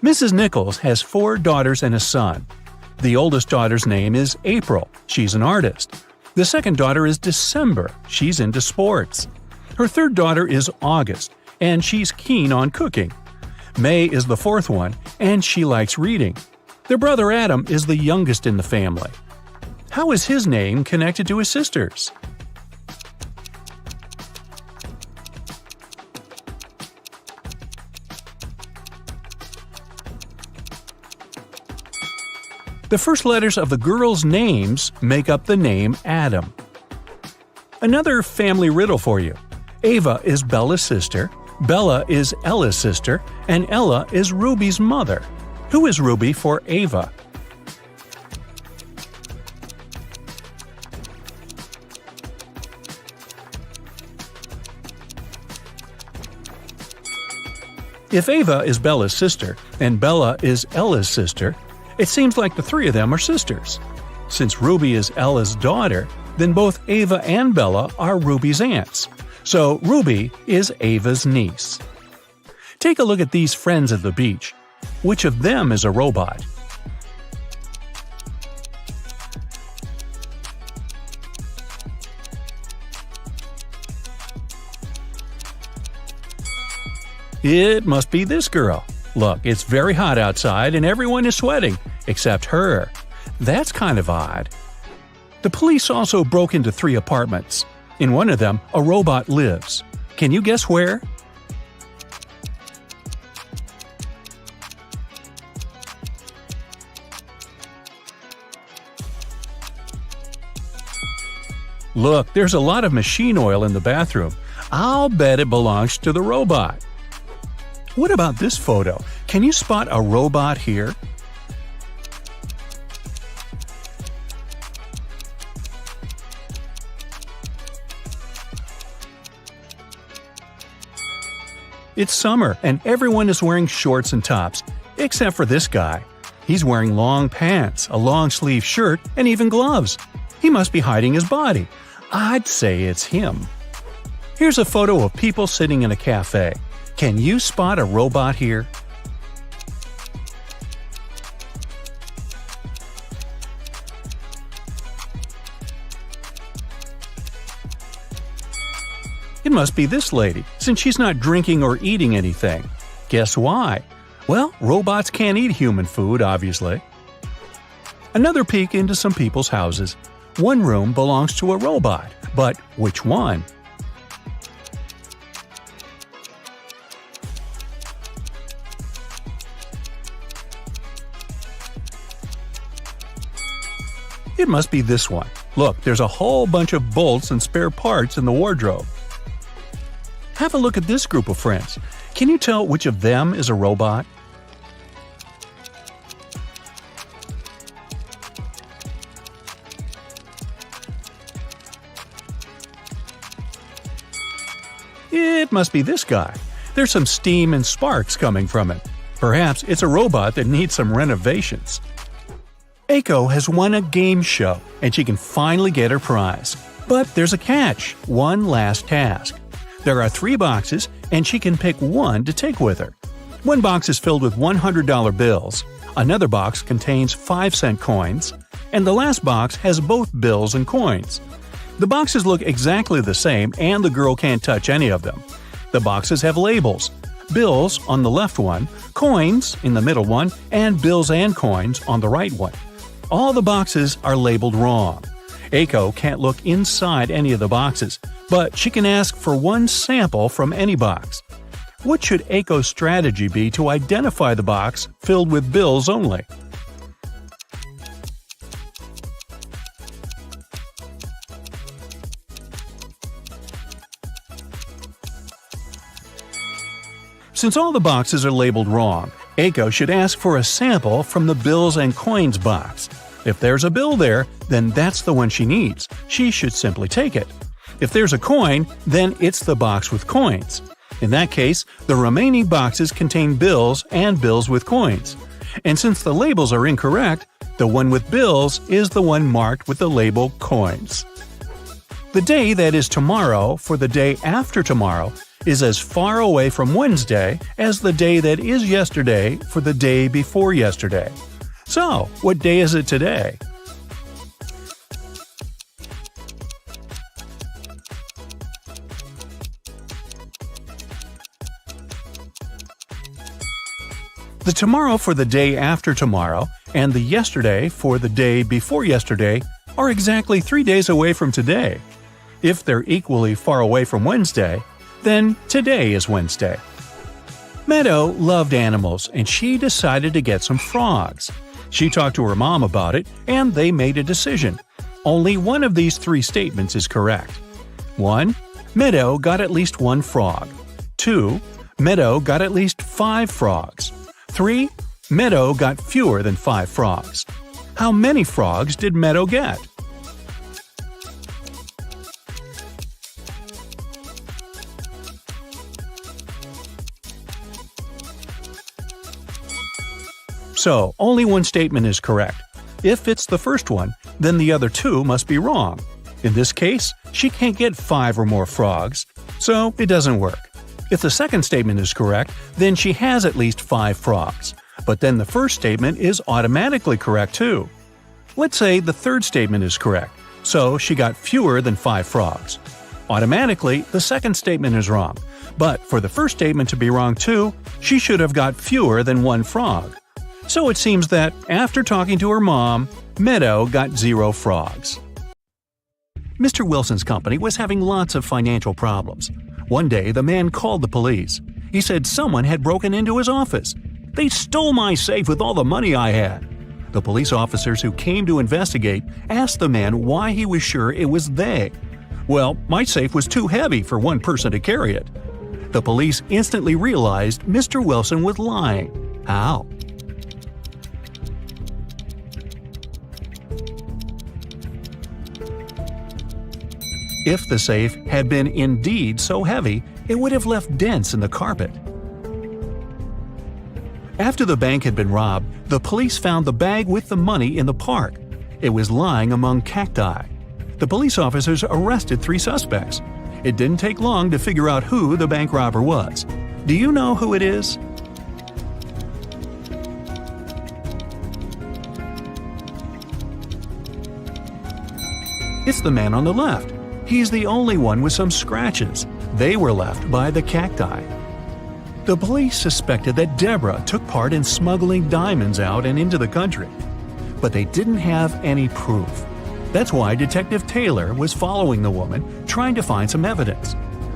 Mrs. Nichols has 4 daughters and a son. The oldest daughter's name is April. She's an artist. The second daughter is December. She's into sports. Her third daughter is August, and she's keen on cooking. May is the fourth one, and she likes reading. Their brother Adam is the youngest in the family. How is his name connected to his sisters? The first letters of the girls' names make up the name Adam. Another family riddle for you. Ava is Bella's sister, Bella is Ella's sister, and Ella is Ruby's mother. Who is Ruby for Ava? If Ava is Bella's sister and Bella is Ella's sister, it seems like the 3 of them are sisters. Since Ruby is Ella's daughter, then both Ava and Bella are Ruby's aunts. So Ruby is Ava's niece. Take a look at these friends at the beach. Which of them is a robot? It must be this girl. Look, it's very hot outside and everyone is sweating, except her. That's kind of odd. The police also broke into 3 apartments. In one of them, a robot lives. Can you guess where? Look, there's a lot of machine oil in the bathroom. I'll bet it belongs to the robot. What about this photo? Can you spot a robot here? It's summer and everyone is wearing shorts and tops, except for this guy. He's wearing long pants, a long-sleeve shirt, and even gloves. He must be hiding his body. I'd say it's him. Here's a photo of people sitting in a cafe. Can you spot a robot here? It must be this lady, since she's not drinking or eating anything. Guess why? Well, robots can't eat human food, obviously. Another peek into some people's houses. One room belongs to a robot, but which one? It must be this one. Look, there's a whole bunch of bolts and spare parts in the wardrobe. Have a look at this group of friends. Can you tell which of them is a robot? It must be this guy. There's some steam and sparks coming from it. Perhaps it's a robot that needs some renovations. Aiko has won a game show, and she can finally get her prize. But there's a catch, one last task. There are 3 boxes, and she can pick one to take with her. One box is filled with $100 bills, another box contains 5-cent coins, and the last box has both bills and coins. The boxes look exactly the same, and the girl can't touch any of them. The boxes have labels: bills on the left one, coins in the middle one, and bills and coins on the right one. All the boxes are labeled wrong. Aiko can't look inside any of the boxes, but she can ask for one sample from any box. What should Aiko's strategy be to identify the box filled with bills only? Since all the boxes are labeled wrong, Aiko should ask for a sample from the bills and coins box. If there's a bill there, then that's the one she needs. She should simply take it. If there's a coin, then it's the box with coins. In that case, the remaining boxes contain bills and bills with coins. And since the labels are incorrect, the one with bills is the one marked with the label coins. The day that is tomorrow for the day after tomorrow is as far away from Wednesday as the day that is yesterday for the day before yesterday. So, what day is it today? The tomorrow for the day after tomorrow and the yesterday for the day before yesterday are exactly 3 days away from today. If they're equally far away from Wednesday, then today is Wednesday. Meadow loved animals, and she decided to get some frogs. She talked to her mom about it, and they made a decision. Only one of these 3 statements is correct. 1. Meadow got at least 1 frog. 2. Meadow got at least 5 frogs. 3. Meadow got fewer than 5 frogs. How many frogs did Meadow get? So, only one statement is correct. If it's the first one, then the other 2 must be wrong. In this case, she can't get 5 or more frogs, so it doesn't work. If the second statement is correct, then she has at least 5 frogs. But then the first statement is automatically correct too. Let's say the third statement is correct, so she got fewer than 5 frogs. Automatically, the second statement is wrong. But for the first statement to be wrong too, she should have got fewer than 1 frog. So it seems that, after talking to her mom, Meadow got 0 frogs. Mr. Wilson's company was having lots of financial problems. One day, the man called the police. He said someone had broken into his office. "They stole my safe with all the money I had." The police officers who came to investigate asked the man why he was sure it was they. "Well, my safe was too heavy for one person to carry it." The police instantly realized Mr. Wilson was lying. How? If the safe had been indeed so heavy, it would have left dents in the carpet. After the bank had been robbed, the police found the bag with the money in the park. It was lying among cacti. The police officers arrested 3 suspects. It didn't take long to figure out who the bank robber was. Do you know who it is? It's the man on the left. He's the only one with some scratches. They were left by the cacti. The police suspected that Deborah took part in smuggling diamonds out and into the country. But they didn't have any proof. That's why Detective Taylor was following the woman, trying to find some evidence.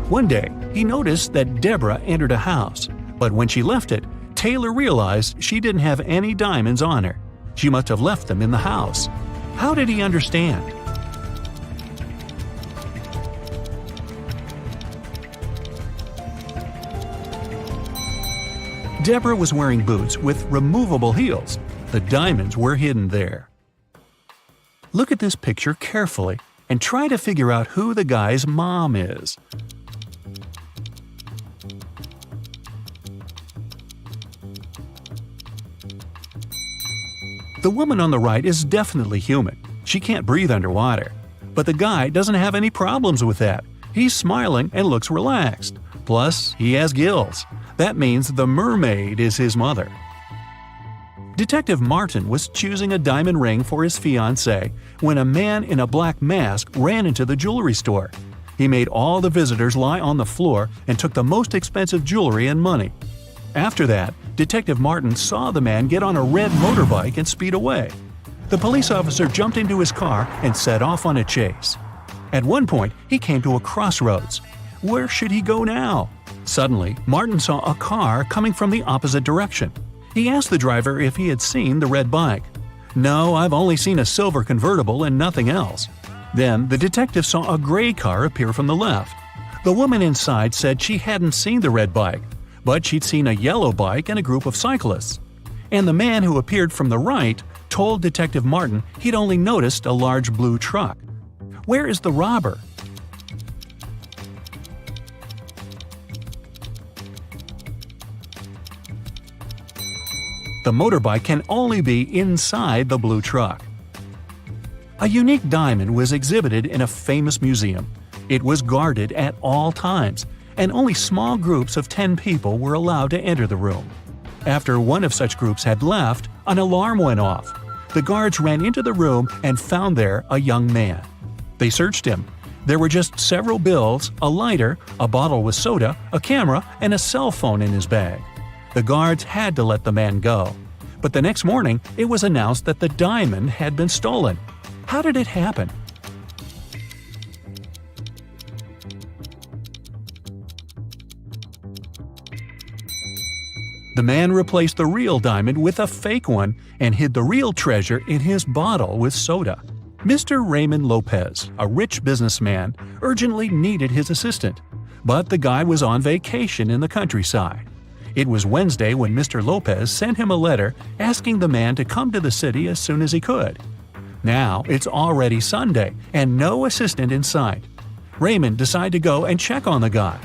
One day, he noticed that Deborah entered a house, but when she left it, Taylor realized she didn't have any diamonds on her. She must have left them in the house. How did he understand? Deborah was wearing boots with removable heels. The diamonds were hidden there. Look at this picture carefully and try to figure out who the guy's mom is. The woman on the right is definitely human. She can't breathe underwater. But the guy doesn't have any problems with that. He's smiling and looks relaxed. Plus, he has gills. That means the mermaid is his mother. Detective Martin was choosing a diamond ring for his fiancée when a man in a black mask ran into the jewelry store. He made all the visitors lie on the floor and took the most expensive jewelry and money. After that, Detective Martin saw the man get on a red motorbike and speed away. The police officer jumped into his car and set off on a chase. At one point, he came to a crossroads. Where should he go now? Suddenly, Martin saw a car coming from the opposite direction. He asked the driver if he had seen the red bike. "No, I've only seen a silver convertible and nothing else." Then the detective saw a gray car appear from the left. The woman inside said she hadn't seen the red bike, but she'd seen a yellow bike and a group of cyclists. And the man who appeared from the right told Detective Martin he'd only noticed a large blue truck. Where is the robber? The motorbike can only be inside the blue truck. A unique diamond was exhibited in a famous museum. It was guarded at all times, and only small groups of 10 people were allowed to enter the room. After one of such groups had left, an alarm went off. The guards ran into the room and found there a young man. They searched him. There were just several bills, a lighter, a bottle with soda, a camera, and a cell phone in his bag. The guards had to let the man go. But the next morning, it was announced that the diamond had been stolen. How did it happen? The man replaced the real diamond with a fake one and hid the real treasure in his bottle with soda. Mr. Raymond Lopez, a rich businessman, urgently needed his assistant. But the guy was on vacation in the countryside. It was Wednesday when Mr. Lopez sent him a letter asking the man to come to the city as soon as he could. Now it's already Sunday and no assistant in sight. Raymond decided to go and check on the guy.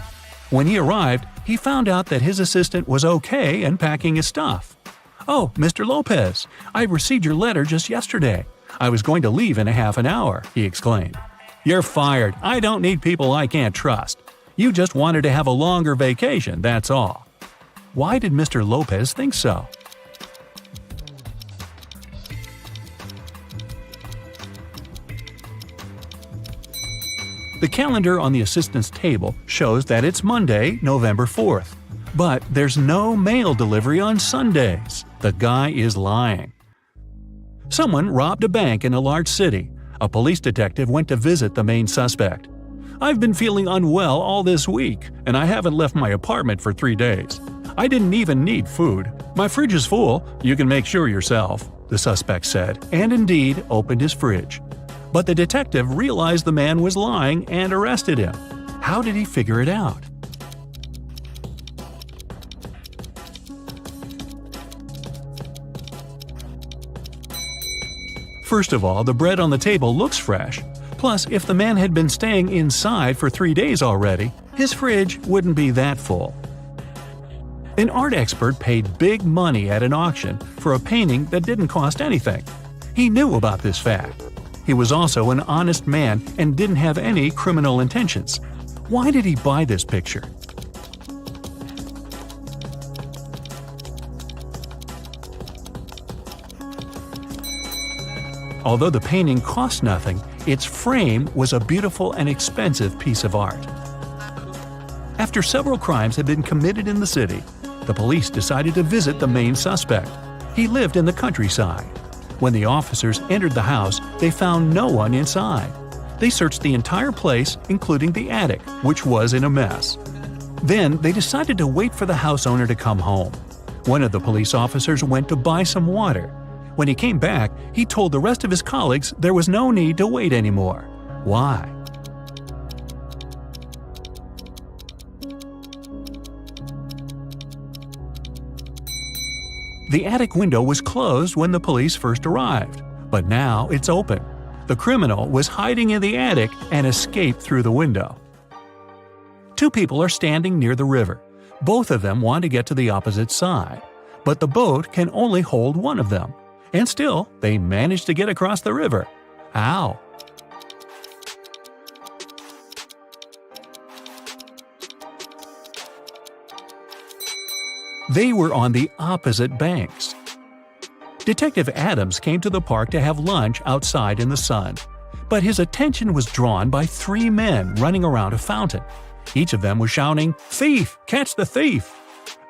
When he arrived, he found out that his assistant was okay and packing his stuff. "Oh, Mr. Lopez, I received your letter just yesterday. I was going to leave in a half an hour," he exclaimed. "You're fired. I don't need people I can't trust. You just wanted to have a longer vacation, that's all." Why did Mr. Lopez think so? The calendar on the assistant's table shows that it's Monday, November 4th. But there's no mail delivery on Sundays. The guy is lying. Someone robbed a bank in a large city. A police detective went to visit the main suspect. "I've been feeling unwell all this week, and I haven't left my apartment for 3 days. I didn't even need food. My fridge is full. You can make sure yourself," the suspect said, and indeed opened his fridge. But the detective realized the man was lying and arrested him. How did he figure it out? First of all, the bread on the table looks fresh. Plus, if the man had been staying inside for 3 days already, his fridge wouldn't be that full. An art expert paid big money at an auction for a painting that didn't cost anything. He knew about this fact. He was also an honest man and didn't have any criminal intentions. Why did he buy this picture? Although the painting cost nothing, its frame was a beautiful and expensive piece of art. After several crimes had been committed in the city, the police decided to visit the main suspect. He lived in the countryside. When the officers entered the house, they found no one inside. They searched the entire place, including the attic, which was in a mess. Then they decided to wait for the house owner to come home. One of the police officers went to buy some water. When he came back, he told the rest of his colleagues there was no need to wait anymore. Why? The attic window was closed when the police first arrived, but now it's open. The criminal was hiding in the attic and escaped through the window. Two people are standing near the river. Both of them want to get to the opposite side, but the boat can only hold one of them. And still, they manage to get across the river. How? They were on the opposite banks. Detective Adams came to the park to have lunch outside in the sun, but his attention was drawn by three men running around a fountain. Each of them was shouting, "Thief! Catch the thief!"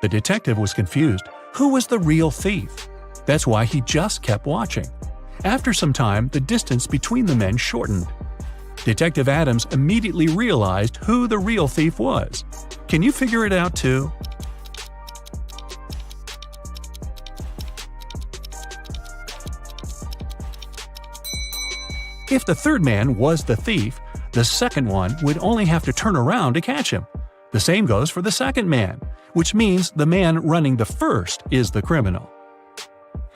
The detective was confused. Who was the real thief? That's why he just kept watching. After some time, the distance between the men shortened. Detective Adams immediately realized who the real thief was. Can you figure it out too? If the third man was the thief, the second one would only have to turn around to catch him. The same goes for the second man, which means the man running the first is the criminal.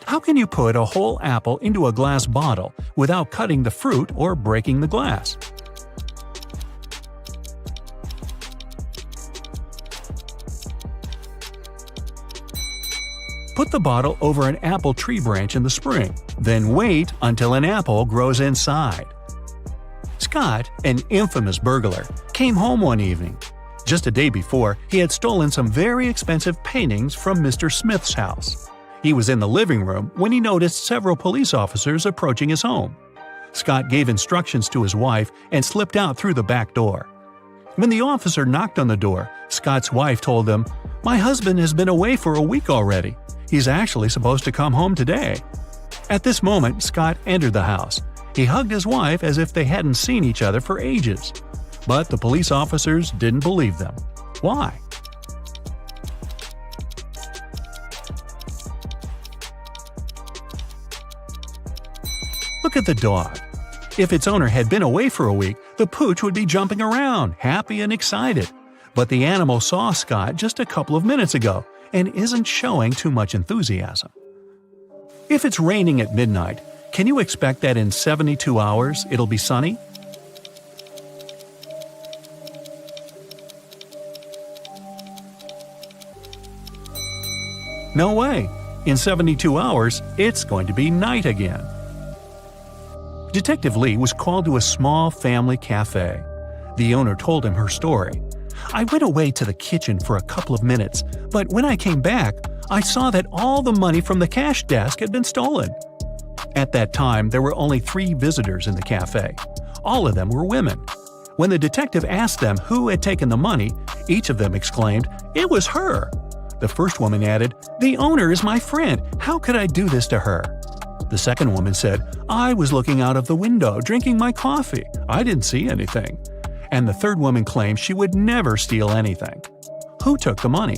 How can you put a whole apple into a glass bottle without cutting the fruit or breaking the glass? Put the bottle over an apple tree branch in the spring, then wait until an apple grows inside. Scott, an infamous burglar, came home one evening. Just a day before, he had stolen some very expensive paintings from Mr. Smith's house. He was in the living room when he noticed several police officers approaching his home. Scott gave instructions to his wife and slipped out through the back door. When the officer knocked on the door, Scott's wife told him, "My husband has been away for a week already. He's actually supposed to come home today." At this moment, Scott entered the house. He hugged his wife as if they hadn't seen each other for ages. But the police officers didn't believe them. Why? Look at the dog. If its owner had been away for a week, the pooch would be jumping around, happy and excited. But the animal saw Scott just a couple of minutes ago and isn't showing too much enthusiasm. If it's raining at midnight, can you expect that in 72 hours it'll be sunny? No way! In 72 hours, it's going to be night again. Detective Lee was called to a small family cafe. The owner told him her story. "I went away to the kitchen for a couple of minutes, but when I came back, I saw that all the money from the cash desk had been stolen." At that time, there were only 3 visitors in the cafe. All of them were women. When the detective asked them who had taken the money, each of them exclaimed, "It was her!" The first woman added, "The owner is my friend. How could I do this to her?" The second woman said, "I was looking out of the window, drinking my coffee. I didn't see anything." And the third woman claimed she would never steal anything. Who took the money?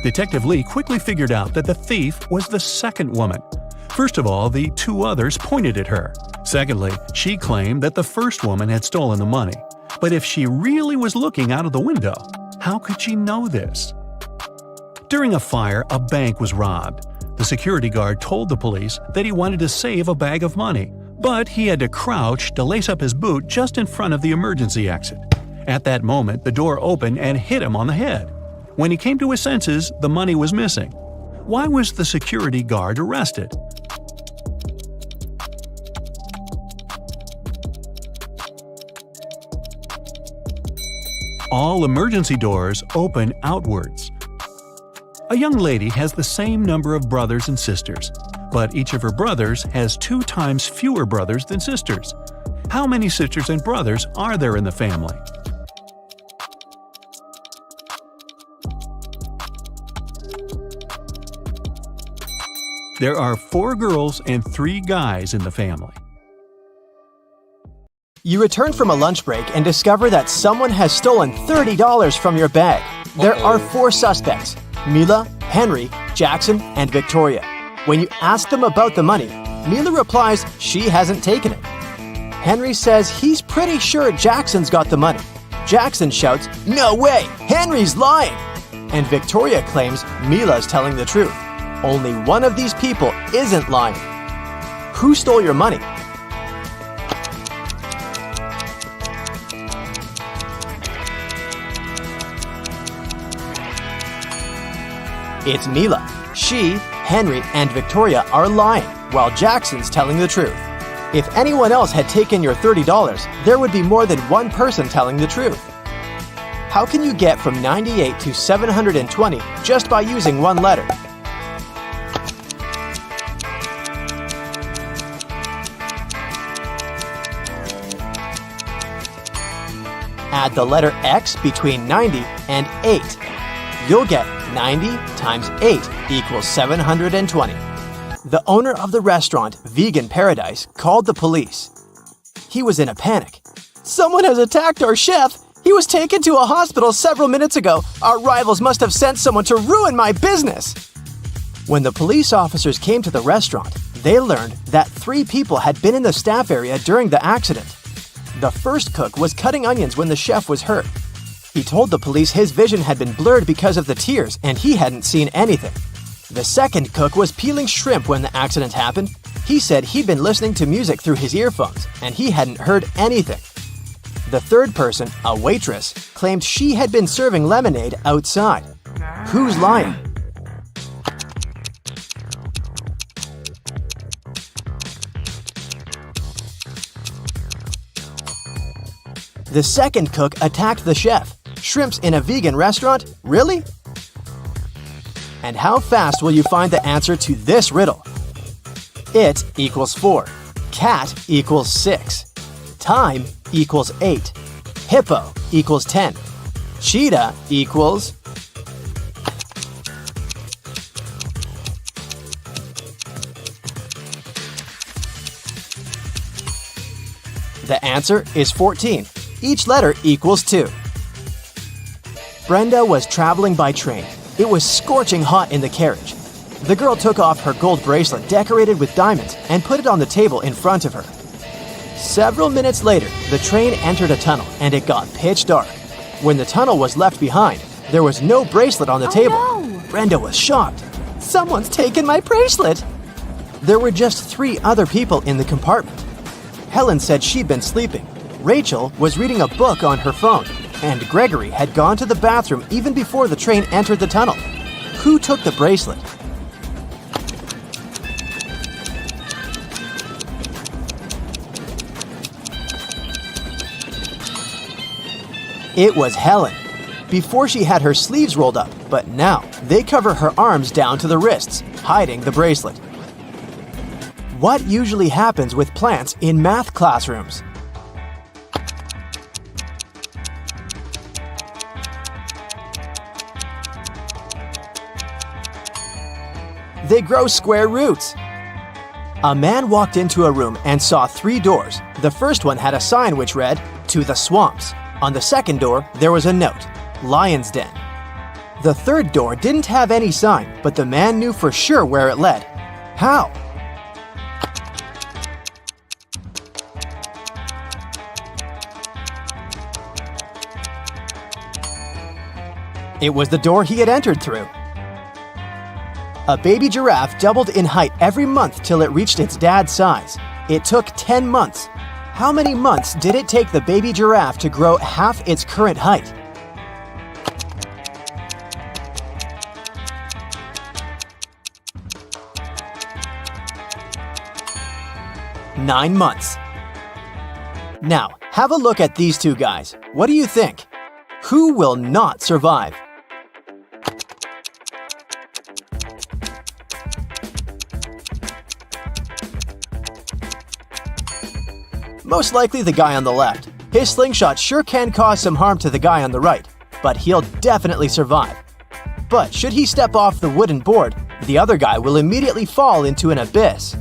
Detective Lee quickly figured out that the thief was the second woman. First of all, the 2 others pointed at her. Secondly, she claimed that the first woman had stolen the money. But if she really was looking out of the window, how could she know this? During a fire, a bank was robbed. The security guard told the police that he wanted to save a bag of money, but he had to crouch to lace up his boot just in front of the emergency exit. At that moment, the door opened and hit him on the head. When he came to his senses, the money was missing. Why was the security guard arrested? All emergency doors open outwards. A young lady has the same number of brothers and sisters, but each of her brothers has 2 times fewer brothers than sisters. How many sisters and brothers are there in the family? There are 4 girls and 3 guys in the family. You return from a lunch break and discover that someone has stolen $30 from your bag. There are 4 suspects: Mila, Henry, Jackson, and Victoria. When you ask them about the money, Mila replies she hasn't taken it. Henry says he's pretty sure Jackson's got the money. Jackson shouts, "No way! Henry's lying!" And Victoria claims Mila's telling the truth. Only one of these people isn't lying. Who stole your money? It's Mila. She, Henry, and Victoria are lying, while Jackson's telling the truth. If anyone else had taken your $30, there would be more than one person telling the truth. How can you get from 98 to 720 just by using one letter? Add the letter X between 90 and 8. You'll get 90 times 8 equals 720. The owner of the restaurant, Vegan Paradise, called the police. He was in a panic. "Someone has attacked our chef! He was taken to a hospital several minutes ago! Our rivals must have sent someone to ruin my business!" When the police officers came to the restaurant, they learned that 3 people had been in the staff area during the accident. The first cook was cutting onions when the chef was hurt. He told the police his vision had been blurred because of the tears and he hadn't seen anything. The second cook was peeling shrimp when the accident happened. He said he'd been listening to music through his earphones and he hadn't heard anything. The third person, a waitress, claimed she had been serving lemonade outside. Who's lying? The second cook attacked the chef. Shrimps in a vegan restaurant? Really? And how fast will you find the answer to this riddle? It equals 4. Cat equals 6. Time equals 8. Hippo equals 10. Cheetah equals... The answer is 14. Each letter equals 2. Brenda was traveling by train. It was scorching hot in the carriage. The girl took off her gold bracelet decorated with diamonds and put it on the table in front of her. Several minutes later, the train entered a tunnel and it got pitch dark. When the tunnel was left behind, there was no bracelet on the table. No. Brenda was shocked. "Someone's taken my bracelet!" There were just 3 other people in the compartment. Helen said she'd been sleeping. Rachel was reading a book on her phone. And Gregory had gone to the bathroom even before the train entered the tunnel. Who took the bracelet? It was Helen. Before she had her sleeves rolled up, but now they cover her arms down to the wrists, hiding the bracelet. What usually happens with plants in math classrooms? They grow square roots. A man walked into a room and saw 3 doors. The first one had a sign which read, "To the swamps." On the second door, there was a note, "Lion's Den." The third door didn't have any sign, but the man knew for sure where it led. How? It was the door he had entered through. A baby giraffe doubled in height every month till it reached its dad's size. It took 10 months. How many months did it take the baby giraffe to grow half its current height? Nine months. Now, have a look at these 2 guys. What do you think? Who will not survive? Most likely the guy on the left. His slingshot sure can cause some harm to the guy on the right, but he'll definitely survive. But should he step off the wooden board, the other guy will immediately fall into an abyss.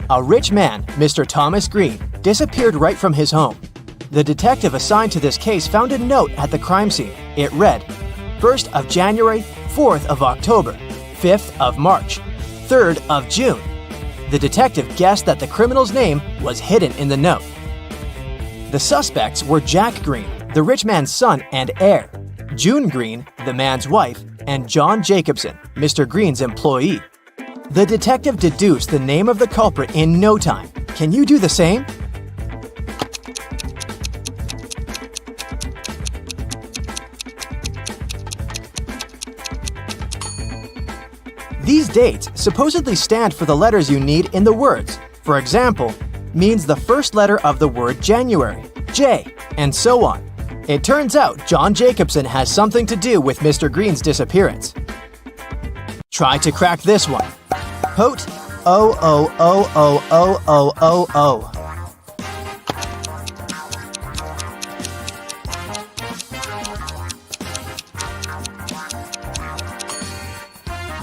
A rich man, Mr. Thomas Green, disappeared right from his home. The detective assigned to this case found a note at the crime scene. It read, 1st of January, 4th of October, 5th of March, 3rd of June. The detective guessed that the criminal's name was hidden in the note. The suspects were Jack Green, the rich man's son and heir, June Green, the man's wife, and John Jacobson, Mr. Green's employee. The detective deduced the name of the culprit in no time. Can you do the same? These dates supposedly stand for the letters you need in the words. For example, means the first letter of the word January, J, and so on. It turns out John Jacobson has something to do with Mr. Green's disappearance. Try to crack this one. Pote O.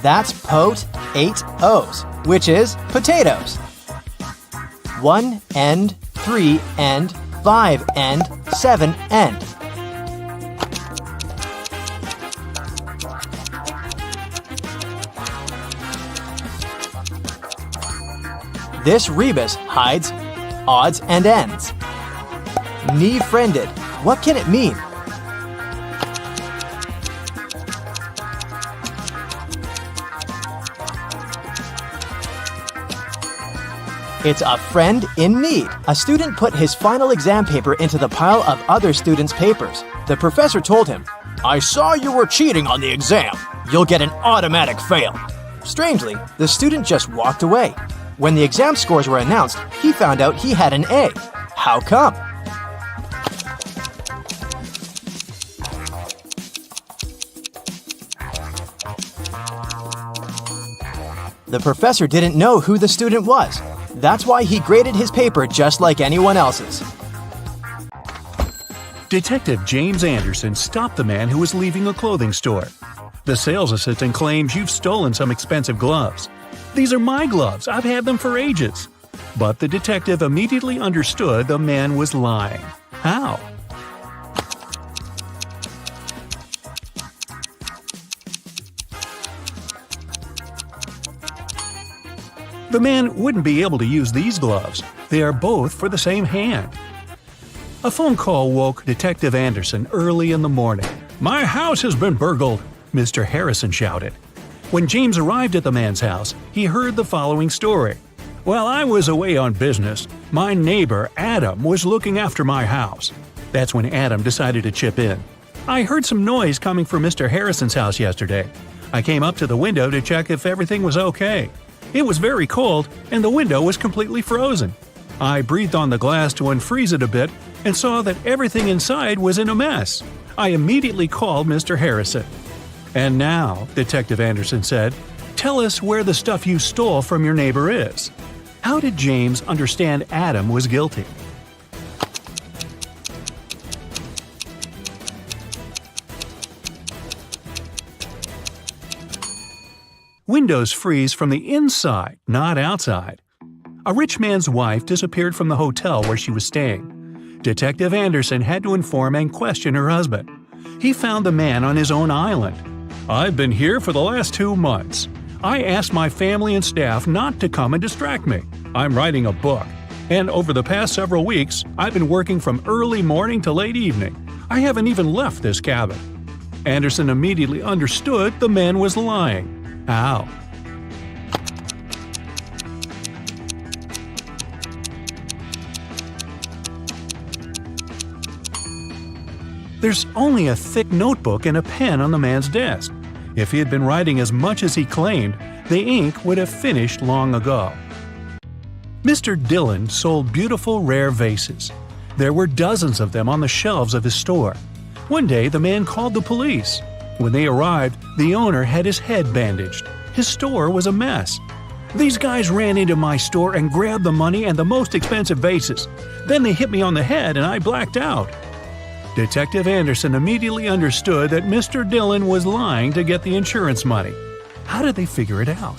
That's pote 8 O's, which is potatoes. 1 end, 3 end, 5 end, 7 end. This rebus hides odds and ends. Knee-friended. What can it mean? It's a friend in need. A student put his final exam paper into the pile of other students' papers. The professor told him, "I saw you were cheating on the exam. You'll get an automatic fail." Strangely, the student just walked away. When the exam scores were announced, he found out he had an A. How come? The professor didn't know who the student was. That's why he graded his paper just like anyone else's. Detective James Anderson stopped the man who was leaving a clothing store. The sales assistant claims you've stolen some expensive gloves. These are my gloves. I've had them for ages. But the detective immediately understood the man was lying. How? The man wouldn't be able to use these gloves. They are both for the same hand. A phone call woke Detective Anderson early in the morning. "My house has been burgled," Mr. Harrison shouted. When James arrived at the man's house, he heard the following story. "While I was away on business, my neighbor Adam was looking after my house." That's when Adam decided to chip in. "I heard some noise coming from Mr. Harrison's house yesterday. I came up to the window to check if everything was okay. It was very cold, and the window was completely frozen. I breathed on the glass to unfreeze it a bit and saw that everything inside was in a mess. I immediately called Mr. Harrison." "And now," Detective Anderson said, "tell us where the stuff you stole from your neighbor is." How did James understand Adam was guilty? Windows freeze from the inside, not outside. A rich man's wife disappeared from the hotel where she was staying. Detective Anderson had to inform and question her husband. He found the man on his own island. "I've been here for the last 2 months. I asked my family and staff not to come and distract me. I'm writing a book. And over the past several weeks, I've been working from early morning to late evening. I haven't even left this cabin." Anderson immediately understood the man was lying. How? There's only a thick notebook and a pen on the man's desk. If he had been writing as much as he claimed, the ink would have finished long ago. Mr. Dillon sold beautiful rare vases. There were dozens of them on the shelves of his store. One day, the man called the police. When they arrived, the owner had his head bandaged. His store was a mess. "These guys ran into my store and grabbed the money and the most expensive vases. Then they hit me on the head and I blacked out." Detective Anderson immediately understood that Mr. Dillon was lying to get the insurance money. How did they figure it out?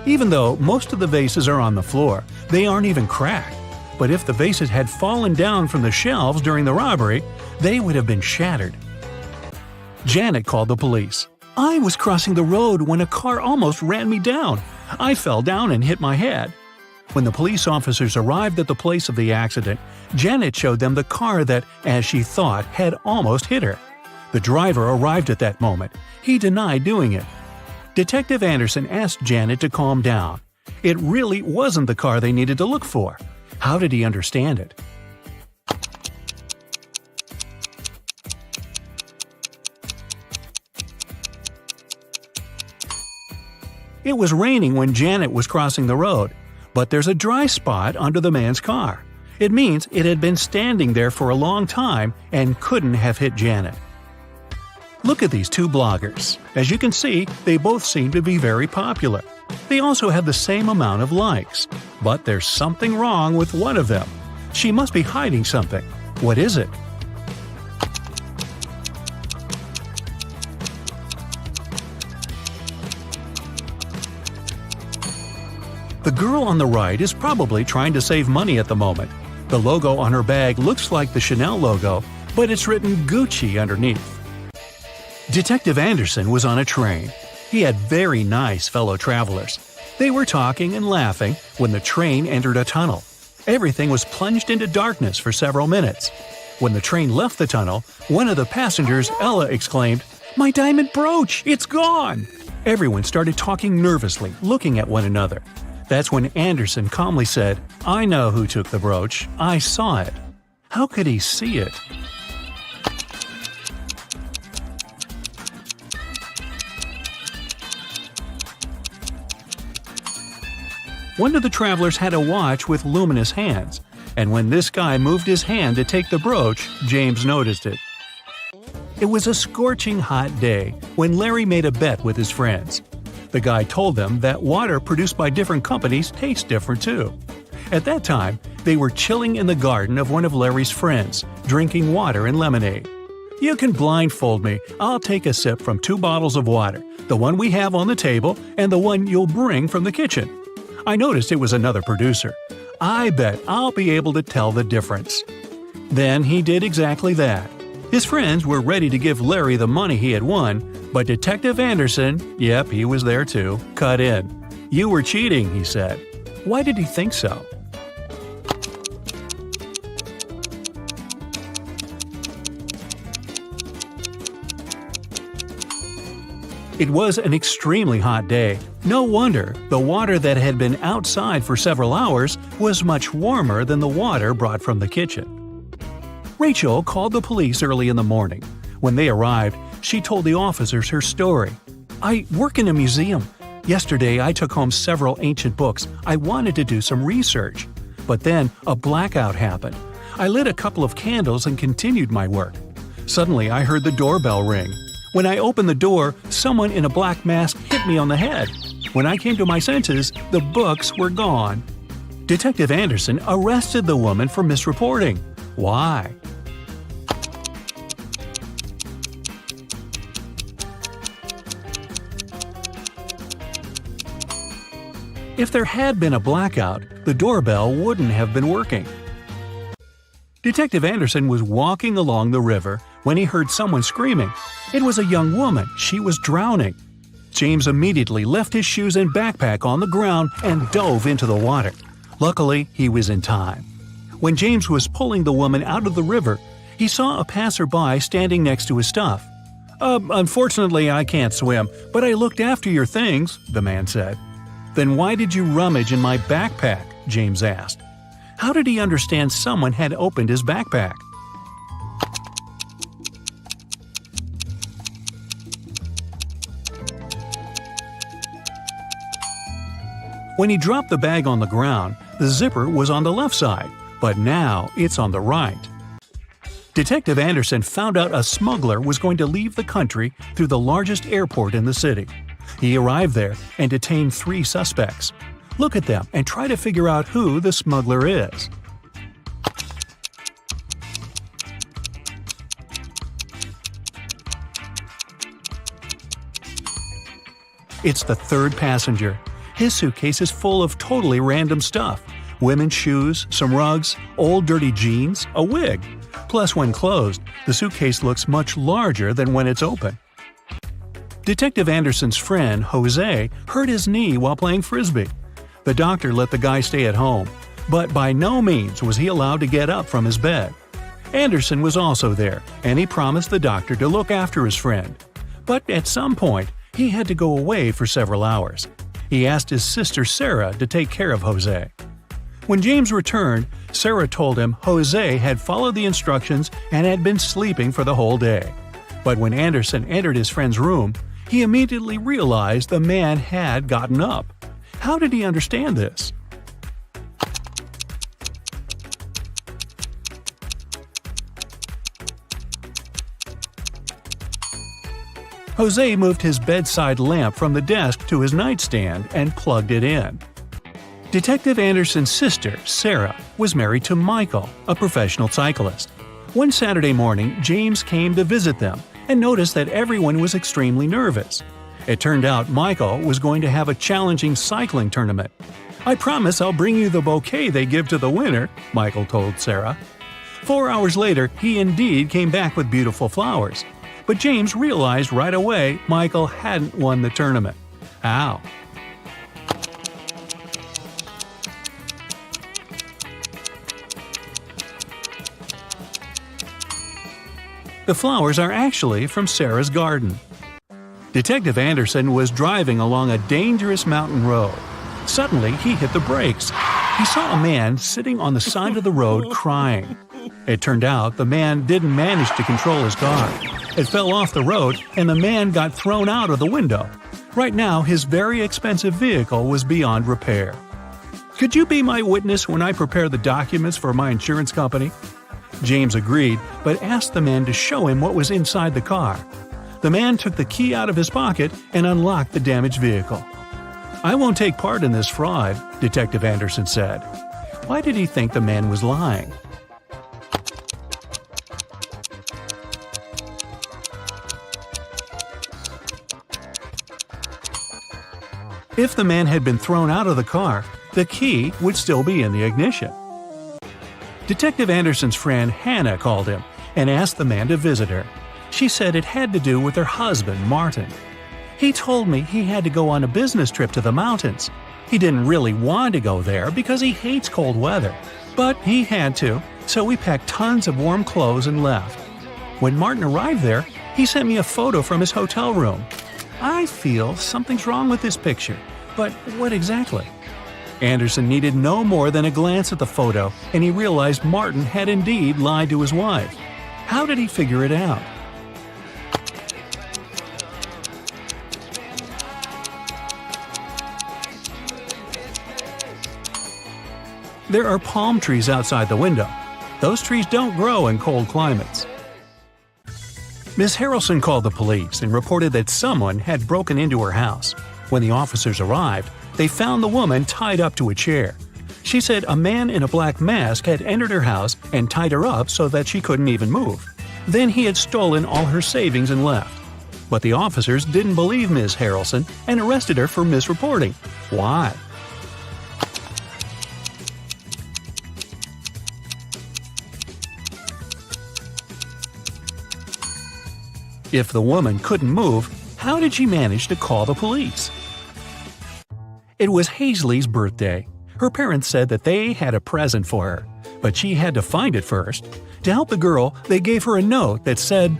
Even though most of the vases are on the floor, they aren't even cracked. But if the vases had fallen down from the shelves during the robbery, they would have been shattered. Janet called the police. "I was crossing the road when a car almost ran me down. I fell down and hit my head." When the police officers arrived at the place of the accident, Janet showed them the car that, as she thought, had almost hit her. The driver arrived at that moment. He denied doing it. Detective Anderson asked Janet to calm down. It really wasn't the car they needed to look for. How did he understand it? It was raining when Janet was crossing the road, but there's a dry spot under the man's car. It means it had been standing there for a long time and couldn't have hit Janet. Look at these two bloggers. As you can see, they both seem to be very popular. They also have the same amount of likes. But there's something wrong with one of them. She must be hiding something. What is it? The girl on the right is probably trying to save money at the moment. The logo on her bag looks like the Chanel logo, but it's written Gucci underneath. Detective Anderson was on a train. He had very nice fellow travelers. They were talking and laughing when the train entered a tunnel. Everything was plunged into darkness for several minutes. When the train left the tunnel, one of the passengers, Ella, exclaimed, "My diamond brooch! It's gone!" Everyone started talking nervously, looking at one another. That's when Anderson calmly said, "I know who took the brooch. I saw it." How could he see it? One of the travelers had a watch with luminous hands, and when this guy moved his hand to take the brooch, James noticed it. It was a scorching hot day when Larry made a bet with his friends. The guy told them that water produced by different companies tastes different too. At that time, they were chilling in the garden of one of Larry's friends, drinking water and lemonade. "You can blindfold me. I'll take a sip from 2 bottles of water, the one we have on the table and the one you'll bring from the kitchen." I noticed it was another producer. I bet I'll be able to tell the difference. Then he did exactly that. His friends were ready to give Larry the money he had won, but Detective Anderson, yep, he was there too, cut in. "You were cheating," he said. Why did he think so? It was an extremely hot day. No wonder the water that had been outside for several hours was much warmer than the water brought from the kitchen. Rachel called the police early in the morning. When they arrived, she told the officers her story. "I work in a museum. Yesterday I took home several ancient books. I wanted to do some research. But then a blackout happened. I lit a couple of candles and continued my work. Suddenly I heard the doorbell ring. When I opened the door, someone in a black mask hit me on the head. When I came to my senses, the books were gone." Detective Anderson arrested the woman for misreporting. Why? If there had been a blackout, the doorbell wouldn't have been working. Detective Anderson was walking along the river when he heard someone screaming. It was a young woman. She was drowning. James immediately left his shoes and backpack on the ground and dove into the water. Luckily, he was in time. When James was pulling the woman out of the river, he saw a passerby standing next to his stuff. Unfortunately, I can't swim, but I looked after your things," the man said. "Then why did you rummage in my backpack?" James asked. How did he understand someone had opened his backpack? When he dropped the bag on the ground, the zipper was on the left side, but now it's on the right. Detective Anderson found out a smuggler was going to leave the country through the largest airport in the city. He arrived there and detained 3 suspects. Look at them and try to figure out who the smuggler is. It's the 3rd passenger. His suitcase is full of totally random stuff: women's shoes, some rugs, old dirty jeans, a wig. Plus, when closed, the suitcase looks much larger than when it's open. Detective Anderson's friend, Jose, hurt his knee while playing frisbee. The doctor let the guy stay at home, but by no means was he allowed to get up from his bed. Anderson was also there, and he promised the doctor to look after his friend. But at some point, he had to go away for several hours. He asked his sister Sarah to take care of Jose. When James returned, Sarah told him Jose had followed the instructions and had been sleeping for the whole day. But when Anderson entered his friend's room, he immediately realized the man had gotten up. How did he understand this? Jose moved his bedside lamp from the desk to his nightstand and plugged it in. Detective Anderson's sister, Sarah, was married to Michael, a professional cyclist. One Saturday morning, James came to visit them and noticed that everyone was extremely nervous. It turned out Michael was going to have a challenging cycling tournament. "I promise I'll bring you the bouquet they give to the winner," Michael told Sarah. 4 hours later, he indeed came back with beautiful flowers. But James realized right away Michael hadn't won the tournament. How? The flowers are actually from Sarah's garden. Detective Anderson was driving along a dangerous mountain road. Suddenly, he hit the brakes. He saw a man sitting on the side of the road crying. It turned out the man didn't manage to control his car. It fell off the road and the man got thrown out of the window. Right now, his very expensive vehicle was beyond repair. "Could you be my witness when I prepare the documents for my insurance company?" James agreed, but asked the man to show him what was inside the car. The man took the key out of his pocket and unlocked the damaged vehicle. "I won't take part in this fraud," Detective Anderson said. Why did he think the man was lying? If the man had been thrown out of the car, the key would still be in the ignition. Detective Anderson's friend Hannah called him and asked the man to visit her. She said it had to do with her husband, Martin. "He told me he had to go on a business trip to the mountains. He didn't really want to go there because he hates cold weather. But he had to, so we packed tons of warm clothes and left. When Martin arrived there, he sent me a photo from his hotel room. I feel something's wrong with this picture, but what exactly?" Anderson needed no more than a glance at the photo, and he realized Martin had indeed lied to his wife. How did he figure it out? There are palm trees outside the window. Those trees don't grow in cold climates. Miss Harrelson called the police and reported that someone had broken into her house. When the officers arrived, they found the woman tied up to a chair. She said a man in a black mask had entered her house and tied her up so that she couldn't even move. Then he had stolen all her savings and left. But the officers didn't believe Ms. Harrelson and arrested her for misreporting. Why? If the woman couldn't move, how did she manage to call the police? It was Hazley's birthday. Her parents said that they had a present for her, but she had to find it first. To help the girl, they gave her a note that said,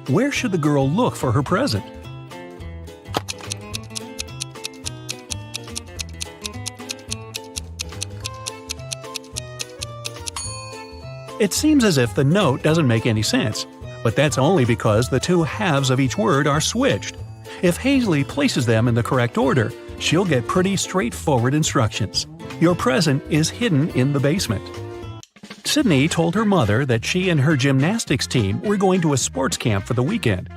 "Where should the girl look for her present?" It seems as if the note doesn't make any sense, but that's only because the two halves of each word are switched. If Hazley places them in the correct order, she'll get pretty straightforward instructions. Your present is hidden in the basement. Sydney told her mother that she and her gymnastics team were going to a sports camp for the weekend.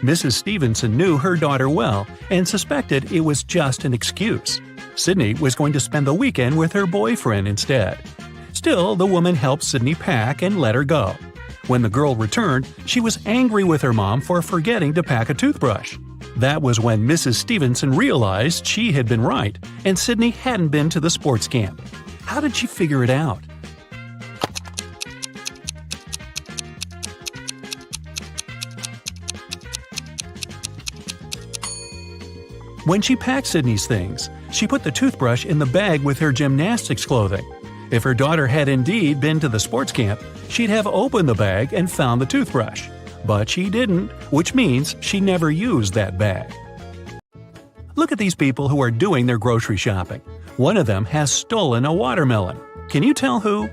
Mrs. Stevenson knew her daughter well and suspected it was just an excuse. Sydney was going to spend the weekend with her boyfriend instead. Still, the woman helped Sydney pack and let her go. When the girl returned, she was angry with her mom for forgetting to pack a toothbrush. That was when Mrs. Stevenson realized she had been right and Sydney hadn't been to the sports camp. How did she figure it out? When she packed Sydney's things, she put the toothbrush in the bag with her gymnastics clothing. If her daughter had indeed been to the sports camp, she'd have opened the bag and found the toothbrush. But she didn't, which means she never used that bag. Look at these people who are doing their grocery shopping. One of them has stolen a watermelon. Can you tell who?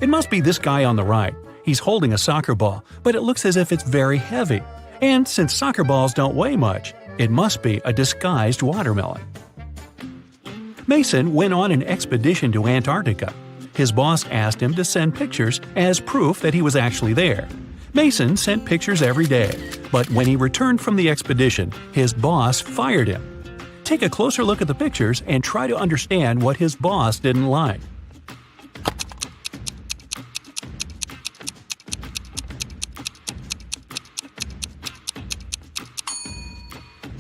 It must be this guy on the right. He's holding a soccer ball, but it looks as if it's very heavy. And since soccer balls don't weigh much, it must be a disguised watermelon. Mason went on an expedition to Antarctica. His boss asked him to send pictures as proof that he was actually there. Mason sent pictures every day, but when he returned from the expedition, his boss fired him. Take a closer look at the pictures and try to understand what his boss didn't like.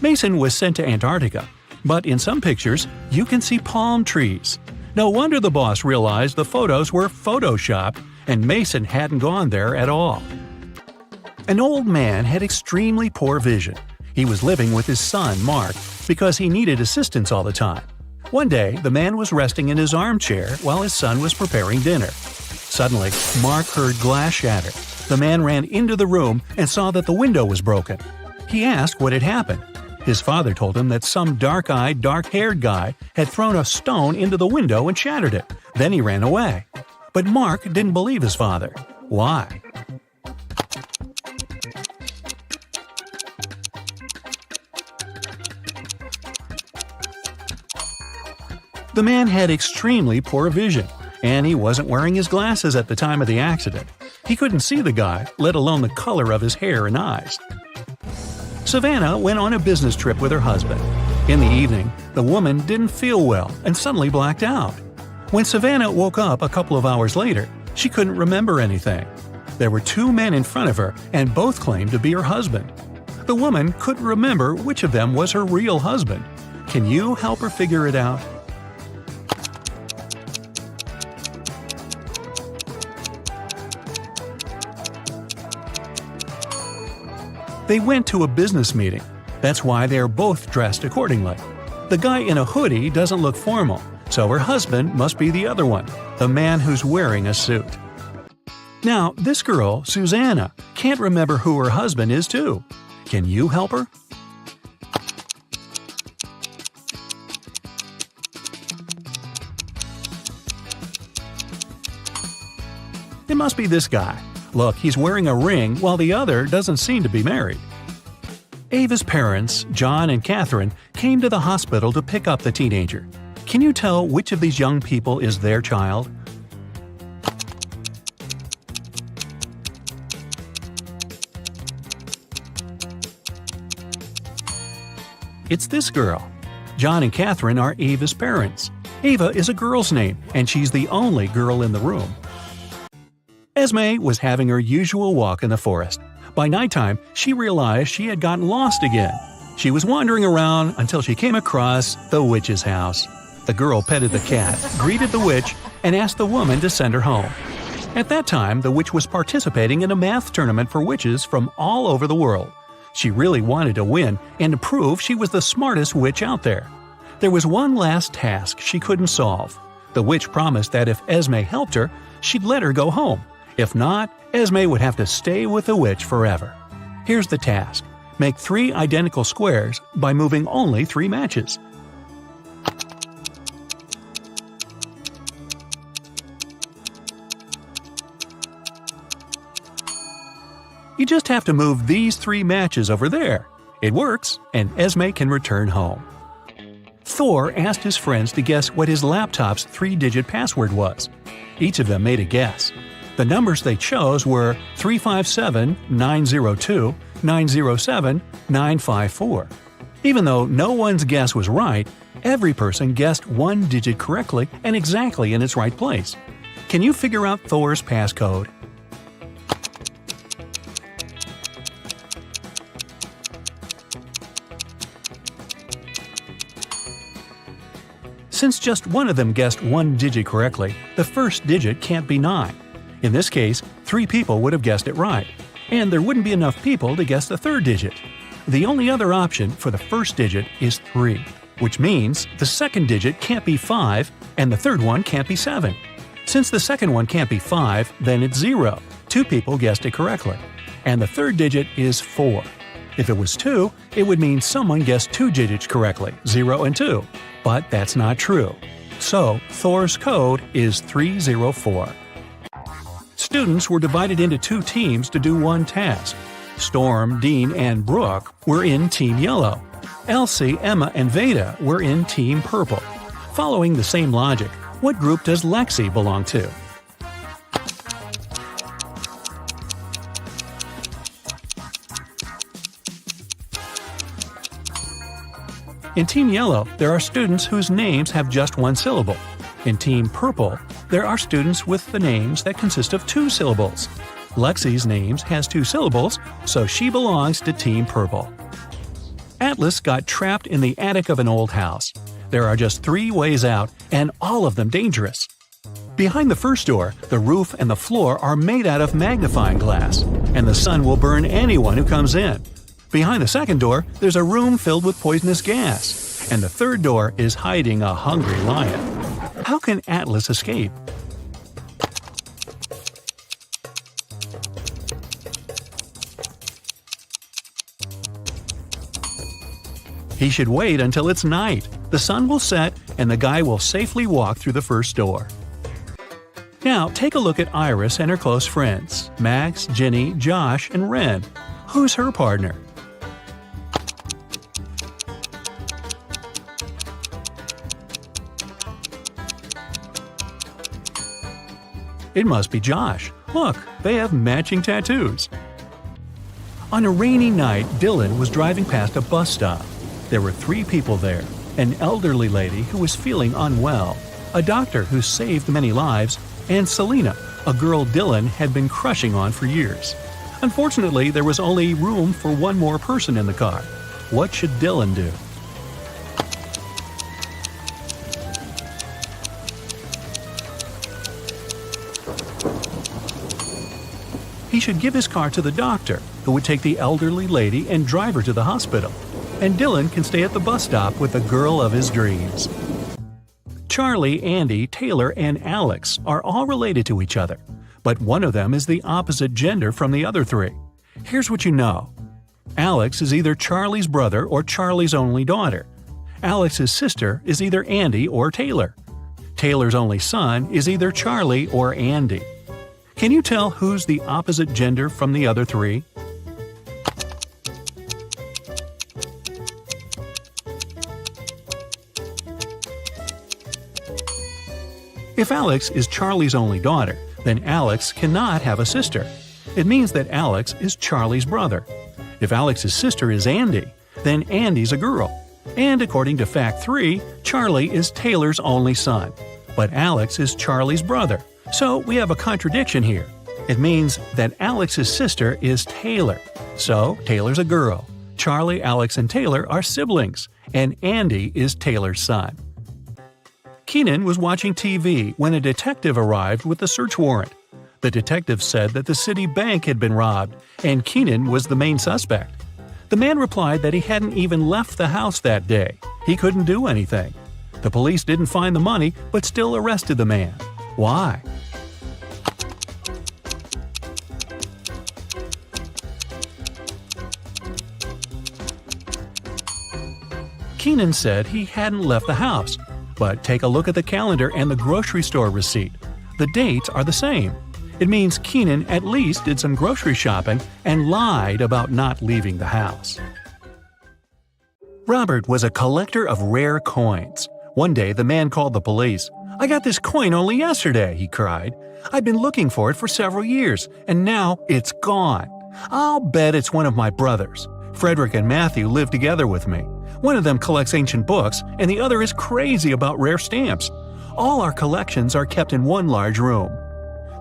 Mason was sent to Antarctica, but in some pictures, you can see palm trees. No wonder the boss realized the photos were photoshopped and Mason hadn't gone there at all. An old man had extremely poor vision. He was living with his son, Mark, because he needed assistance all the time. One day, the man was resting in his armchair while his son was preparing dinner. Suddenly, Mark heard glass shatter. The man ran into the room and saw that the window was broken. He asked what had happened. His father told him that some dark-eyed, dark-haired guy had thrown a stone into the window and shattered it. Then he ran away. But Mark didn't believe his father. Why? The man had extremely poor vision, and he wasn't wearing his glasses at the time of the accident. He couldn't see the guy, let alone the color of his hair and eyes. Savannah went on a business trip with her husband. In the evening, the woman didn't feel well and suddenly blacked out. When Savannah woke up a couple of hours later, she couldn't remember anything. There were two men in front of her and both claimed to be her husband. The woman couldn't remember which of them was her real husband. Can you help her figure it out? They went to a business meeting. That's why they are both dressed accordingly. The guy in a hoodie doesn't look formal, so her husband must be the other one, the man who's wearing a suit. Now, this girl, Susanna, can't remember who her husband is too. Can you help her? It must be this guy. Look, he's wearing a ring while the other doesn't seem to be married. Ava's parents, John and Catherine, came to the hospital to pick up the teenager. Can you tell which of these young people is their child? It's this girl. John and Catherine are Ava's parents. Ava is a girl's name, and she's the only girl in the room. Esme was having her usual walk in the forest. By nighttime, she realized she had gotten lost again. She was wandering around until she came across the witch's house. The girl petted the cat, greeted the witch, and asked the woman to send her home. At that time, the witch was participating in a math tournament for witches from all over the world. She really wanted to win and to prove she was the smartest witch out there. There was one last task she couldn't solve. The witch promised that if Esme helped her, she'd let her go home. If not, Esme would have to stay with the witch forever. Here's the task. Make 3 identical squares by moving only 3 matches. You just have to move these 3 matches over there. It works, and Esme can return home. Thor asked his friends to guess what his laptop's 3-digit password was. Each of them made a guess. The numbers they chose were 357, 902, 907, 954. Even though no one's guess was right, Every person guessed one digit correctly and exactly in its right place. Can you figure out Thor's passcode? Since just one of them guessed one digit correctly, the first digit can't be 9. In this case, 3 people would have guessed it right, and there wouldn't be enough people to guess the third digit. The only other option for the first digit is 3, which means the second digit can't be 5 and the third one can't be 7. Since the second one can't be 5, then it's 0. 2 people guessed it correctly. And the third digit is 4. If it was 2, it would mean someone guessed 2 digits correctly, 0 and 2. But that's not true. So, Thor's code is 304. Students were divided into 2 teams to do one task. Storm, Dean, and Brooke were in Team Yellow. Elsie, Emma, and Veda were in Team Purple. Following the same logic, what group does Lexi belong to? In Team Yellow, there are students whose names have just one syllable. In Team Purple, there are students with the names that consist of 2 syllables. Lexi's name has 2 syllables, so she belongs to Team Purple. Atlas got trapped in the attic of an old house. There are just 3 ways out, and all of them dangerous. Behind the first door, the roof and the floor are made out of magnifying glass, and the sun will burn anyone who comes in. Behind the second door, there's a room filled with poisonous gas, and the third door is hiding a hungry lion. How can Atlas escape? He should wait until it's night. The sun will set, and the guy will safely walk through the first door. Now, take a look at Iris and her close friends, Max, Ginny, Josh, and Ren. Who's her partner? It must be Josh. Look, they have matching tattoos. On a rainy night, Dylan was driving past a bus stop. There were 3 people there: an elderly lady who was feeling unwell, a doctor who saved many lives, and Selena, a girl Dylan had been crushing on for years. Unfortunately, there was only room for one more person in the car. What should Dylan do? He should give his car to the doctor, who would take the elderly lady and drive her to the hospital. And Dylan can stay at the bus stop with the girl of his dreams. Charlie, Andy, Taylor, and Alex are all related to each other, but one of them is the opposite gender from the other 3. Here's what you know. Alex is either Charlie's brother or Charlie's only daughter. Alex's sister is either Andy or Taylor. Taylor's only son is either Charlie or Andy. Can you tell who's the opposite gender from the other 3? If Alex is Charlie's only daughter, then Alex cannot have a sister. It means that Alex is Charlie's brother. If Alex's sister is Andy, then Andy's a girl. And according to fact 3, Charlie is Taylor's only son. But Alex is Charlie's brother. So we have a contradiction here. It means that Alex's sister is Taylor. So Taylor's a girl. Charlie, Alex, and Taylor are siblings, and Andy is Taylor's son. Keenan was watching TV when a detective arrived with a search warrant. The detective said that the city bank had been robbed, and Keenan was the main suspect. The man replied that he hadn't even left the house that day. He couldn't do anything. The police didn't find the money, but still arrested the man. Why? Keenan said he hadn't left the house, but take a look at the calendar and the grocery store receipt. The dates are the same. It means Keenan at least did some grocery shopping and lied about not leaving the house. Robert was a collector of rare coins. One day, the man called the police. "I got this coin only yesterday," he cried. "I've been looking for it for several years, and now it's gone. I'll bet it's one of my brothers. Frederick and Matthew live together with me. One of them collects ancient books, and the other is crazy about rare stamps. All our collections are kept in one large room.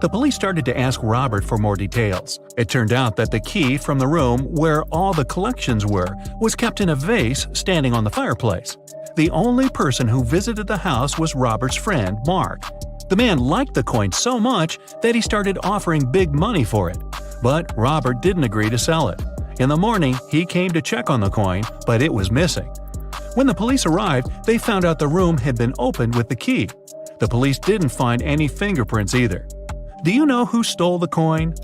The police started to ask Robert for more details. It turned out that the key from the room where all the collections were was kept in a vase standing on the fireplace. The only person who visited the house was Robert's friend, Mark. The man liked the coin so much that he started offering big money for it. But Robert didn't agree to sell it. In the morning, he came to check on the coin, but it was missing. When the police arrived, they found out the room had been opened with the key. The police didn't find any fingerprints either. Do you know who stole the coin?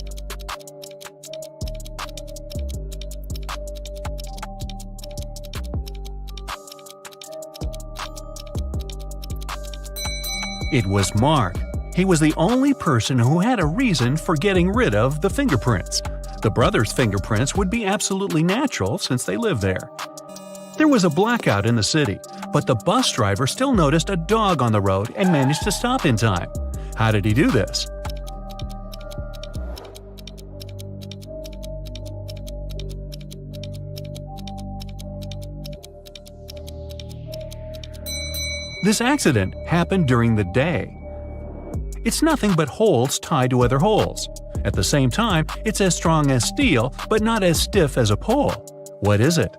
It was Mark. He was the only person who had a reason for getting rid of the fingerprints. The brothers' fingerprints would be absolutely natural since they lived there. There was a blackout in the city, but the bus driver still noticed a dog on the road and managed to stop in time. How did he do this? This accident happened during the day. It's nothing but holes tied to other holes. At the same time, it's as strong as steel, but not as stiff as a pole. What is it?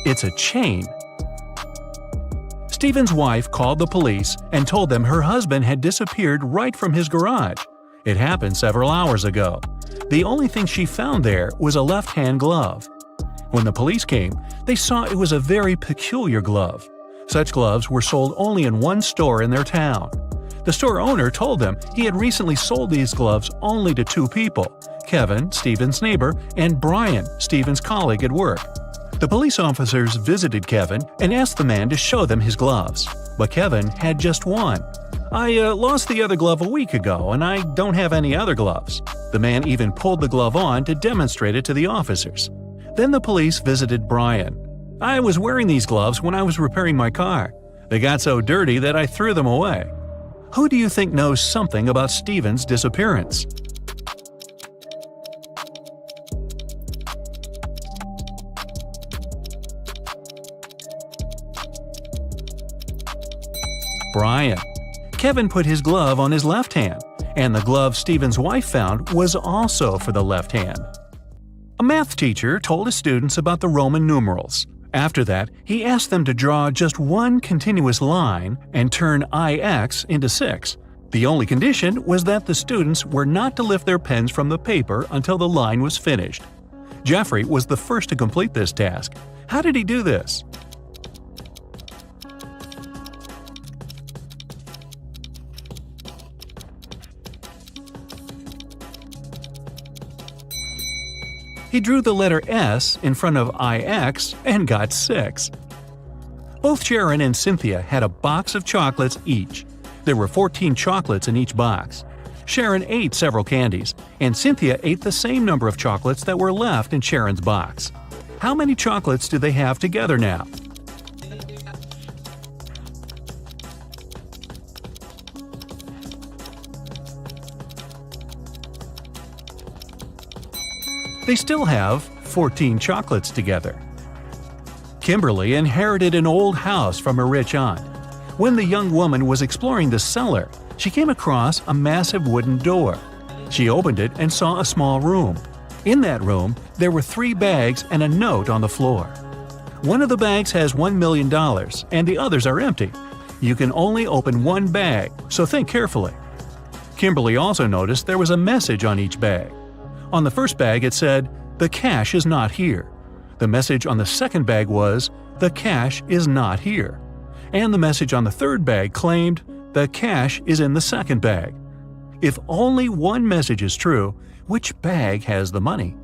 It's a chain. Stephen's wife called the police and told them her husband had disappeared right from his garage. It happened several hours ago. The only thing she found there was a left-hand glove. When the police came, they saw it was a very peculiar glove. Such gloves were sold only in one store in their town. The store owner told them he had recently sold these gloves only to two people, Kevin, Stephen's neighbor, and Brian, Stephen's colleague at work. The police officers visited Kevin and asked the man to show them his gloves, but Kevin had just one. "I lost the other glove a week ago, and I don't have any other gloves." The man even pulled the glove on to demonstrate it to the officers. Then the police visited Brian. "I was wearing these gloves when I was repairing my car. They got so dirty that I threw them away." Who do you think knows something about Stephen's disappearance? Brian. Kevin put his glove on his left hand, and the glove Stephen's wife found was also for the left hand. A math teacher told his students about the Roman numerals. After that, he asked them to draw just one continuous line and turn IX into 6. The only condition was that the students were not to lift their pens from the paper until the line was finished. Jeffrey was the first to complete this task. How did he do this? He drew the letter S in front of IX and got 6. Both Sharon and Cynthia had a box of chocolates each. There were 14 chocolates in each box. Sharon ate several candies, and Cynthia ate the same number of chocolates that were left in Sharon's box. How many chocolates do they have together now? They still have 14 chocolates together. Kimberly inherited an old house from her rich aunt. When the young woman was exploring the cellar, she came across a massive wooden door. She opened it and saw a small room. In that room, there were 3 bags and a note on the floor. One of the bags has $1 million, and the others are empty. You can only open one bag, so think carefully. Kimberly also noticed there was a message on each bag. On the first bag it said, "The cash is not here." The message on the second bag was, "The cash is not here." And the message on the third bag claimed, "The cash is in the second bag." If only one message is true, which bag has the money?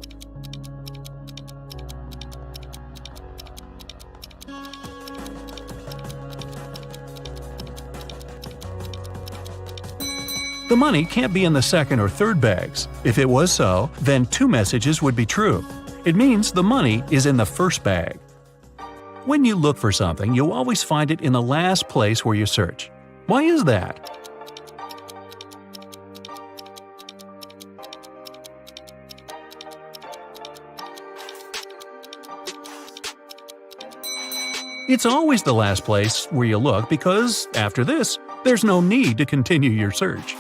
The money can't be in the second or third bags. If it was so, then 2 messages would be true. It means the money is in the first bag. When you look for something, you'll always find it in the last place where you search. Why is that? It's always the last place where you look because, after this, there's no need to continue your search.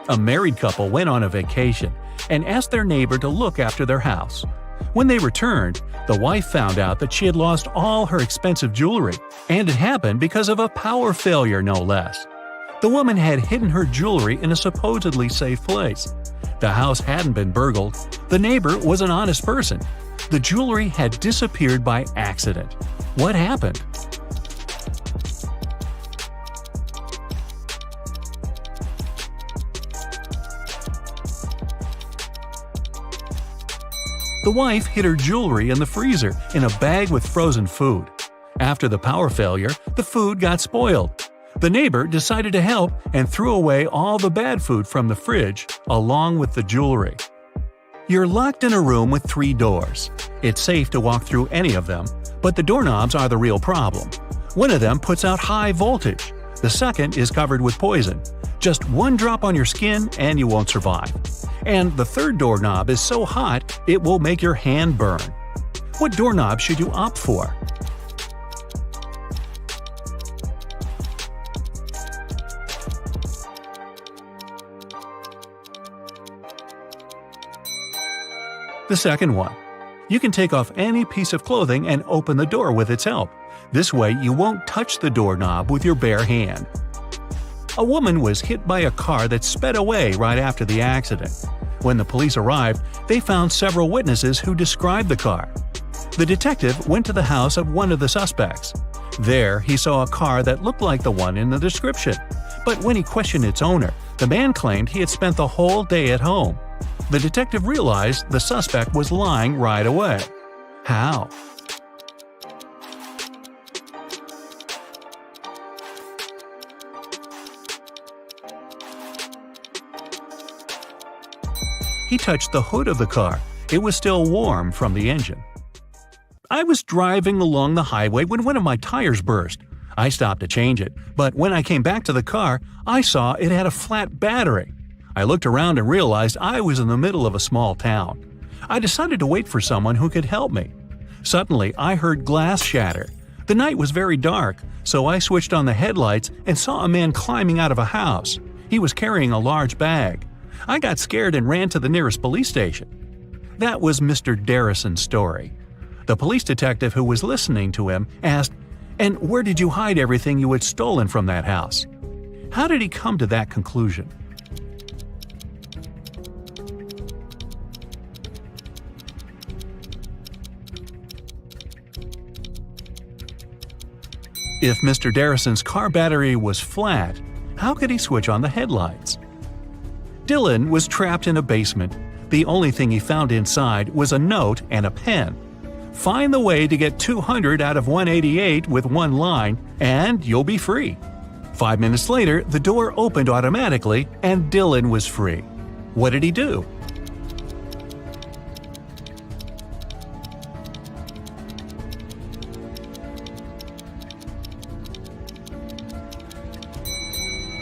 A married couple went on a vacation and asked their neighbor to look after their house. When they returned, the wife found out that she had lost all her expensive jewelry, and it happened because of a power failure, no less. The woman had hidden her jewelry in a supposedly safe place. The house hadn't been burgled. The neighbor was an honest person. The jewelry had disappeared by accident. What happened? The wife hid her jewelry in the freezer in a bag with frozen food. After the power failure, the food got spoiled. The neighbor decided to help and threw away all the bad food from the fridge, along with the jewelry. You're locked in a room with 3 doors. It's safe to walk through any of them, but the doorknobs are the real problem. One of them puts out high voltage. The second is covered with poison. Just 1 drop on your skin and you won't survive. And the third doorknob is so hot it will make your hand burn. What doorknob should you opt for? The second one. You can take off any piece of clothing and open the door with its help. This way you won't touch the doorknob with your bare hand. A woman was hit by a car that sped away right after the accident. When the police arrived, they found several witnesses who described the car. The detective went to the house of one of the suspects. There, he saw a car that looked like the one in the description. But when he questioned its owner, the man claimed he had spent the whole day at home. The detective realized the suspect was lying right away. How? He touched the hood of the car. It was still warm from the engine. I was driving along the highway when one of my tires burst. I stopped to change it, but when I came back to the car, I saw it had a flat battery. I looked around and realized I was in the middle of a small town. I decided to wait for someone who could help me. Suddenly, I heard glass shatter. The night was very dark, so I switched on the headlights and saw a man climbing out of a house. He was carrying a large bag. I got scared and ran to the nearest police station. That was Mr. Darrison's story. The police detective who was listening to him asked, "And where did you hide everything you had stolen from that house?" How did he come to that conclusion? If Mr. Darrison's car battery was flat, how could he switch on the headlights? Dylan was trapped in a basement. The only thing he found inside was a note and a pen. Find the way to get 200 out of 188 with one line, and you'll be free. 5 minutes later, the door opened automatically, and Dylan was free. What did he do?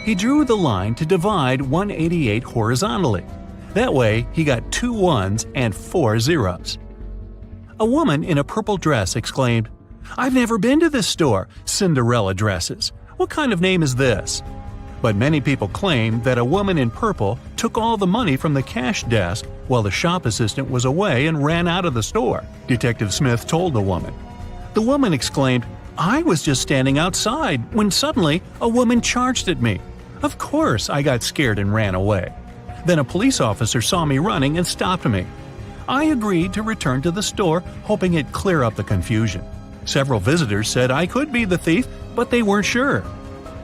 He drew the line to divide 188 horizontally. That way, he got 2 ones and 4 zeros. A woman in a purple dress exclaimed, "I've never been to this store, Cinderella dresses. What kind of name is this?" But many people claim that a woman in purple took all the money from the cash desk while the shop assistant was away and ran out of the store, Detective Smith told the woman. The woman exclaimed, "I was just standing outside when suddenly a woman charged at me. Of course, I got scared and ran away. Then a police officer saw me running and stopped me. I agreed to return to the store, hoping it'd clear up the confusion. Several visitors said I could be the thief, but they weren't sure.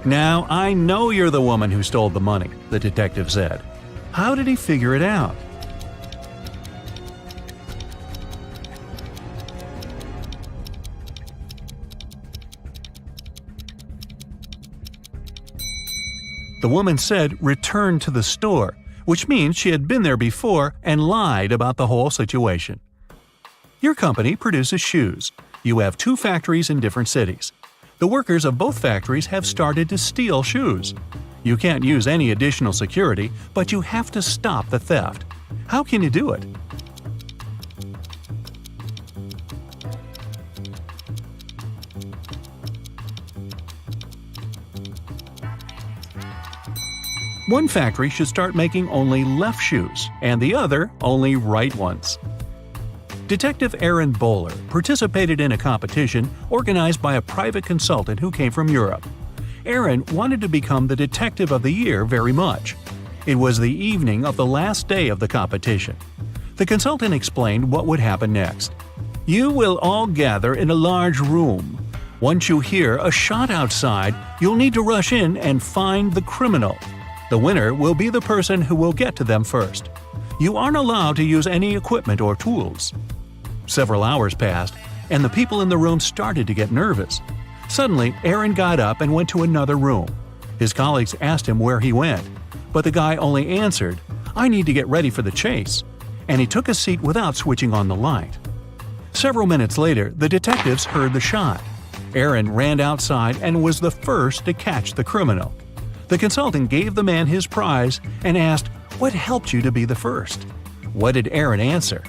Now I know you're the woman who stole the money," the detective said. How did he figure it out? The woman said return to the store, which means she had been there before and lied about the whole situation. Your company produces shoes. You have 2 factories in different cities. The workers of both factories have started to steal shoes. You can't use any additional security, but you have to stop the theft. How can you do it? One factory should start making only left shoes, and the other only right ones. Detective Aaron Bowler participated in a competition organized by a private consultant who came from Europe. Aaron wanted to become the Detective of the Year very much. It was the evening of the last day of the competition. The consultant explained what would happen next. You will all gather in a large room. Once you hear a shot outside, you'll need to rush in and find the criminal. The winner will be the person who will get to them first. You aren't allowed to use any equipment or tools. Several hours passed, and the people in the room started to get nervous. Suddenly, Aaron got up and went to another room. His colleagues asked him where he went, but the guy only answered, "I need to get ready for the chase," and he took a seat without switching on the light. Several minutes later, the detectives heard the shot. Aaron ran outside and was the first to catch the criminal. The consultant gave the man his prize and asked, "What helped you to be the first?" What did Aaron answer?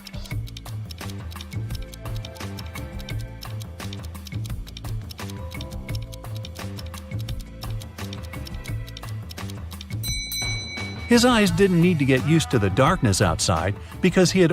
His eyes didn't need to get used to the darkness outside because he had